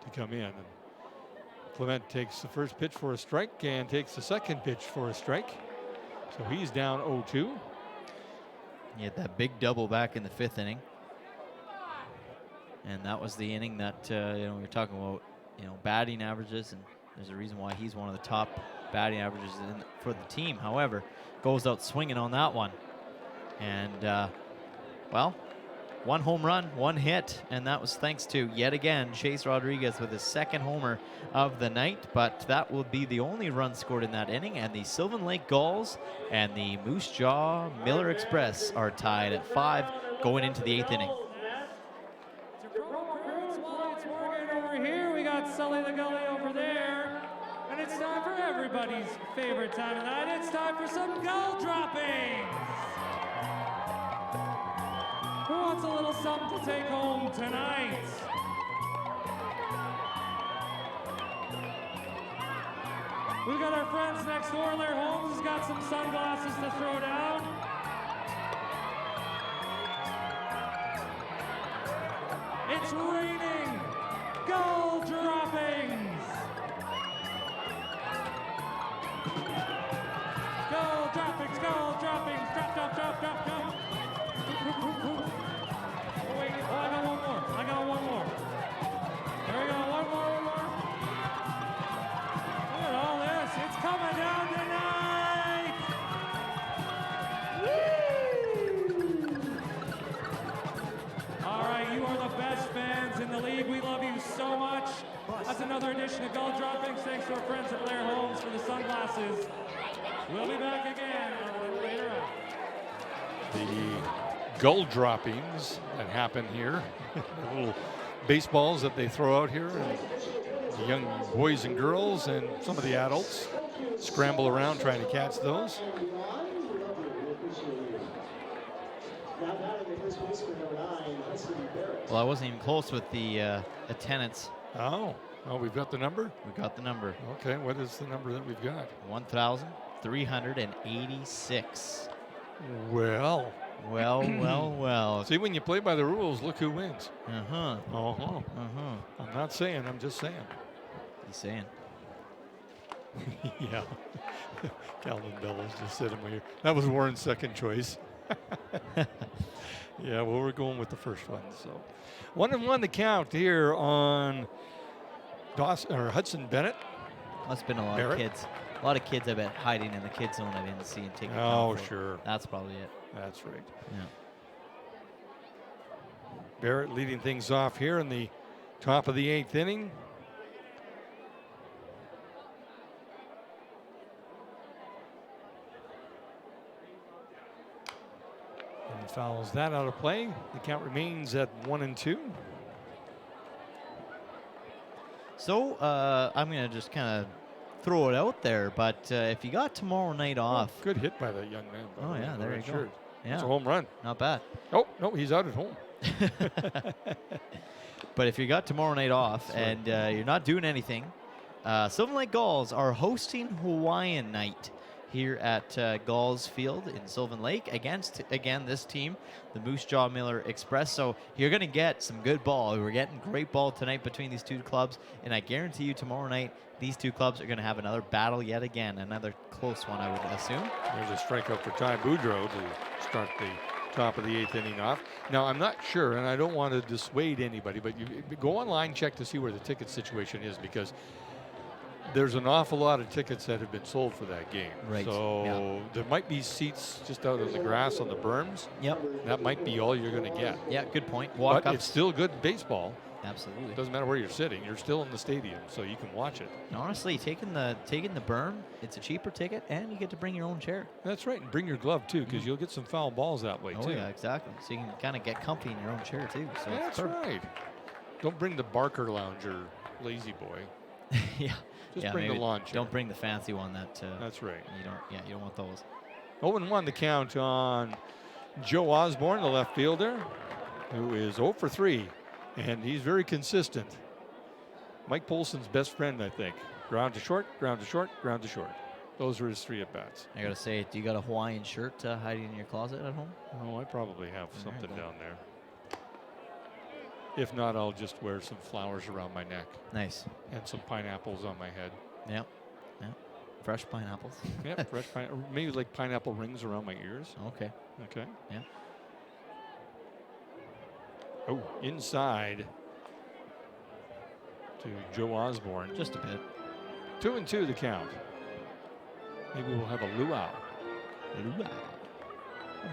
to come in. And Clement takes the first pitch for a strike and takes the second pitch for a strike. So he's down 0-2. He had that big double back in the 5th inning. And that was the inning that, we were talking about, batting averages, and there's a reason why he's one of the top batting averages for the team. However, goes out swinging on that one. And, 1 home run, 1 hit, and that was thanks to, yet again, Chase Rodriguez with his 2nd homer of the night. But that will be the only run scored in that inning, and the Sylvan Lake Gulls and the Moose Jaw Miller Express are tied at 5 going into the 8th inning. Over here, we got Sully the Gully over there, and it's time for everybody's favorite time of night. It's time for some gull droppings. Who wants a little something to take home tonight? We've got our friends next door. Larry Holmes has got some sunglasses to throw down. It's raining gull droppings. Gull droppings, gull droppings. Drop, drop, drop, drop, drop. Oh, wait. Oh, I got one more. There we go. One more. Look at all this. It's coming down tonight. Woo! All right, you are the best fans in the league. We love you so much. That's another edition of Gull Droppings. Thanks to our friends at Blair Holmes for the sunglasses. We'll be back again a little later on. The gull droppings that happen here, the little baseballs that they throw out here, and the young boys and girls and some of the adults scramble around trying to catch those. Well, I wasn't even close with the attendance. Oh, we've got the number? We got the number. Okay, what is the number that we've got? 1,386. Well, Well, well, well. See, when you play by the rules, look who wins. Uh-huh. Uh-huh. Uh-huh. I'm not saying, I'm just saying. He's saying. Yeah. Calvin Bellows just said him here. That was Warren's second choice. Yeah, well, we're going with the first one. So 1-1 the count here on Hudson Bennett. Must have been a lot Barrett? of kids. A lot of kids, I bet, hiding in the kids zone I didn't see and taking Oh, down for. sure. That's probably it. That's right. Yeah. Barrett leading things off here in the top of the 8th inning. And fouls that out of play. The count remains at 1-2. So I'm going to just kind of throw it out there, but if you got tomorrow night off. Good hit by that young man. Oh, yeah, there you go. Sure. Yeah. It's a home run. Not bad. Oh, no, he's out at home. But if you got tomorrow night off and you're not doing anything, Sylvan Lake Gulls are hosting Hawaiian night here at Gulls Field in Sylvan Lake against, again, this team, the Moose Jaw Miller Express. So you're going to get some good ball. We're getting great ball tonight between these two clubs, and I guarantee you tomorrow night these two clubs are going to have another battle yet again, another close one, I would assume. There's a strikeout for Ty Boudreau to start the top of the 8th inning off. Now, I'm not sure, and I don't want to dissuade anybody, but you go online, check to see where the ticket situation is, because there's an awful lot of tickets that have been sold for that game. Right. So there might be seats just out on the grass on the berms. Yep. That might be all you're going to get. Yeah, good point. But Walk-ups. it's still good baseball. Absolutely. It doesn't matter where you're sitting. You're still in the stadium, so you can watch it. And honestly, taking the berm, it's a cheaper ticket, and you get to bring your own chair. That's right. And bring your glove, too, because you'll get some foul balls that way, Oh, too. yeah, exactly. So you can kind of get comfy in your own chair, too. So it's That's perfect. right. Don't bring the Barker Lounge or Lazy Boy. Yeah. Just Yeah, bring the maybe lawn chair. Don't bring the fancy one that That's right. you don't want those. 0-1 the count on Joe Osborne, the left fielder, who is 0 for 3, and he's very consistent. Mike Polson's best friend, I think. Ground to short, ground to short, ground to short. Those are his 3 at-bats. I got to say, do you got a Hawaiian shirt hiding in your closet at home? Oh, I probably have All something right, down there. If not, I'll just wear some flowers around my neck Nice. and some pineapples on my head. Yep. Yep. Fresh pineapples. Yep, fresh maybe like pineapple rings around my ears. Okay. Okay. Yeah. Oh, inside to Joe Osborne. Just a bit. 2-2 the count. Maybe we'll have a luau. Luau.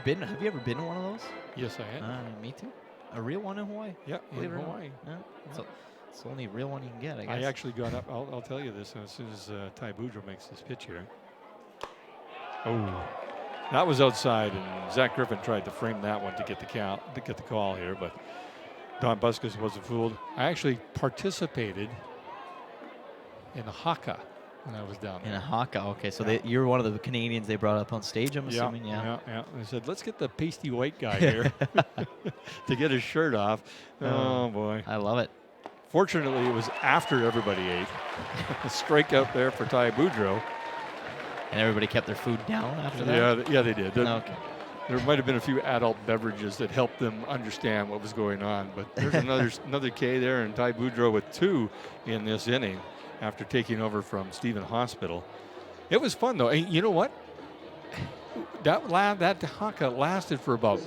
Have you ever been to one of those? Yes, I am. Me too. A real one in Hawaii? Yeah, Believe in it or not. Hawaii. Yeah. So it's the only real one you can get, I guess. I actually got up. I'll tell you this as soon as Ty Boudreau makes this pitch here. Oh, that was outside, and Zach Griffin tried to frame that one to get the count, to get the call here, but Don Busquets wasn't fooled. I actually participated in a haka when I was down there. In a haka, okay. So you're one of the Canadians they brought up on stage, I'm assuming, yeah. They said, let's get the pasty white guy here to get his shirt off. Oh, boy. I love it. Fortunately, it was after everybody ate. A strikeout there for Ty Boudreau. And everybody kept their food down after that? Yeah, they did. Okay. There might have been a few adult beverages that helped them understand what was going on. But there's another K there, and Ty Boudreau with 2 in this inning after taking over from Stephen Hospital. It was fun, though. And you know what? That haka lasted for about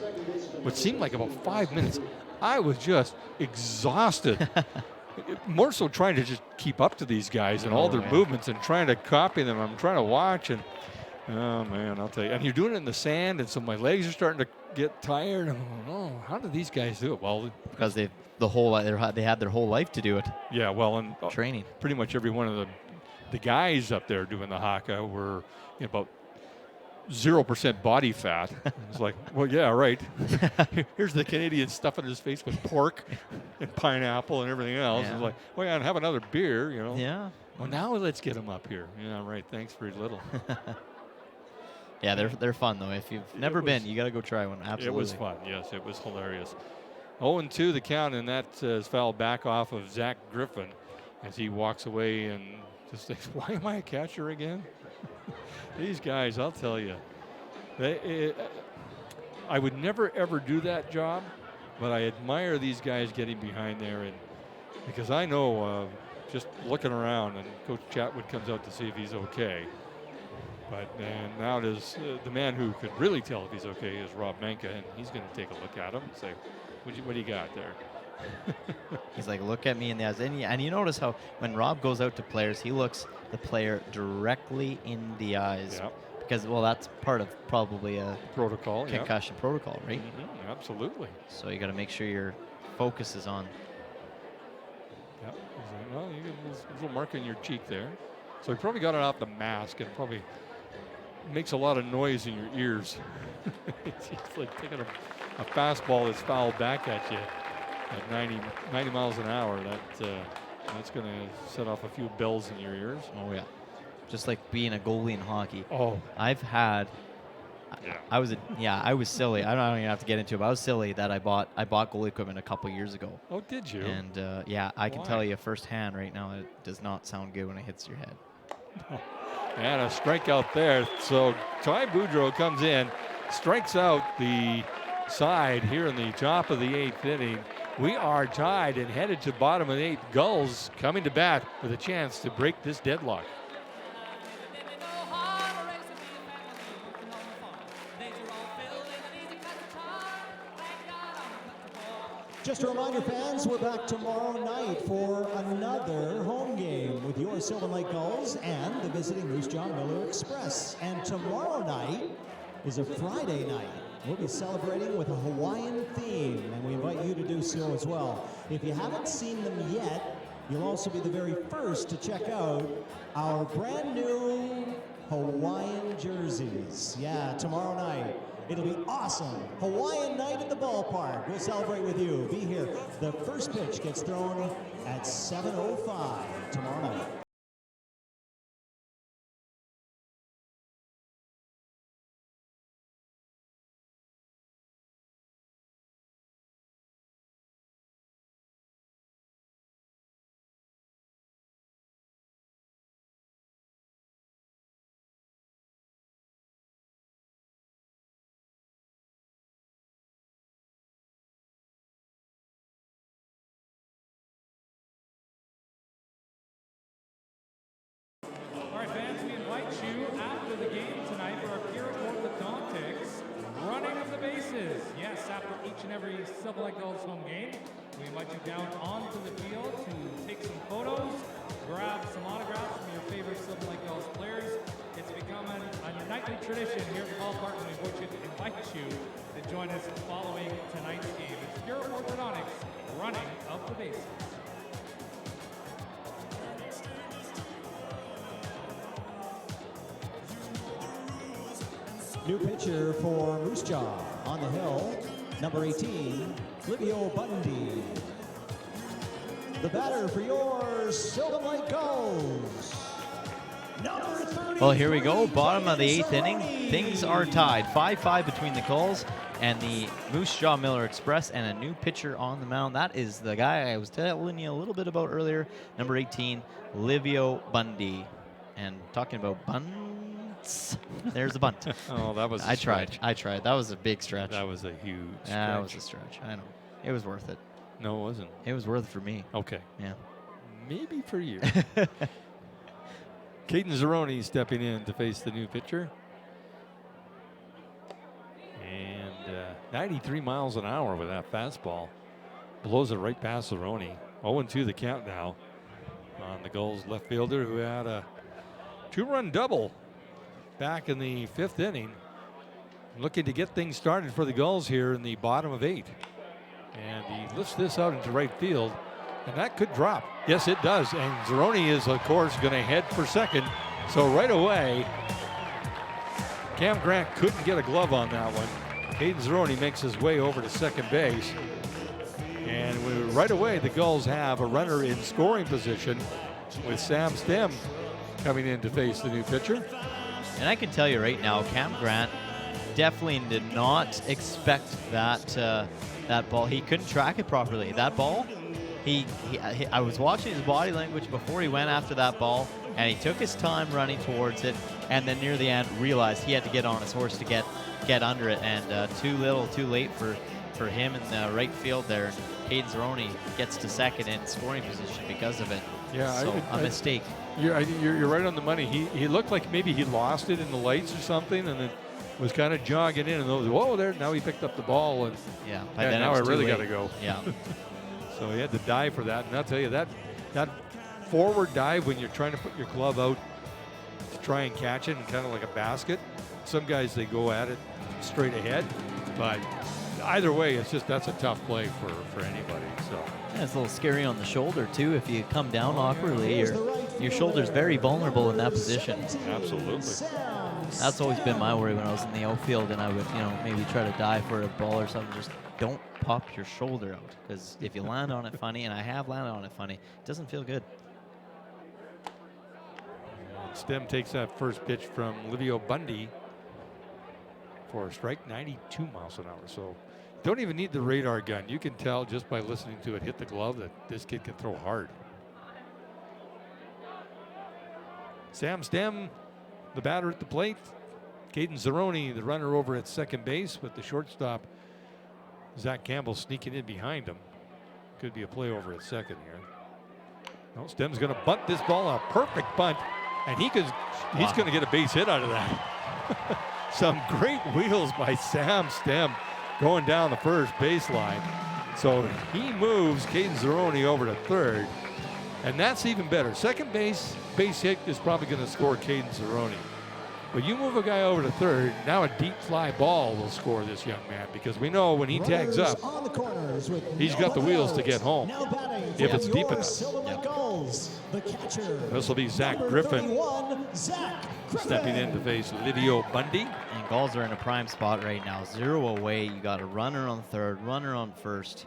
what seemed like about 5 minutes. I was just exhausted. More so trying to just keep up to these guys and all their movements and trying to copy them. I'm trying to watch, and oh man, I'll tell you. And you're doing it in the sand, and so my legs are starting to get tired. I'm going, oh, how do these guys do it? Well, because they had their whole life to do it. Yeah, well, and training. Pretty much every one of the guys up there doing the haka were about 0% body fat. It's like, well, yeah, right. Here's the Canadian stuffing his face with pork and pineapple and everything else. Yeah. It's like, well, yeah, and have another beer, you know. Yeah. Well, now let's get him up here. Yeah, right. Thanks very little. Yeah, they're fun though. If you've never been, you got to go try one. Absolutely. It was fun. Yes, it was hilarious. 0-2 the count, and that is fouled back off of Zach Griffin as he walks away and just thinks, why am I a catcher again? These guys, I'll tell you, I would never, ever do that job, but I admire these guys getting behind there. And because I know just looking around, and Coach Chatwood comes out to see if he's okay. But now it is the man who could really tell if he's okay is Rob Menka, and he's going to take a look at him and say, what do you got there? He's like, look at me in the eyes. And you notice how when Rob goes out to players, he looks the player directly in the eyes. Yeah. Because, well, that's part of probably a protocol, concussion protocol, right? Mm-hmm, absolutely. So you got to make sure your focus is on. Yeah. Well, you get a little mark in your cheek there. So he probably got it off the mask and probably makes a lot of noise in your ears. It's like taking a fastball that's fouled back at you at 90 miles an hour. That's going to set off a few bells in your ears. Oh, yeah. Just like being a goalie in hockey. Oh. I've had. Yeah. I was silly. I don't even have to get into it, but I was silly that I bought goalie equipment a couple years ago. Oh, did you? And I can tell you firsthand right now, it does not sound good when it hits your head. And a strikeout there. So Ty Boudreau comes in, strikes out the side here in the top of the 8th inning. We are tied and headed to bottom of the 8th. Gulls coming to bat with a chance to break this deadlock. Just a reminder, fans, we're back tomorrow night for another home game with your Sylvan Lake Gulls and the visiting Moose Jaw Miller Express. And tomorrow night is a Friday night. We'll be celebrating with a Hawaiian theme, and we invite you to do so as well. If you haven't seen them yet, you'll also be the very first to check out our brand new Hawaiian jerseys. Yeah, tomorrow night. It'll be awesome. Hawaiian night at the ballpark. We'll celebrate with you. Be here. The first pitch gets thrown at 7:05 tomorrow night. All right, fans, we invite you after the game tonight for our pure orthodontics running of the bases. Yes, after each and every Sylvan Lake Gulls home game, we invite you down onto the field to take some photos, grab some autographs from your favorite Sylvan Lake Gulls players. It's become a nightly tradition here at the ballpark, and we invite you to join us following tonight's game. It's pure orthodontics running of the bases. New pitcher for Moose Jaw on the hill, number 18, Livio Bundy. The batter for your Sylvan Lake Gulls, number 30. Well, here we go. Bottom of the 8th inning. Things are tied. 5-5 between the Gulls and the Moose Jaw Miller Express, and a new pitcher on the mound. That is the guy I was telling you a little bit about earlier, number 18, Livio Bundy. And talking about bunts, there's a bunt. Oh, that was a I stretch. tried. That was a big stretch. That was a huge stretch. That was a stretch. I know. It was worth it. No, it wasn't. It was worth it for me. Okay. Yeah. Maybe for you. Caden Zeroni stepping in to face the new pitcher. And 93 miles an hour with that fastball. Blows it right past Zeroni. 0-2 the count now on the Gulls left fielder, who had a 2-run double back in the 5th inning. Looking to get things started for the Gulls here in the bottom of 8. And he lifts this out into right field, and that could drop. Yes, it does. And Zeroni is, of course, going to head for second. So right away, Cam Grant couldn't get a glove on that one. Caden Zeroni makes his way over to second base. And right away, the Gulls have a runner in scoring position with Sam Stem coming in to face the new pitcher. And I can tell you right now, Cam Grant definitely did not expect that that ball. He couldn't track it properly. That ball, I was watching his body language before he went after that ball, and he took his time running towards it, and then near the end realized he had to get on his horse to get get under it, and too little, too late for him in the right field there. And Caden Zeroni gets to second in scoring position because of it. Yeah, so a mistake. You're right on the money. He looked like maybe he lost it in the lights or something, and then was kind of jogging in, and those, whoa, there, now he picked up the ball, and by then now I really got to to go. Yeah. So he had to dive for that, and I'll tell you, that forward dive when you're trying to put your glove out to try and catch it, and kind of like a basket. Some guys, they go at it straight ahead, but either way, it's just, that's a tough play for anybody. So yeah, it's a little scary on the shoulder too. If you come down awkwardly, your shoulder's very vulnerable in that position. Absolutely. That's always been my worry when I was in the outfield, and I would, maybe try to dive for a ball or something. Just don't pop your shoulder out, because if you land on it funny, and I have landed on it funny, it doesn't feel good. Stem takes that first pitch from Livio Bundy for a strike, 92 miles an hour. So don't even need the radar gun. You can tell just by listening to it hit the glove that this kid can throw hard. Sam Stem, the batter at the plate. Caden Zeroni, the runner over at second base, with the shortstop Zach Campbell sneaking in behind him. Could be a play over at second here. No, Stem's going to bunt this ball, a perfect bunt, and he's going to get a base hit out of that. Some great wheels by Sam Stem going down the first baseline. So he moves Caden Zeroni over to third, and that's even better. Second base hit is probably going to score Caden Zeroni. But you move a guy over to third, now a deep fly ball will score this young man, because we know when he tags up, he's got the wheels to get home if it's deep enough. This will be Zach Griffin stepping in to face Livio Bundy. And Gulls are in a prime spot right now. 0 away. You got a runner on third, runner on first,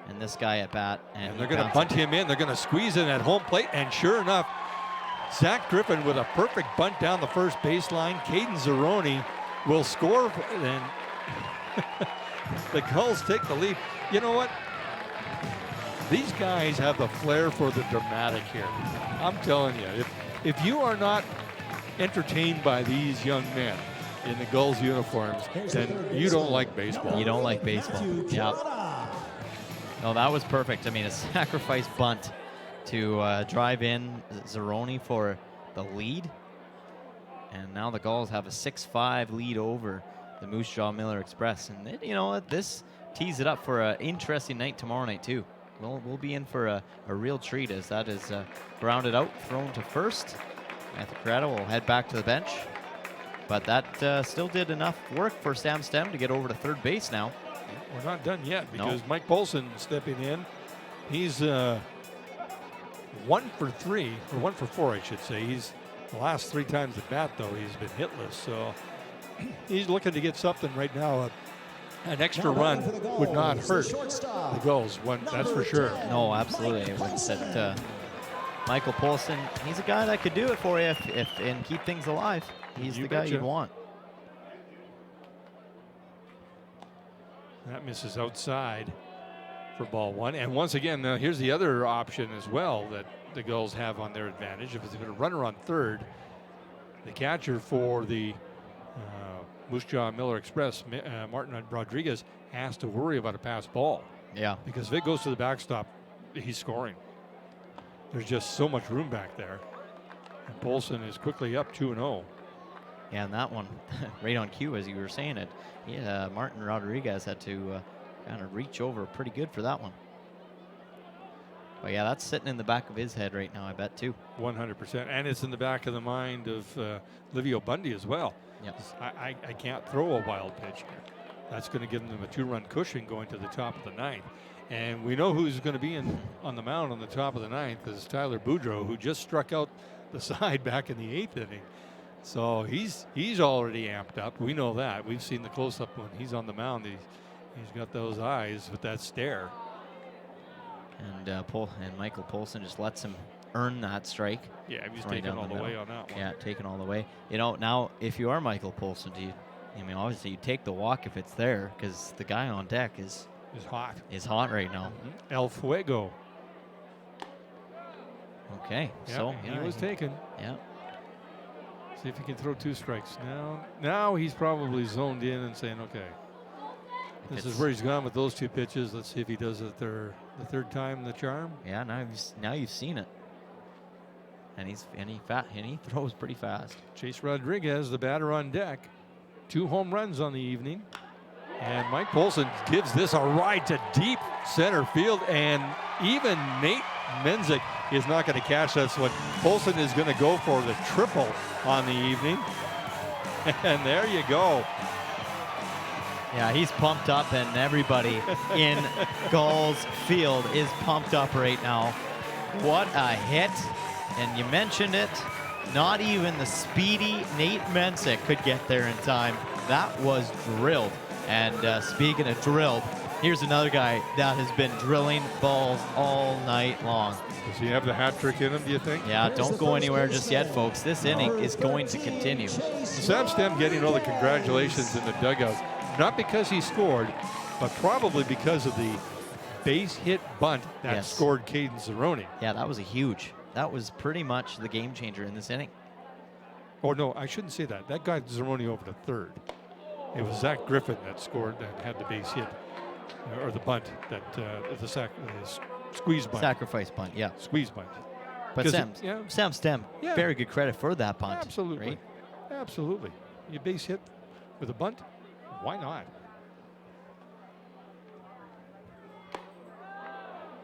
and this guy at bat. And they're going to bunt him in. They're going to squeeze in at home plate, and sure enough, Zach Griffin with a perfect bunt down the first baseline. Caden Zeroni will score, and the Gulls take the lead. You know what? These guys have the flair for the dramatic here. I'm telling you, if you are not entertained by these young men in the Gulls uniforms, then you don't like baseball. You don't like baseball. Yeah. No, that was perfect. I mean, a sacrifice bunt to drive in Zeroni for the lead. And now the Gulls have a 6-5 lead over the Moose Jaw Miller Express. And this tees it up for an interesting night tomorrow night too. We'll be in for a real treat, as that is grounded out, thrown to first. Matthew Corrado will head back to the bench. But that still did enough work for Sam Stem to get over to third base now. We're not done yet, because Mike Polson stepping in. He's 1 for 3, or 1 for 4, I should say. He's the last 3 times at bat, though, he's been hitless. So he's looking to get something right now. An extra run would not hurt the Gulls, that's for sure. No, absolutely. It would set Michael Polson. He's a guy that could do it for you and keep things alive. He's the guy you'd want. That misses outside for ball 1. And once again, here's the other option as well that the Gulls have on their advantage. If it's a runner on third, the catcher for the Moose Jaw Miller Express, Martin Rodriguez, has to worry about a pass ball. Yeah. Because if it goes to the backstop, he's scoring. There's just so much room back there. And Polson is quickly up 2-0. Yeah, and that one, right on cue, as you were saying it, Martin Rodriguez had to kind of reach over pretty good for that one. But yeah, that's sitting in the back of his head right now, I bet, too. 100%. And it's in the back of the mind of Livio Bundy as well. Yep. I can't throw a wild pitch here. That's going to give them a 2-run cushion going to the top of the 9th. And we know who's going to be on the mound on the top of the 9th is Tyler Boudreau, who just struck out the side back in the 8th inning. So he's already amped up. We know that. We've seen the close-up when he's on the mound. He's got those eyes with that stare. And Michael Polson just lets him earn that strike. Yeah, he's taking all the way on that one. Yeah, taking all the way. Now, if you are Michael Polson, obviously you take the walk if it's there, because the guy on deck is hot. Is hot right now. Mm-hmm. El Fuego. Okay, yeah, he was taken. Yeah. See if he can throw 2 strikes. Now he's probably zoned in and saying, okay, this is where he's gone with those 2 pitches. Let's see if he does it the third time the charm. Yeah, now you've seen it. And he throws pretty fast. Chase Rodriguez, the batter on deck. 2 home runs on the evening. And Mike Polson gives this a ride to deep center field. And even Nate Menzik is not going to catch this one. Polson is going to go for the triple on the evening. And there you go. Yeah, he's pumped up, and everybody in Gulls Field is pumped up right now. What a hit. And you mentioned it, not even the speedy Nate Menzik could get there in time. That was drilled. And speaking of drilled, here's another guy that has been drilling balls all night long. Does he have the hat trick in him, do you think? Yeah, don't go anywhere just yet, folks. This inning is going to continue. Sam Stem getting all the congratulations in the dugout, not because he scored, but probably because of the base hit bunt that scored Caden Zeroni. Yeah, that was that was pretty much the game changer in this inning. Oh, no, I shouldn't say that. That got Zeroni over to third. It was Zach Griffin that scored and had the base hit, or the bunt, that the squeeze bunt. Sacrifice bunt, yeah. Squeeze bunt. But Sam Stem, very good credit for that bunt. Absolutely. Right? Absolutely. You base hit with a bunt, why not?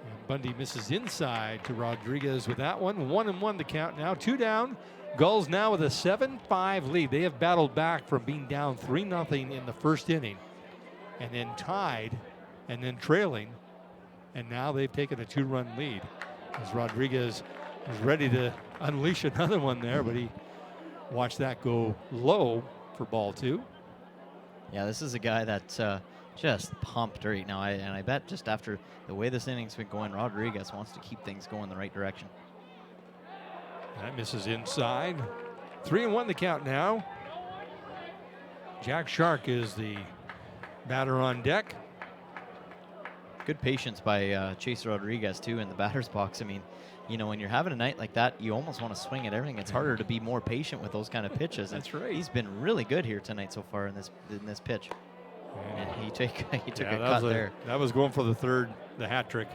And Bundy misses inside to Rodriguez with that one. 1-1 the count now. 2 down. Gulls now with a 7-5 lead. They have battled back from being down 3-0 in the first inning, and then tied, and then trailing, and now they've taken a 2-run lead. As Rodriguez is ready to unleash another one there, but he watched that go low for ball 2. Yeah, this is a guy that's just pumped right now, and I bet just after the way this inning's been going, Rodriguez wants to keep things going the right direction. That misses inside. 3-1 the count now. Jack Shark is the batter on deck. Good patience by Chase Rodriguez, too, in the batter's box. I mean, you know, when you're having a night like that, you almost want to swing at everything. It's harder to be more patient with those kind of pitches. That's right. He's been really good here tonight so far in this pitch. And he took a cut there. That was going for the hat trick.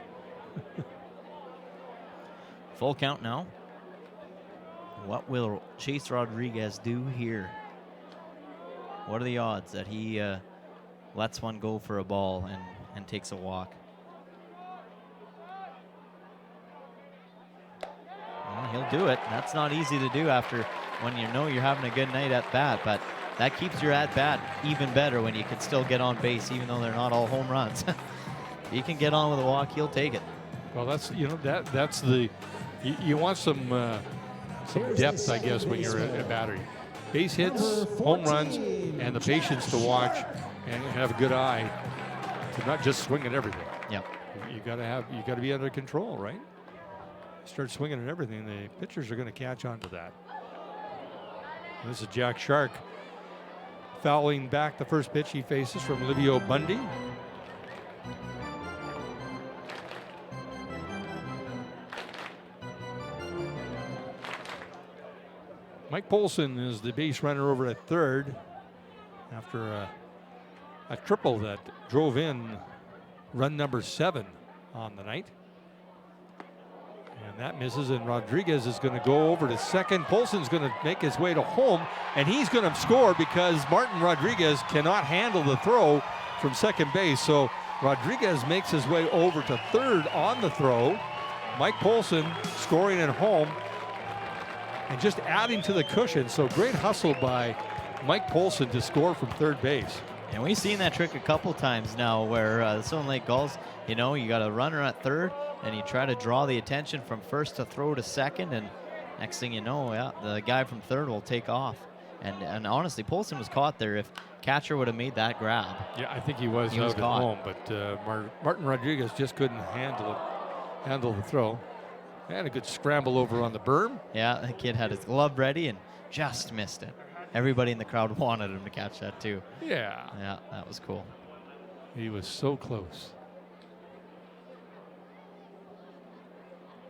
Full count now. What will Chase Rodriguez do here? What are the odds that he lets one go for a ball and takes a walk? Well, he'll do it. That's not easy to do after when you know you're having a good night at bat, but that keeps your at bat even better when you can still get on base, even though they're not all home runs. If you can get on with a walk, he'll take it. Well, that's that's the you want some depth, I guess, when you're a battery. Base hits, home runs, and the patience to watch and have a good eye to not just swing at everything. Yep. You got to be under control, right? Start swinging at everything, the pitchers are going to catch on to that. And this is Jack Shark fouling back the first pitch he faces from Livio Bundy. Mike Polson is the base runner over at third after a triple that drove in run number 7 on the night. And that misses, and Rodriguez is going to go over to second. Polson's going to make his way to home, and he's going to score because Martin Rodriguez cannot handle the throw from second base. So Rodriguez makes his way over to third on the throw. Mike Polson scoring at home and just adding to the cushion. So great hustle by Mike Polson to score from third base. And we've seen that trick a couple times now where the Silver Lake Gulls, you know, you got a runner at third and you try to draw the attention from first to throw to second, and next thing you know, yeah, the guy from third will take off. And honestly, Polson was caught there. If catcher would have made that grab. Yeah, I think he was caught at home, but Martin Rodriguez just couldn't handle the throw. And a good scramble over on the berm. Yeah, the kid had his glove ready and just missed it. Everybody in the crowd wanted him to catch that too. Yeah. Yeah, that was cool. He was so close.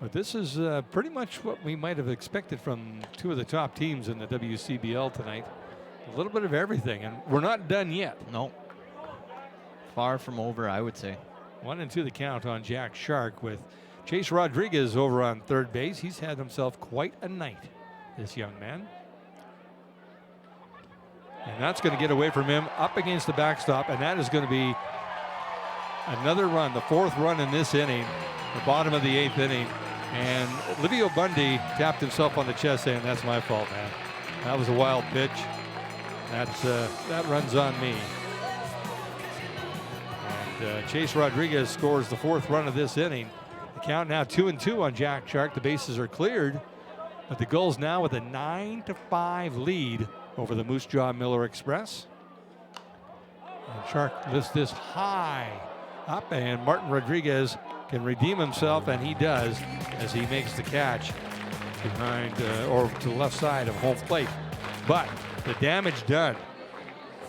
But this is pretty much what we might have expected from two of the top teams in the WCBL tonight. A little bit of everything, and we're not done yet. No. Far from over, I would say. 1-2 the count on Jack Shark with Chase Rodriguez over on third base. He's had himself quite a night, this young man. And that's going to get away from him up against the backstop, and that is going to be another run, the fourth run in this inning, the bottom of the eighth inning. And Livio Bundy tapped himself on the chest saying, "That's my fault, man. That was a wild pitch. That runs on me." And Chase Rodriguez scores the fourth run of this inning. The count now 2-2 on Jack Shark. The bases are cleared, but the Gulls now with a 9-5 lead over the Moose Jaw Miller Express. And Shark lifts this high up, and Martin Rodriguez can redeem himself, and he does as he makes the catch behind or to the left side of home plate. But the damage done.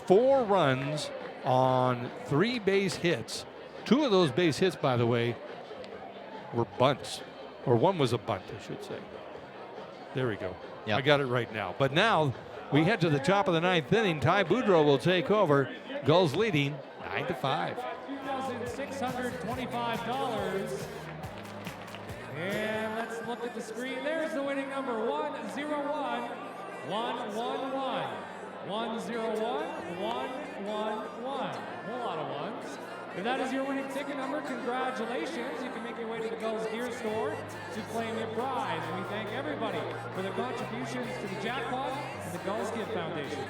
4 runs on 3 base hits. 2 of those base hits, by the way, were bunts, or one was a bunt, I should say. There we go. Yep. I got it right now. But now we head to the top of the 9th inning. Ty Boudreau will take over. Gulls leading 9-5. $2,625. And let's look at the screen. There's the winning number 101 111 101 111. A whole lot of ones. If that is your winning ticket number, congratulations. You can make your way to the Gulls Gear Store to claim your prize. And we thank everybody for their contributions to the jackpot and the Gulls Gift Foundation.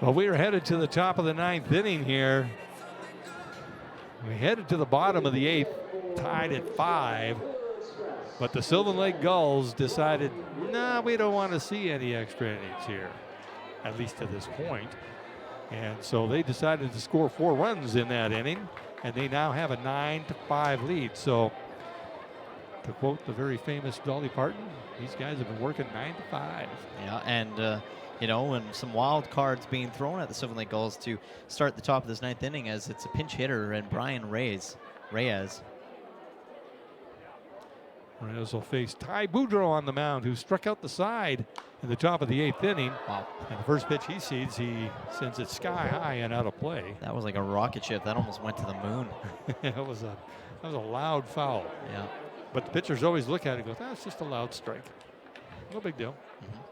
Well, we are headed to the top of the 9th inning here. We headed to the bottom of the 8th, tied at 5. But the Sylvan Lake Gulls decided, nah, we don't want to see any extra innings here, at least to this point. And so they decided to score 4 runs in that inning, and they now have a 9-5 lead. So to quote the very famous Dolly Parton, these guys have been working 9 to 5. Yeah, and you know, and some wild cards being thrown at the Sylvan Lake Gulls to start the top of this 9th inning, as it's a pinch hitter and Brian Reyes. Reyes will face Ty Boudreau on the mound, who struck out the side in the top of the 8th inning. Wow. And the first pitch he sees, he sends it sky high and out of play. That was like a rocket ship. That almost went to the moon. That was a loud foul. Yeah. But the pitchers always look at it and go, that's just a loud strike. No big deal. Mm-hmm.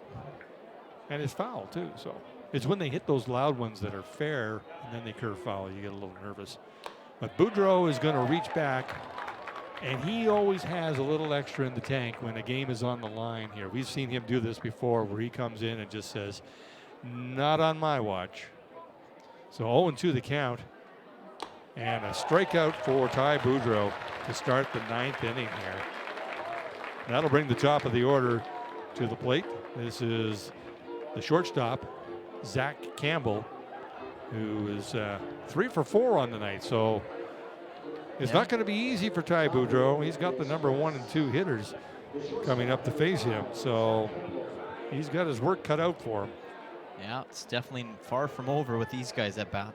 And it's foul, too. So it's when they hit those loud ones that are fair, and then they curve foul, you get a little nervous. But Boudreau is going to reach back, and he always has a little extra in the tank when a game is on the line here. We've seen him do this before, where he comes in and just says, not on my watch. So 0-2 the count, and a strikeout for Ty Boudreau to start the 9th inning here. That'll bring the top of the order to the plate. This is the shortstop, Zach Campbell, who is 3 for 4 on the night. So it's not going to be easy for Ty Boudreau. He's got the number 1 and 2 hitters coming up to face him. So he's got his work cut out for him. Yeah, it's definitely far from over with these guys at bat.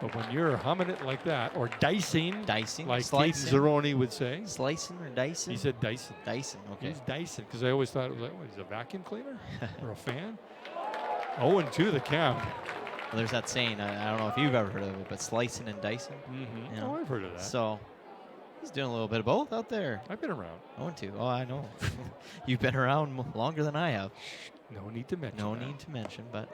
But when you're humming it like that, or dicing, like Keith Zeroni would say. Slicing or dicing? He said dicing. Dicing, okay. He's dicing, because I always thought it was like, what, he's a vacuum cleaner or a fan? 0-2 the count. Well, there's that saying, I don't know if you've ever heard of it, but slicing and dicing. Mm-hmm. You know? Oh, I've heard of that. So he's doing a little bit of both out there. I've been around. 0-2. Oh, I know. You've been around longer than I have. No need to mention No that. need to mention, but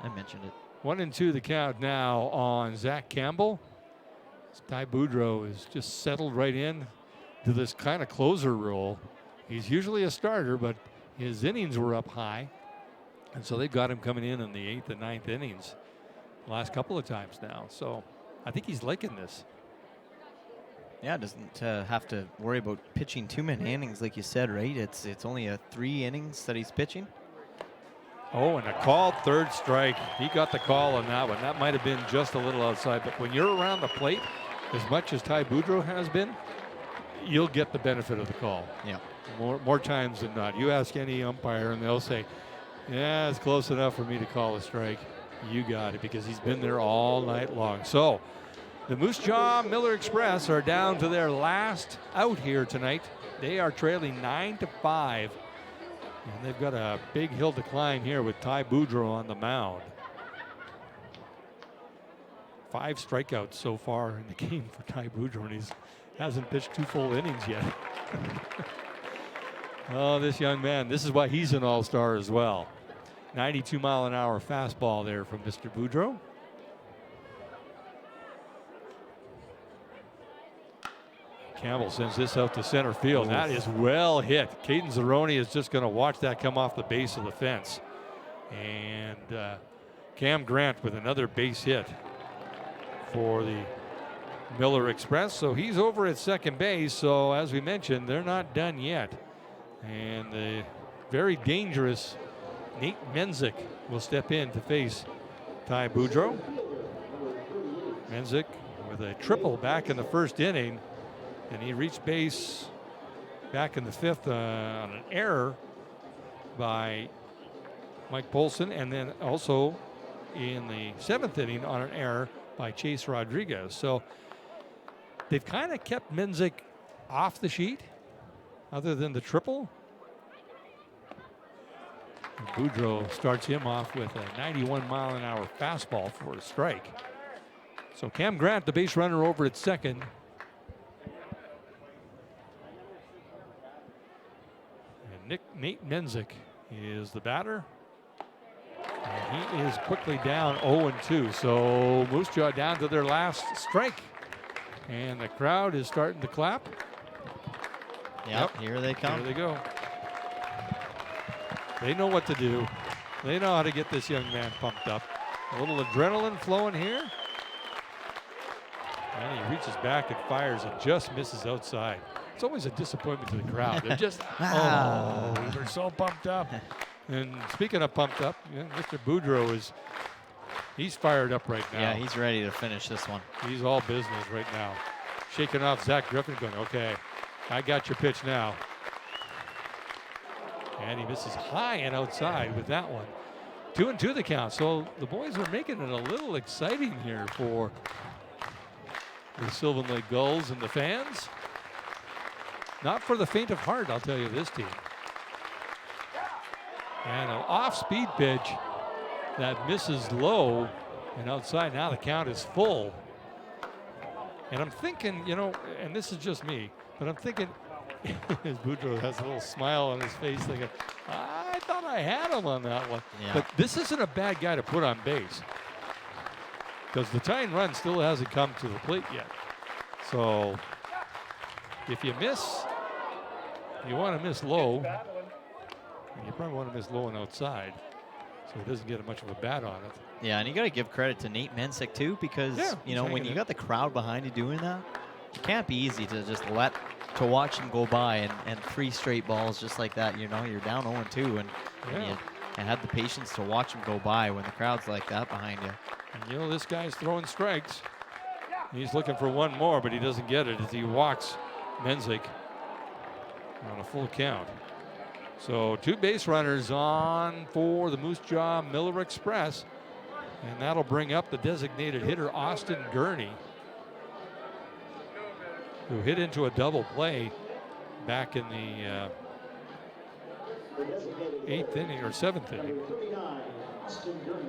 I mentioned it. 1-2 the count now on Zach Campbell. Ty Boudreau is just settled right in to this kind of closer role. He's usually a starter, but his innings were up high. And so they've got him coming in the 8th and 9th innings the last couple of times now. So I think he's liking this. Yeah, doesn't have to worry about pitching too many innings, like you said, right? It's only 3 innings that he's pitching. Oh, and a called third strike. He got the call on that one. That might have been just a little outside, but when you're around the plate, as much as Ty Boudreau has been, you'll get the benefit of the call. Yeah. More times than not. You ask any umpire and they'll say, yeah, it's close enough for me to call a strike. You got it, because he's been there all night long. So the Moose Jaw Miller Express are down to their last out here tonight. They are trailing 9-5. And they've got a big hill to climb here with Ty Boudreau on the mound. 5 strikeouts so far in the game for Ty Boudreau, and he hasn't pitched 2 full innings yet. Oh, this young man, this is why he's an all-star as well. 92-mile-an-hour fastball there from Mr. Boudreau. Campbell sends this out to center field. Oof. That is well hit. Caden Zeroni is just going to watch that come off the base of the fence. And Cam Grant with another base hit for the Miller Express. So he's over at second base. So as we mentioned, they're not done yet. And the very dangerous Nate Menzik will step in to face Ty Boudreau. Menzik with a triple back in the first inning. And he reached base back in the 5th on an error by Mike Polson, and then also in the 7th inning on an error by Chase Rodriguez. So they've kind of kept Menzik off the sheet other than the triple. And Boudreau starts him off with a 91-mile-an-hour fastball for a strike. So Cam Grant, the base runner, over at second. Nate Menzik is the batter. And he is quickly down 0-2. So Moose Jaw down to their last strike. And the crowd is starting to clap. Yep, here they come. Here they go. They know what to do. They know how to get this young man pumped up. A little adrenaline flowing here. And he reaches back and fires and just misses outside. It's always a disappointment to the crowd. They're just, oh, we were so pumped up. And speaking of pumped up, Mr. Boudreau he's fired up right now. Yeah, he's ready to finish this one. He's all business right now. Shaking off Zach Griffin, going, okay, I got your pitch now. And he misses high and outside with that one. 2-2 the count. So the boys are making it a little exciting here for the Sylvan Lake Gulls and the fans. Not for the faint of heart, I'll tell you, this team. And an off-speed pitch that misses low and outside. Now the count is full. And I'm thinking, and this is just me, but I'm thinking, as Boudreau has a little smile on his face, thinking, I thought I had him on that one. Yeah. But this isn't a bad guy to put on base, because the tying run still hasn't come to the plate yet. So if you miss, you want to miss low. And you probably want to miss low and outside, so it doesn't get much of a bat on it. Yeah, and you got to give credit to Nate Menzik too, because when you got the crowd behind you doing that, it can't be easy to just to watch him go by and 3 straight balls just like that. You're down 0-2, and you had the patience to watch him go by when the crowd's like that behind you. And this guy's throwing strikes. He's looking for one more, but he doesn't get it as he walks Menzik on a full count. So 2 base runners on for the Moose Jaw Miller Express, and that'll bring up the designated hitter Austin Gurney, who hit into a double play back in the 8th inning or 7th inning.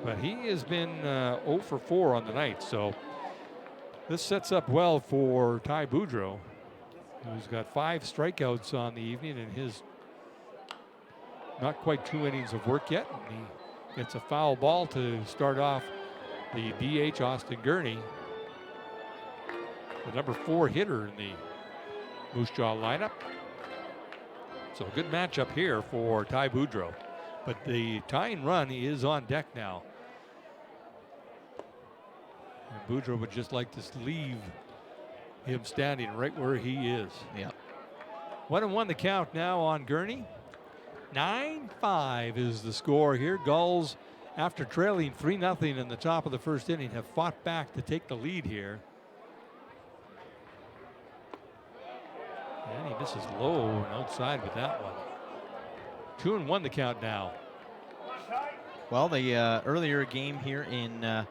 But he has been 0 for 4 on the night, so this sets up well for Ty Boudreau, who's got 5 strikeouts on the evening in his not quite 2 innings of work yet. And he gets a foul ball to start off the DH, Austin Gurney, the number 4 hitter in the Moose Jaw lineup. So a good matchup here for Ty Boudreau. But the tying run is on deck now. And Boudreau would just like to leave him standing right where he is. Yep. 1-1 the count now on Gurney. 9-5 is the score here. Gulls, after trailing 3-0 in the top of the first inning, have fought back to take the lead here. And he misses low and outside with that one. 2-1 the count now. Well, the earlier game here in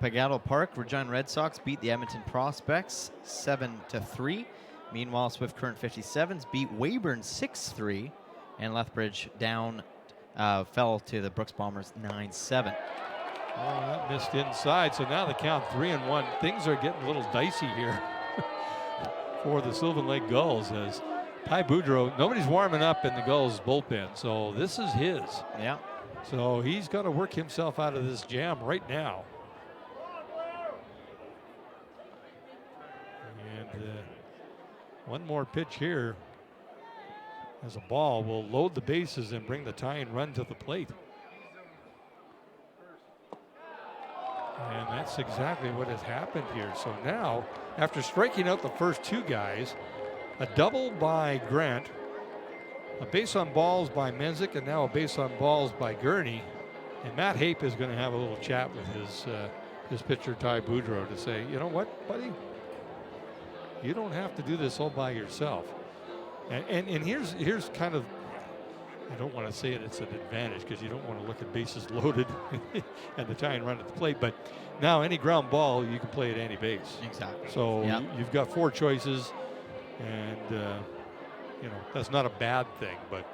Pagano Park, Regina Red Sox beat the Edmonton Prospects 7-3. Meanwhile, Swift Current 57s beat Weyburn 6-3, and Lethbridge fell to the Brooks Bombers 9-7. Oh, that missed inside. So now the count 3-1. Things are getting a little dicey here for the Sylvan Lake Gulls, as Ty Boudreau, nobody's warming up in the Gulls bullpen, so this is his. Yeah. So he's got to work himself out of this jam right now. And one more pitch here as a ball will load the bases and bring the tying run to the plate. And that's exactly what has happened here. So now, after striking out the first 2 guys, a double by Grant, a base on balls by Menzik, and now a base on balls by Gurney. And Matt Hape is going to have a little chat with his pitcher, Ty Boudreau, to say, you know what, buddy? You don't have to do this all by yourself. And here's kind of, I don't want to say it's an advantage because you don't want to look at bases loaded and the tying run at the plate. But now any ground ball, you can play at any base. Exactly. So yep. You've got 4 choices, and that's not a bad thing. But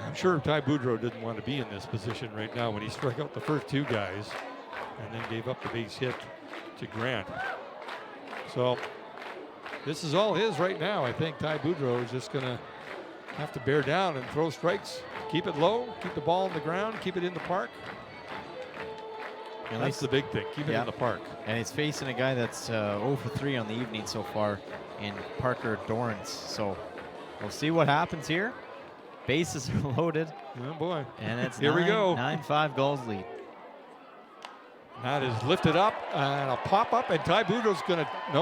I'm sure Ty Boudreau didn't want to be in this position right now when he struck out the first 2 guys and then gave up the base hit to Grant. So this is all his right now. I think Ty Boudreau is just going to have to bear down and throw strikes. Keep it low, keep the ball on the ground, keep it in the park. And that's the big thing, keep it in the park. And he's facing a guy that's 0 for 3 on the evening so far in Parker Dorrance. So we'll see what happens here. Bases are loaded. Oh boy. And it's here we go. 9-5 Gulls lead. That is lifted up and a pop up, and Ty Boudreau's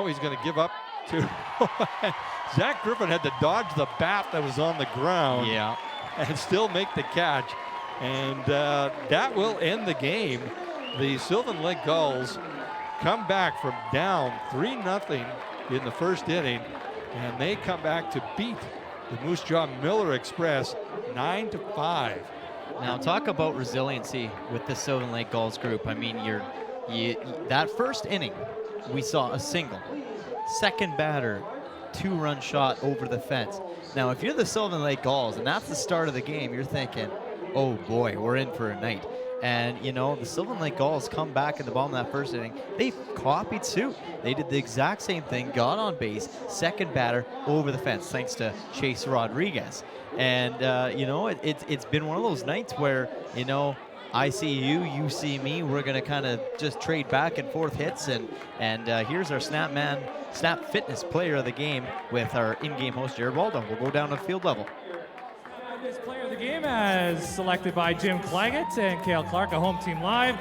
he's going to give up to Zach Griffin. Had to dodge the bat that was on the ground. Yeah. And still make the catch. And that will end the game. The Sylvan Lake Gulls come back from down 3-0 in the first inning, and they come back to beat the Moose Jaw Miller Express 9-5. Now talk about resiliency with the Sylvan Lake Gulls group. I mean, that first inning, we saw a single. Second batter, 2-run shot over the fence. Now, if you're the Sylvan Lake Gulls and that's the start of the game, you're thinking, oh boy, we're in for a night. And, the Sylvan Lake Gulls come back in the bottom of that first inning. They copied suit. They did the exact same thing, got on base, second batter over the fence, thanks to Chase Rodriguez. And, it's been one of those nights where, I see you, you see me. We're going to kind of just trade back and forth hits. And here's our Snap Fitness player of the game with our in-game host, Jared Waldo. We'll go down to field level. This player of the game as selected by Jim Claggett and Cale Clark, a home team live.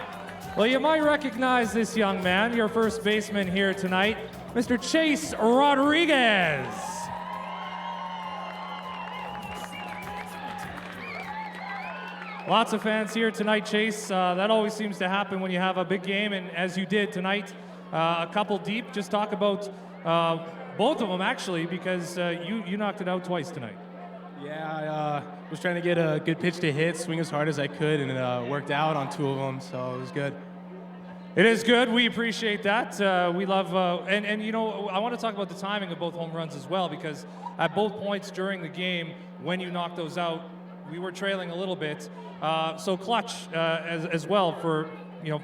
Well, you might recognize this young man, your first baseman here tonight, Mr. Chase Rodriguez. Lots of fans here tonight, Chase. That always seems to happen when you have a big game, and as you did tonight, a couple deep. Just talk about both of them, actually, because you knocked it out twice tonight. Yeah, I was trying to get a good pitch to hit, swing as hard as I could, and it worked out on 2 of them, so it was good. It is good. We appreciate that. We love, and I want to talk about the timing of both home runs as well, because at both points during the game, when you knocked those out, we were trailing a little bit. So clutch as well for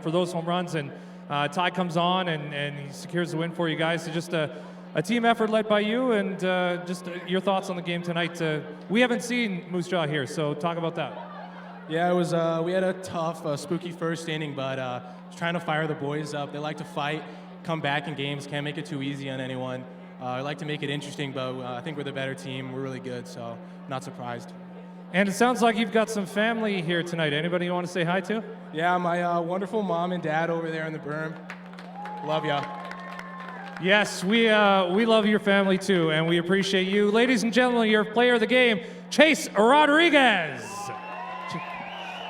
those home runs, and Ty comes on and he secures the win for you guys. So just a a team effort led by you, and just your thoughts on the game tonight. We haven't seen Moose Jaw here, so talk about that. Yeah, it was. We had a tough, spooky first inning, but just trying to fire the boys up. They like to fight, come back in games, can't make it too easy on anyone. I like to make it interesting, but I think we're the better team. We're really good, so not surprised. And it sounds like you've got some family here tonight. Anybody you want to say hi to? Yeah, my wonderful mom and dad over there in the berm. Love ya. Yes, we love your family too, and we appreciate you. Ladies and gentlemen, your player of the game, Chase Rodriguez.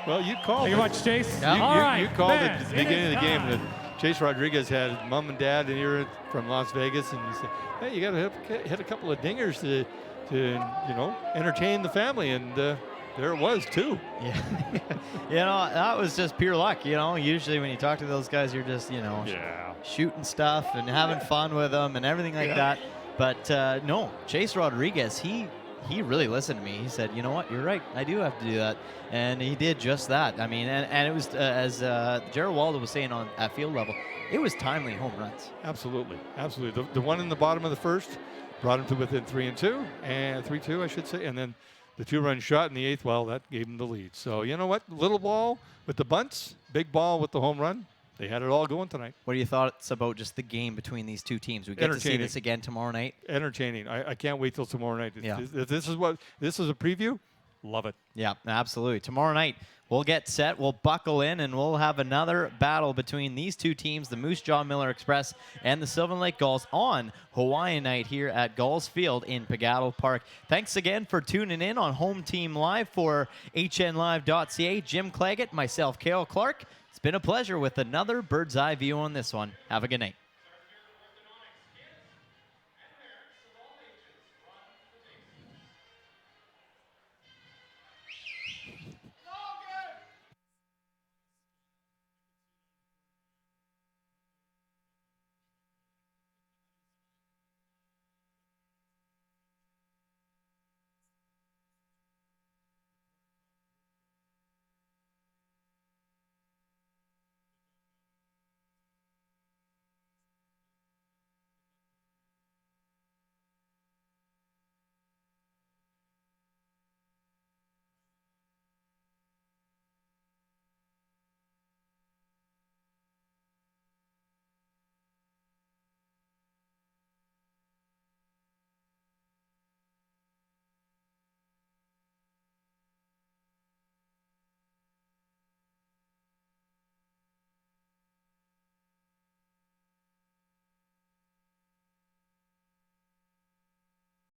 Well, you called Thank you it. much, Chase. Yeah. All right, You called it fans, at the beginning of the game time. that Chase Rodriguez had mom and dad in here from Las Vegas, and you said, hey, you got to hit a couple of dingers to entertain the family, and there it was too. Yeah. That was just pure luck. Usually when you talk to those guys, you're just, shooting stuff and having fun with them and everything like that. But no, Chase Rodriguez, he really listened to me. He said, you know what, you're right. I do have to do that. And he did just that. I mean, and it was, as Gerald Waldo was saying at field level, it was timely home runs. Absolutely. The one in the bottom of the first brought him to within 3-2, and 3-2, I should say. And then the 2-run shot in the 8th, well, that gave him the lead. So you know what? Little ball with the bunts, big ball with the home run. They had it all going tonight. What are your thoughts about just the game between these two teams? We get to see this again tomorrow night. Entertaining. I can't wait till tomorrow night. Yeah. If this is a preview, love it. Yeah, absolutely. Tomorrow night, we'll get set, we'll buckle in, and we'll have another battle between these two teams, the Moose Jaw Miller Express and the Sylvan Lake Gulls, on Hawaiian night here at Gulls Field in Pagato Park. Thanks again for tuning in on Home Team Live for hnlive.ca. Jim Claggett, myself, Cale Clark. It's been a pleasure with another bird's eye view on this one. Have a good night.